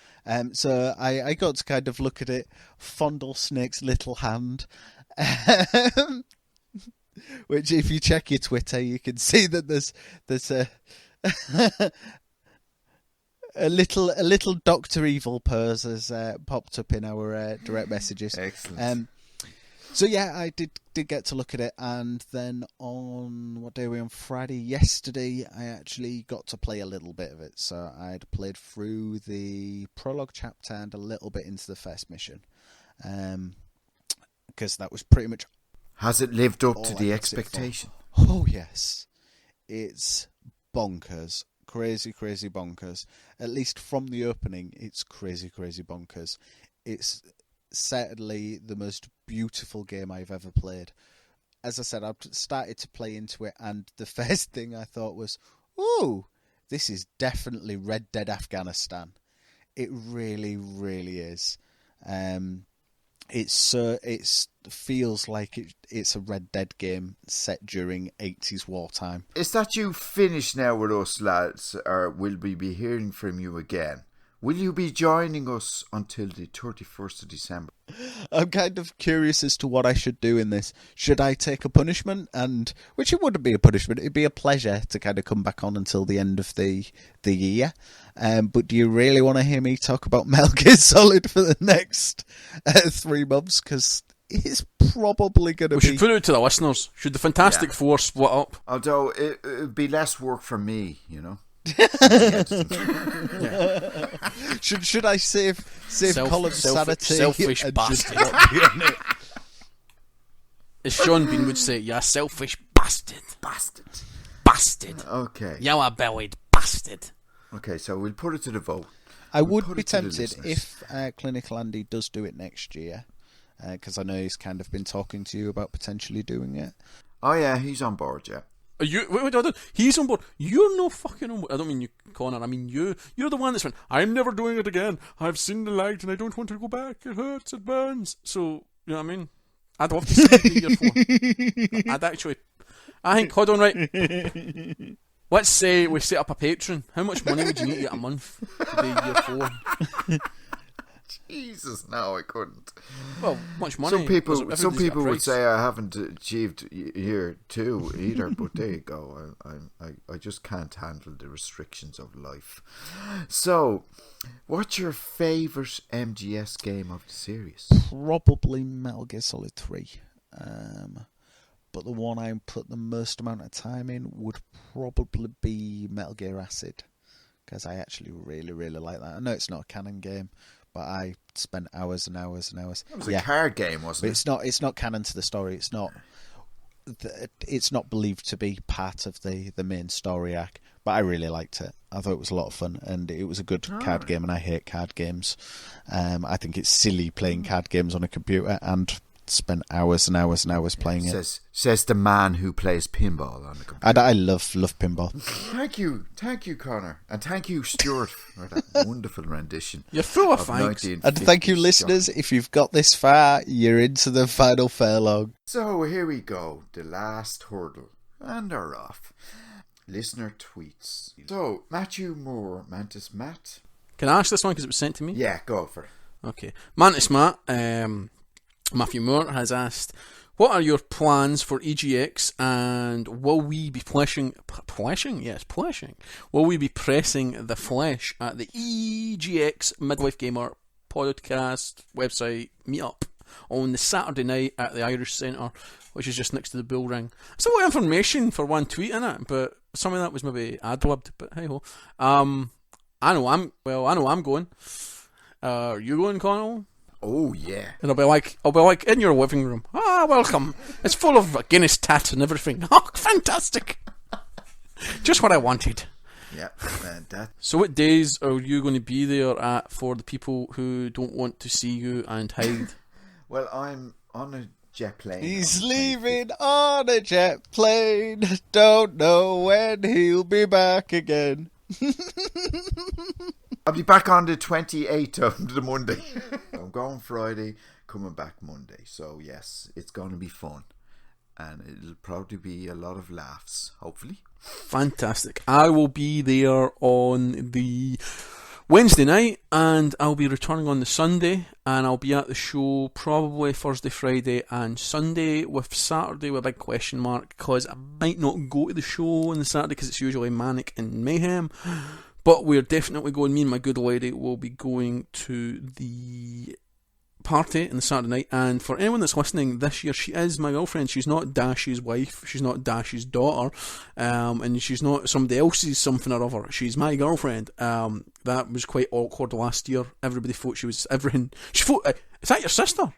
So I got to kind of look at it, fondle Snake's little hand. Which if you check your Twitter, you can see that there's a... A little Dr. Evil pose has popped up in our direct messages. Excellent. So yeah, I did get to look at it, and then on what day were we on? Friday, yesterday, I actually got to play a little bit of it. So I'd played through the prologue chapter and a little bit into the first mission, because that was pretty much. Has it lived up to the expectation? Oh yes, it's bonkers. Crazy bonkers. At least from the opening, it's crazy bonkers. It's certainly the most beautiful game I've ever played. As I said, I've started to play into it, and the first thing I thought was, ooh, this is definitely Red Dead Afghanistan. It really is. It feels like it's a Red Dead game set during 80s wartime. Is that you finished now with us, lads, or will we be hearing from you again? Will you be joining us until the 31st of December? I'm kind of curious as to what I should do in this. Should I take a punishment? Which it wouldn't be a punishment. It'd be a pleasure to kind of come back on until the end of the year. But do you really want to hear me talk about Metal Gear Solid for the next 3 months? Because it's probably going to be... We should put it out to the listeners. Should the Fantastic Four split up? Although it'd be less work for me, you know. Should I save Colm's sanity? Selfish bastard. As Sean Bean would say, you selfish bastard. Bastard. Okay. Yellow bellied bastard. Okay, so we'll put it to the vote. I would be tempted if Clinical Andy does do it next year, because I know he's kind of been talking to you about potentially doing it. Oh yeah, he's on board, yeah. Are you, wait, he's on board. You're no fucking on board. I don't mean you, Connor. I mean you. You're the one that's went, I'm never doing it again. I've seen the light and I don't want to go back. It hurts. It burns. So, you know what I mean? I'd love to see the year 4. I'd actually... I think, hold on, right. Let's say we set up a Patreon. How much money would you need to get a month for the year 4? Jesus, no, I couldn't. Well, much money. Some people would say I haven't achieved year 2 either, but there you go. I just can't handle the restrictions of life. So, what's your favourite MGS game of the series? Probably Metal Gear Solid 3. But the one I put the most amount of time in would probably be Metal Gear Acid, because I actually really like that. I know it's not a canon game, but but I spent hours and hours and hours. It was a card game, wasn't it? It's not canon to the story. It's not believed to be part of the main story arc. But I really liked it. I thought it was a lot of fun, and it was a good card game, and I hate card games. I think it's silly playing card games on a computer, and spent hours and hours and hours playing it. Says the man who plays pinball on the computer. I love pinball. Thank you, Connor, and thank you, Stuart, for that wonderful rendition. You're full of thanks. And thank you, listeners. If you've got this far, you're into the final furlong. So here we go, the last hurdle, and are off. Listener tweets. So, Matthew Moore, Mantis Matt. Can I ask this one because it was sent to me? Yeah, go for it. Okay. Mantis Matt, Matthew Moore has asked, what are your plans for EGX, and will we be fleshing? Yes, fleshing. Will we be pressing the flesh at the EGX Midlife Gamer podcast website meetup on the Saturday night at the Irish Centre, which is just next to the Bull Ring? It's a lot of information for one tweet, innit? But some of that was maybe ad-libbed, but hey ho. I know I'm going. Are you going, Connell? Oh yeah. And I'll be like in your living room. Welcome. It's full of Guinness tats and everything. Oh, fantastic. Just what I wanted. Yeah, that. So what days are you going to be there at for the people who don't want to see you and hide? Well, I'm on a jet plane. He's leaving on a jet plane. Don't know when he'll be back again. I'll be back on the 28th of the Monday. I'm going Friday, coming back Monday. So yes, it's going to be fun. And it'll probably be a lot of laughs, hopefully. Fantastic. I will be there on the Wednesday night, and I'll be returning on the Sunday, and I'll be at the show probably Thursday, Friday and Sunday, with Saturday with a big question mark, because I might not go to the show on the Saturday because it's usually manic and mayhem. But we're definitely going, me and my good lady will be going to the party on the Saturday night. And for anyone that's listening this year, she is my girlfriend. She's not Dash's wife, she's not Dash's daughter, and she's not somebody else's something or other. She's my girlfriend. That was quite awkward last year. Everybody thought she was everything. She thought, is that your sister?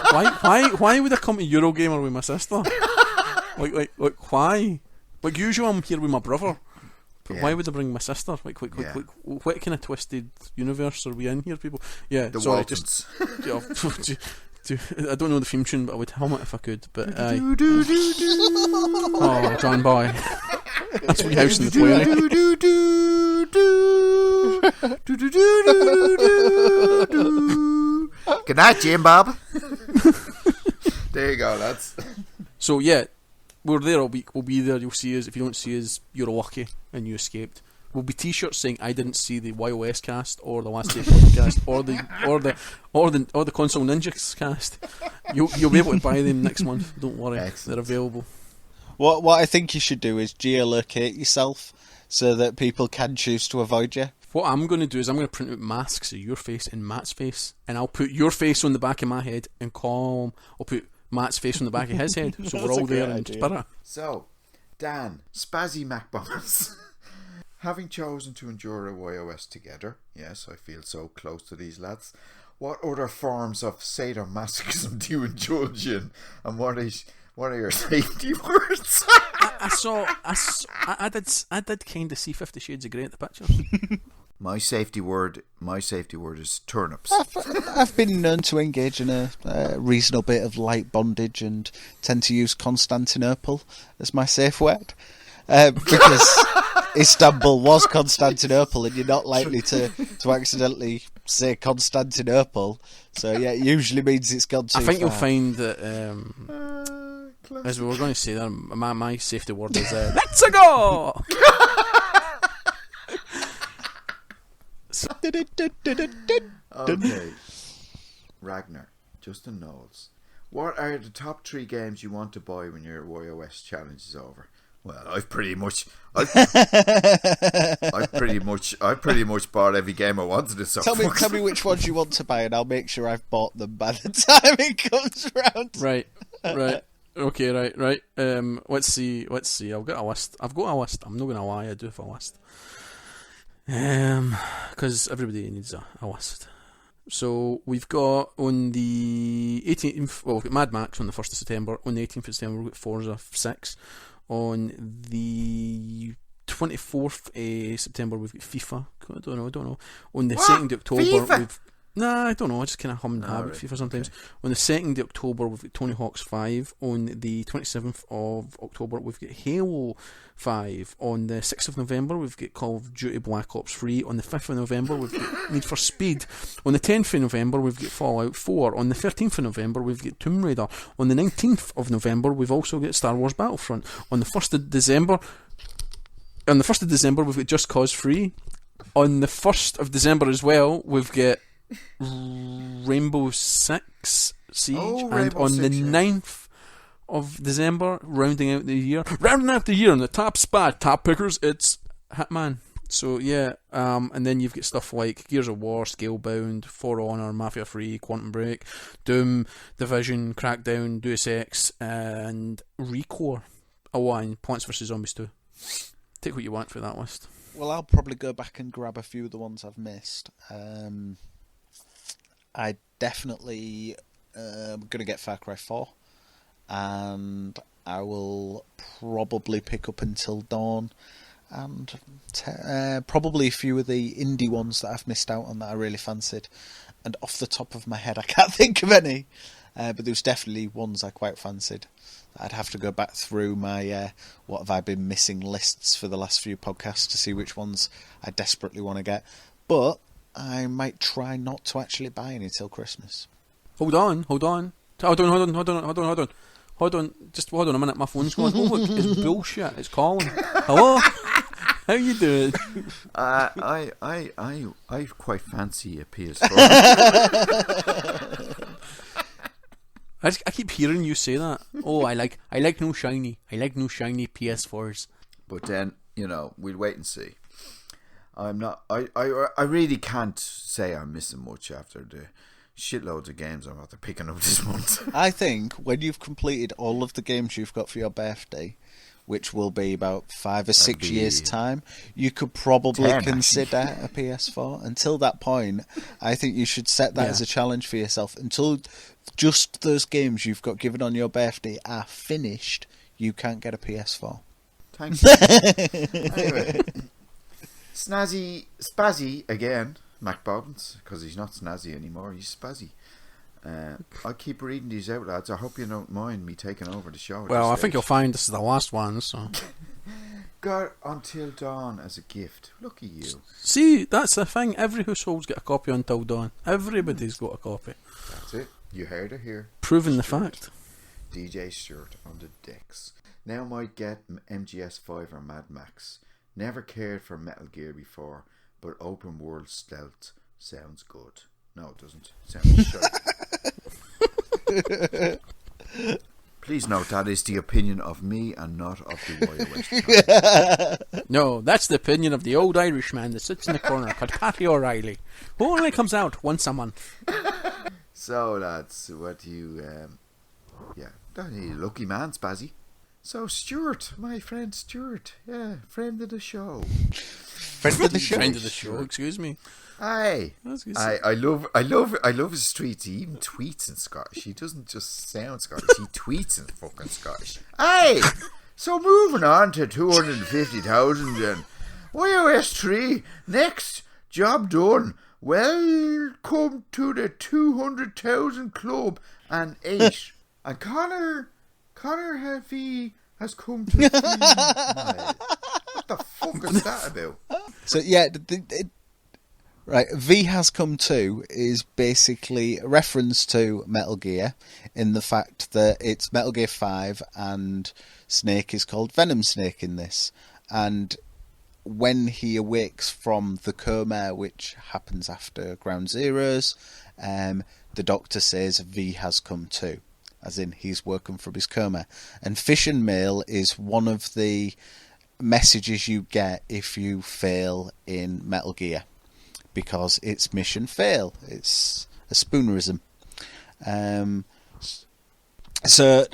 Why would I come to Eurogamer with my sister? like why? Like usually I'm here with my brother. But why would I bring my sister? Like, what kind of twisted universe are we in here, people? Yeah, the sorry, Waltons. I don't know the theme tune, but I would hum it if I could. But oh, John Boy, that's Wee House in the Prairie. Good night, Jim Bob. There you go, lads. So yeah, we're there all week. We'll be there. You'll see us. If you don't see us, you're lucky and you escaped. Will be T-shirts saying "I didn't see the YoS cast or the Last Day podcast or the Console Ninjas cast." You'll be able to buy them next month. Don't worry, They're available. What I think you should do is geolocate yourself so that people can choose to avoid you. What I'm going to do is I'm going to print out masks of your face and Matt's face, and I'll put your face on the back of my head and Colm. I'll put Matt's face on the back of his head, so we're all there in spirit. So, Dan, Spazzy MacBombs. Having chosen to endure a YoS together, yes, I feel so close to these lads. What other forms of sadomasochism do you indulge in, and what are your safety words? I did kind of see 50 Shades of Grey at the pictures. My safety word is turnips. I've been known to engage in a reasonable bit of light bondage and tend to use Constantinople as my safe word. Because Istanbul was Constantinople, and you're not likely to accidentally say Constantinople. So yeah, it usually means it's gone too far. I think you'll find that, as we were going to say there, my safety word is let's go! Okay, Ragnar, Justin Knowles. What are the top 3 games you want to buy when your YoS challenge is over? Well, I've pretty much bought every game I wanted to. So tell me which ones you want to buy, and I'll make sure I've bought them by the time it comes round. Right. Okay, right. Let's see. I've got a list. I'm not gonna lie, I do have a list. Because everybody needs a list. So we've got on the 18th, well, we've got Mad Max on the 1st of September. On the 18th of September, we've got Forza 6. On the 24th September, we've got FIFA. I don't know. On the 2nd of October, FIFA? I don't know. I just kind of hum and have right, FIFA sometimes. okay. On the 2nd of October, we've got Tony Hawk's 5. On the 27th of October, we've got Halo 5. On the 6th of November, we've got Call of Duty Black Ops 3. On the 5th of November, we've got Need for Speed. On the 10th of November, we've got Fallout 4. On the 13th of November, we've got Tomb Raider. On the 19th of November, we've also got Star Wars Battlefront. On the 1st of December, we've got Just Cause 3. On the 1st of December as well, we've got Rainbow Six Siege. And Rainbow on the Six, 9th of December, rounding out the year in the top spot, top pickers, it's Hitman. So yeah, and then you've got stuff like Gears of War, Scalebound, For Honor, Mafia 3, Quantum Break, Doom, Division, Crackdown, Deus Ex, and Recore. Oh, and Plants vs Zombies 2. Take what you want for that list. Well, I'll probably go back and grab a few of the ones I've missed. I definitely going to get Far Cry 4, and I will probably pick up Until Dawn, and probably a few of the indie ones that I've missed out on that I really fancied. And off the top of my head, I can't think of any, but there's definitely ones I quite fancied. I'd have to go back through my what have I been missing lists for the last few podcasts to see which ones I desperately want to get. But I might try not to actually buy any till Christmas. Hold on. Just hold on a minute. My phone's going. Oh look, it's bullshit. It's calling. Hello. How you doing? I quite fancy a PS4. I keep hearing you say that. Oh, I like no shiny. I like no shiny PS4s. But then, we'll wait and see. I'm not. I really can't say I'm missing much after the shitloads of games I'm after picking up this month. I think when you've completed all of the games you've got for your birthday, which will be about 5 or 6 years' time, you could probably 10, consider a PS4. Until that point, I think you should set that as a challenge for yourself. Until just those games you've got given on your birthday are finished, you can't get a PS4. Thank you. Anyway, Spazzy again, Mac Bobbins, because he's not Snazzy anymore, he's Spazzy. I'll keep reading these out, lads. I hope you don't mind me taking over the show. Well, I think you'll find this is the last one, so. Got Until Dawn as a gift. Look at you. See, that's the thing. Every household's got a copy of Until Dawn. Everybody's got a copy. That's it. You heard it here. Proving the fact. DJ Stuart on the decks. Now might get MGS5 or Mad Max. Never cared for Metal Gear before, but open world stealth sounds good. No, it doesn't. It sounds shite. Please note that is the opinion of me and not of the YoS channel. No, that's the opinion of the old Irishman that sits in the corner called Patty O'Reilly, who only comes out once a month. So, lads, what do you... lucky man, Spazzy. So, Stuart, my friend Stuart, friend of the show. Friend of the show? Friend of the show, excuse me. Aye, I love his tweets. He even tweets in Scottish. He doesn't just sound Scottish. He tweets in fucking Scottish. Aye. So moving on to 250,000 and YoS3 next job done. Welcome to the 200,000 club and 8. And Connor has come to. What the fuck is that about? So yeah. Right, V Has Come Too is basically a reference to Metal Gear in the fact that it's Metal Gear 5 and Snake is called Venom Snake in this. And when he awakes from the coma, which happens after Ground Zeroes, the doctor says V has come too, as in he's woken from his coma. And Fission Mail is one of the messages you get if you fail in Metal Gear, because it's mission fail. It's a spoonerism. So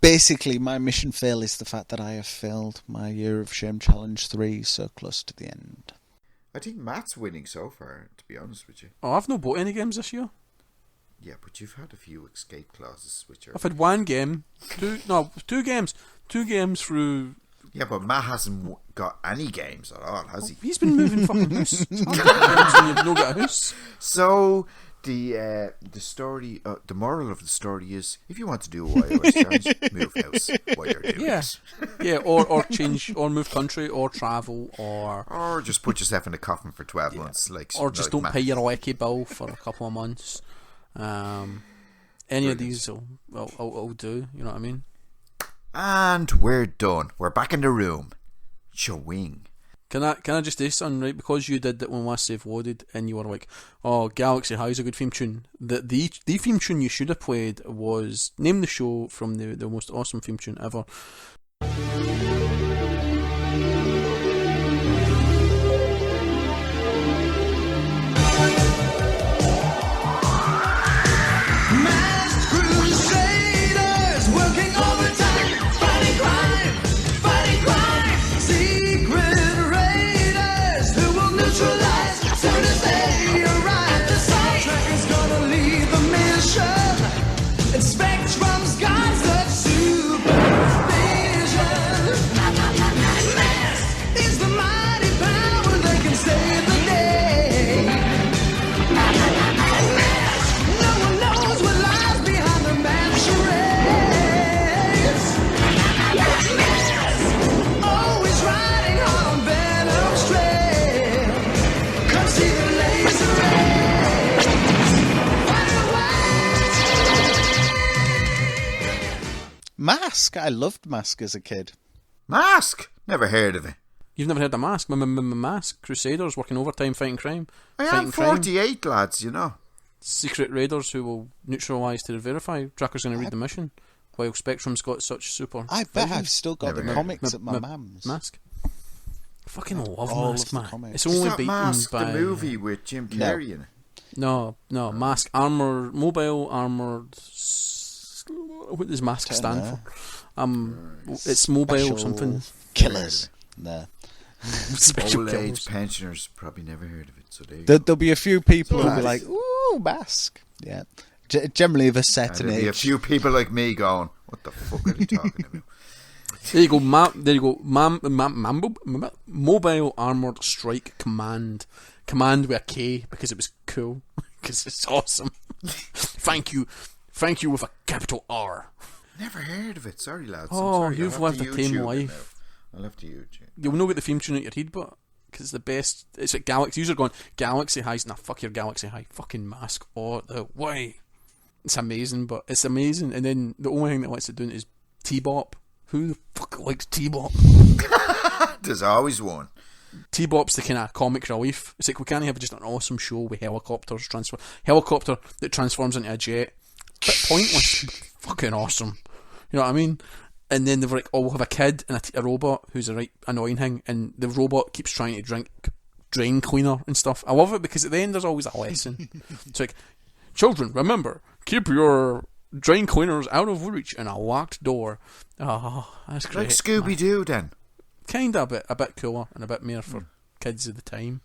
basically my mission fail is the fact that I have failed my Year of Shame Challenge 3 so close to the end. I think Matt's winning so far, to be honest with you. Oh, I've not bought any games this year. Yeah, but you've had a few escape clauses, which are... I've had one game. Two games. 2 games through... Yeah, but Matt hasn't got any games at all, has he? He's been moving fucking house. You've not got a house. So... The story, the moral of the story is, if you want to do a YoS challenge, move house while you're doing it. Yeah, or change, or move country, or travel, or just put yourself in a coffin for 12 months, or just don't Matt. pay your Lecky bill for a couple of months. Any of these will do. You know what I mean? And we're done. We're back in the room. Chewing. Can I just say something, right? Because you did that when last save loaded, and you were like, "Oh, Galaxy High's a good theme tune." The theme tune you should have played was Name the Show from the most awesome theme tune ever. Mask. I loved Mask as a kid. Mask? Never heard of it. You've never heard of Mask? Mask. Crusaders working overtime fighting crime. I am 48, lads, you know. Secret raiders who will neutralise to verify. Tracker's going to read the mission, while Spectrum's got such super... I bet I've still got Never the heard. comics at my mum's. Mask. Fucking love All Mask, of the man. comics. It's Is only that beaten Mask, by... the movie with Jim Carrey in it? No, Mask. Armoured... Mobile Armoured... What does Mask stand for? It's mobile Special something. Killers. No. Special Old killers. age pensioners probably never heard of it, so there you go. There'll be a few people So who'll be nice. like, "Ooh, Mask." Yeah. Generally, they're set And in there'll be a age. few people like me going, what the fuck are they talking about? There you go. Mobile Armoured Strike Command. Command with a K because it was cool. Because it's awesome. Thank you with a capital R. Never heard of it. Sorry, lads. Oh, I'm sorry. you've I'll have lived to a tame YouTube it life. now. I'll have to YouTube. You'll know what the theme tune at your head, but because it's the best. It's like Galaxy. You're going Galaxy Highs. Nah, fuck your Galaxy High. Fucking Mask all the way. It's amazing, but it's amazing. And then the only thing that lets it do it is T-Bop. Who the fuck likes T-Bop? There's always one. T-Bop's the kind of comic relief. It's like we can't have just an awesome show with helicopters helicopter that transforms into a jet. Bit pointless. Fucking awesome. You know what I mean? And then they're like, oh, we'll have a kid and a robot who's a right annoying thing, and the robot keeps trying to drink drain cleaner and stuff. I love it because at the end there's always a lesson. It's like, children, remember, keep your drain cleaners out of reach and a locked door. Oh, that's great. Like Scooby-Doo then. Kind of a bit cooler and a bit more for kids at the time.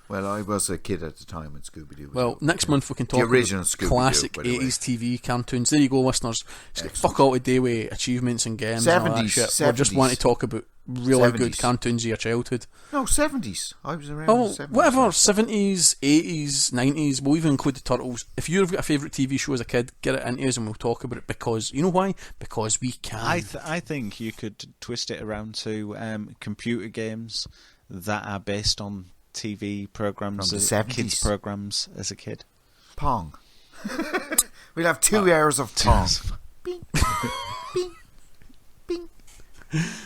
Well, I was a kid at the time when Scooby-Doo was Well, out. next month we can talk original about Scooby-Doo, classic by the way. 80s TV cartoons. There you go, listeners. Excellent. Fuck all today with achievements and games and all that 70s, shit. We just 70s. want to talk about really 70s. good cartoons of your childhood. No, 70s. I was around Oh, the 70s. whatever. 70s, 80s, 90s. We'll even include the Turtles. If you've got a favourite TV show as a kid, get it into us and we'll talk about it because, you know why? Because we can. I think you could twist it around to computer games that are based on TV programs, From the 70s. kids programs as a kid. Pong. We'll have 2 hours of Pong. Bing, bing, bing, bing.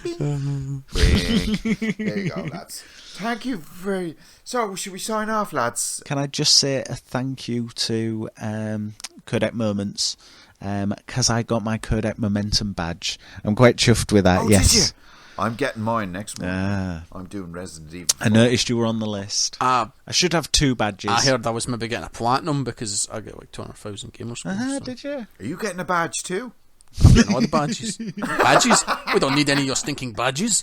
Bing. There you go, lads. Thank you very... So, should we sign off, lads? Can I just say a thank you to Codec Moments because I got my Codec Momentum badge. I'm quite chuffed with that, Oh, yes. did you? I'm getting mine next month. I'm doing Resident Evil 4. I noticed you were on the list. I should have 2 badges. I heard I was maybe getting a platinum because I get like 200,000 gamer scores. So. Did you? Are you getting a badge too? I'm getting all the badges. Badges? We don't need any of your stinking badges.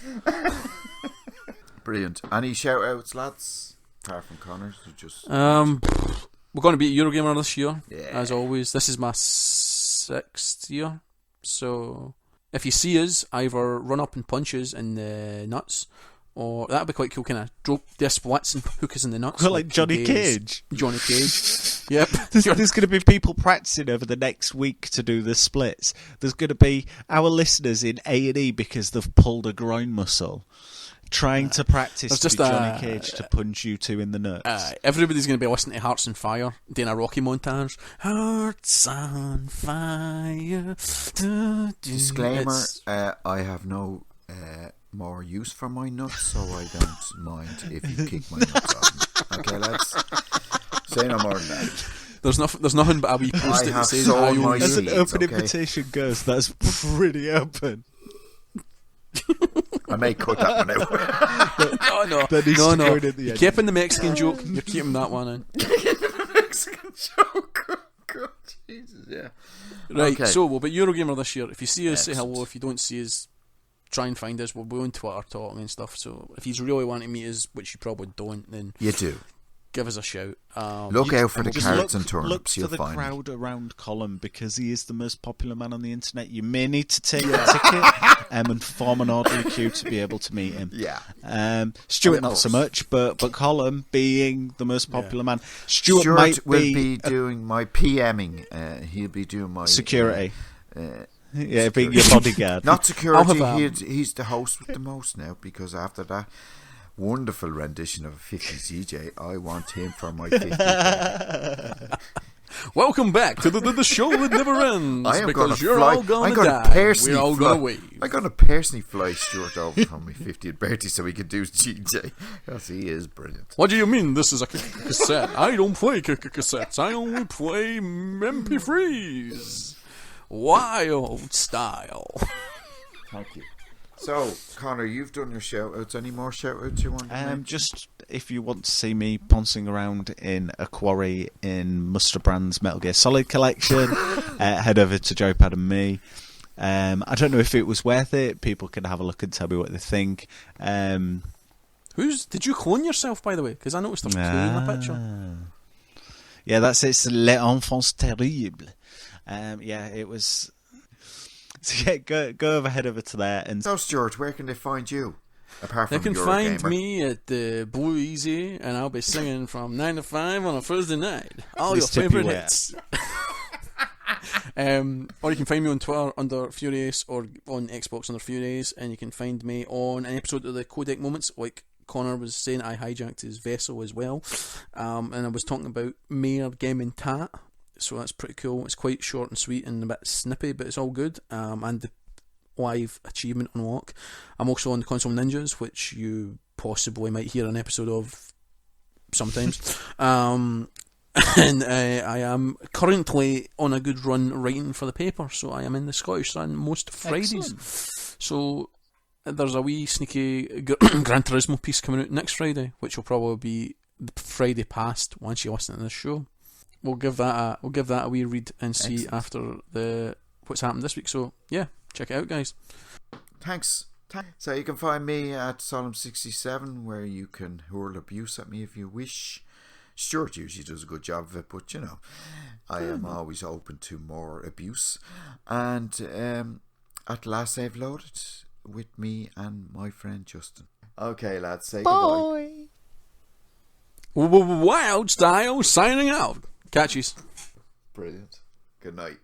Brilliant. Any shout outs, lads? apart from Connor's? Or just we're going to be at Eurogamer this year, Yeah. as always. This is my 6th year, so if you see us, either run up and punch us in the nuts, or that'd be quite cool. Kind of drop the splits and hook us in the nuts, Like Johnny Cage. Johnny Cage. Yep. There's going to be people practicing over the next week to do the splits. There's going to be our listeners in A&E because they've pulled a groin muscle, trying to practice There's to just be Johnny Cage to punch you two in the nuts. Everybody's going to be listening to Hearts on Fire, doing a Rocky montage. Hearts on Fire. disclaimer. I have no more use for my nuts, so I don't mind if you kick my nuts off. Okay, lads. Say no more than that. There's nothing but a wee post-it that says sown I my own As you. an seeds, open okay. invitation goes, that's pretty open. I may cut that one out. No. That needs to go in at the You're end. keeping the Mexican joke. You're keeping that one in. Mexican joke. Oh, God, Jesus, yeah. Right, Okay. so we'll be Eurogamer this year. If you see us, say Excellent. hello. If you don't see us, try and find us. We'll be on Twitter talking and stuff. So if you really want to meet us, which you probably don't, then You do. give us a shout. Look out for the Just carrots and look turnips. for You'll the find me. crowd around Colm because he is the most popular man on the internet. You may need to take a ticket and form an orderly queue to be able to meet him. Yeah. Stuart Of not so course. much, but Colm being the most popular man. Stuart Stuart might will be, be doing my PMing. He'll be doing my security. Uh, Yeah, being your bodyguard. not security. I'll have, He's the host with the most now because after that wonderful rendition of 50s DJ, I want him for my 50th. welcome back to the show that never ends. I am because gonna you're fly. all gonna I'm gonna die. personally We're all fly. gonna wave. I'm gonna personally fly Stuart over for my 50th birthday so he can do his DJ because he is brilliant. What do you mean this is a cassette? I don't play cassettes. I only play MP3s. Wild style. Thank you. So, Connor, you've done your shout-outs. Any more shout-outs you want to make? Just if you want to see me pouncing around in a quarry in Muster Brand's Metal Gear Solid collection, head over to Joepad and me. I don't know if it was worth it. People can have a look and tell me what they think. Did you clone yourself, by the way? Because I noticed there's Clue in the picture. Yeah, that's it. It's Les Enfants Terribles. Yeah, it was. So yeah, go head over to there and. So, Stuart, where can they find you? Apart They from can find me at the Blue Easy, and I'll be singing from 9 to 5 on a Thursday night. All your This tippy favourite wet. hits. Or you can find me on Twitter under Furious or on Xbox under Furious, and you can find me on an episode of the Codec Moments, like Connor was saying. I hijacked his vessel as well, and I was talking about Mayor Gaming Tat, so that's pretty cool. It's quite short and sweet and a bit snippy, but it's all good. And the live achievement unlock. I'm also on the Console Ninjas, which you possibly might hear an episode of sometimes. And I am currently on a good run writing for the paper, so I am in the Scottish Sun most Fridays. Excellent. So there's a wee sneaky Gran Turismo piece coming out next Friday, which will probably be the Friday past once you listen to this show. We'll give that a wee read and see after what's happened this week. So yeah, check it out, guys. Thanks. So you can find me at Solemn67, where you can hurl abuse at me if you wish. Stuart usually does a good job of it, but you know, I am always open to more abuse. And at last Save Loaded with me and my friend Justin. Okay, lads, say goodbye. Wild Style signing out. Catchies. Brilliant. Good night.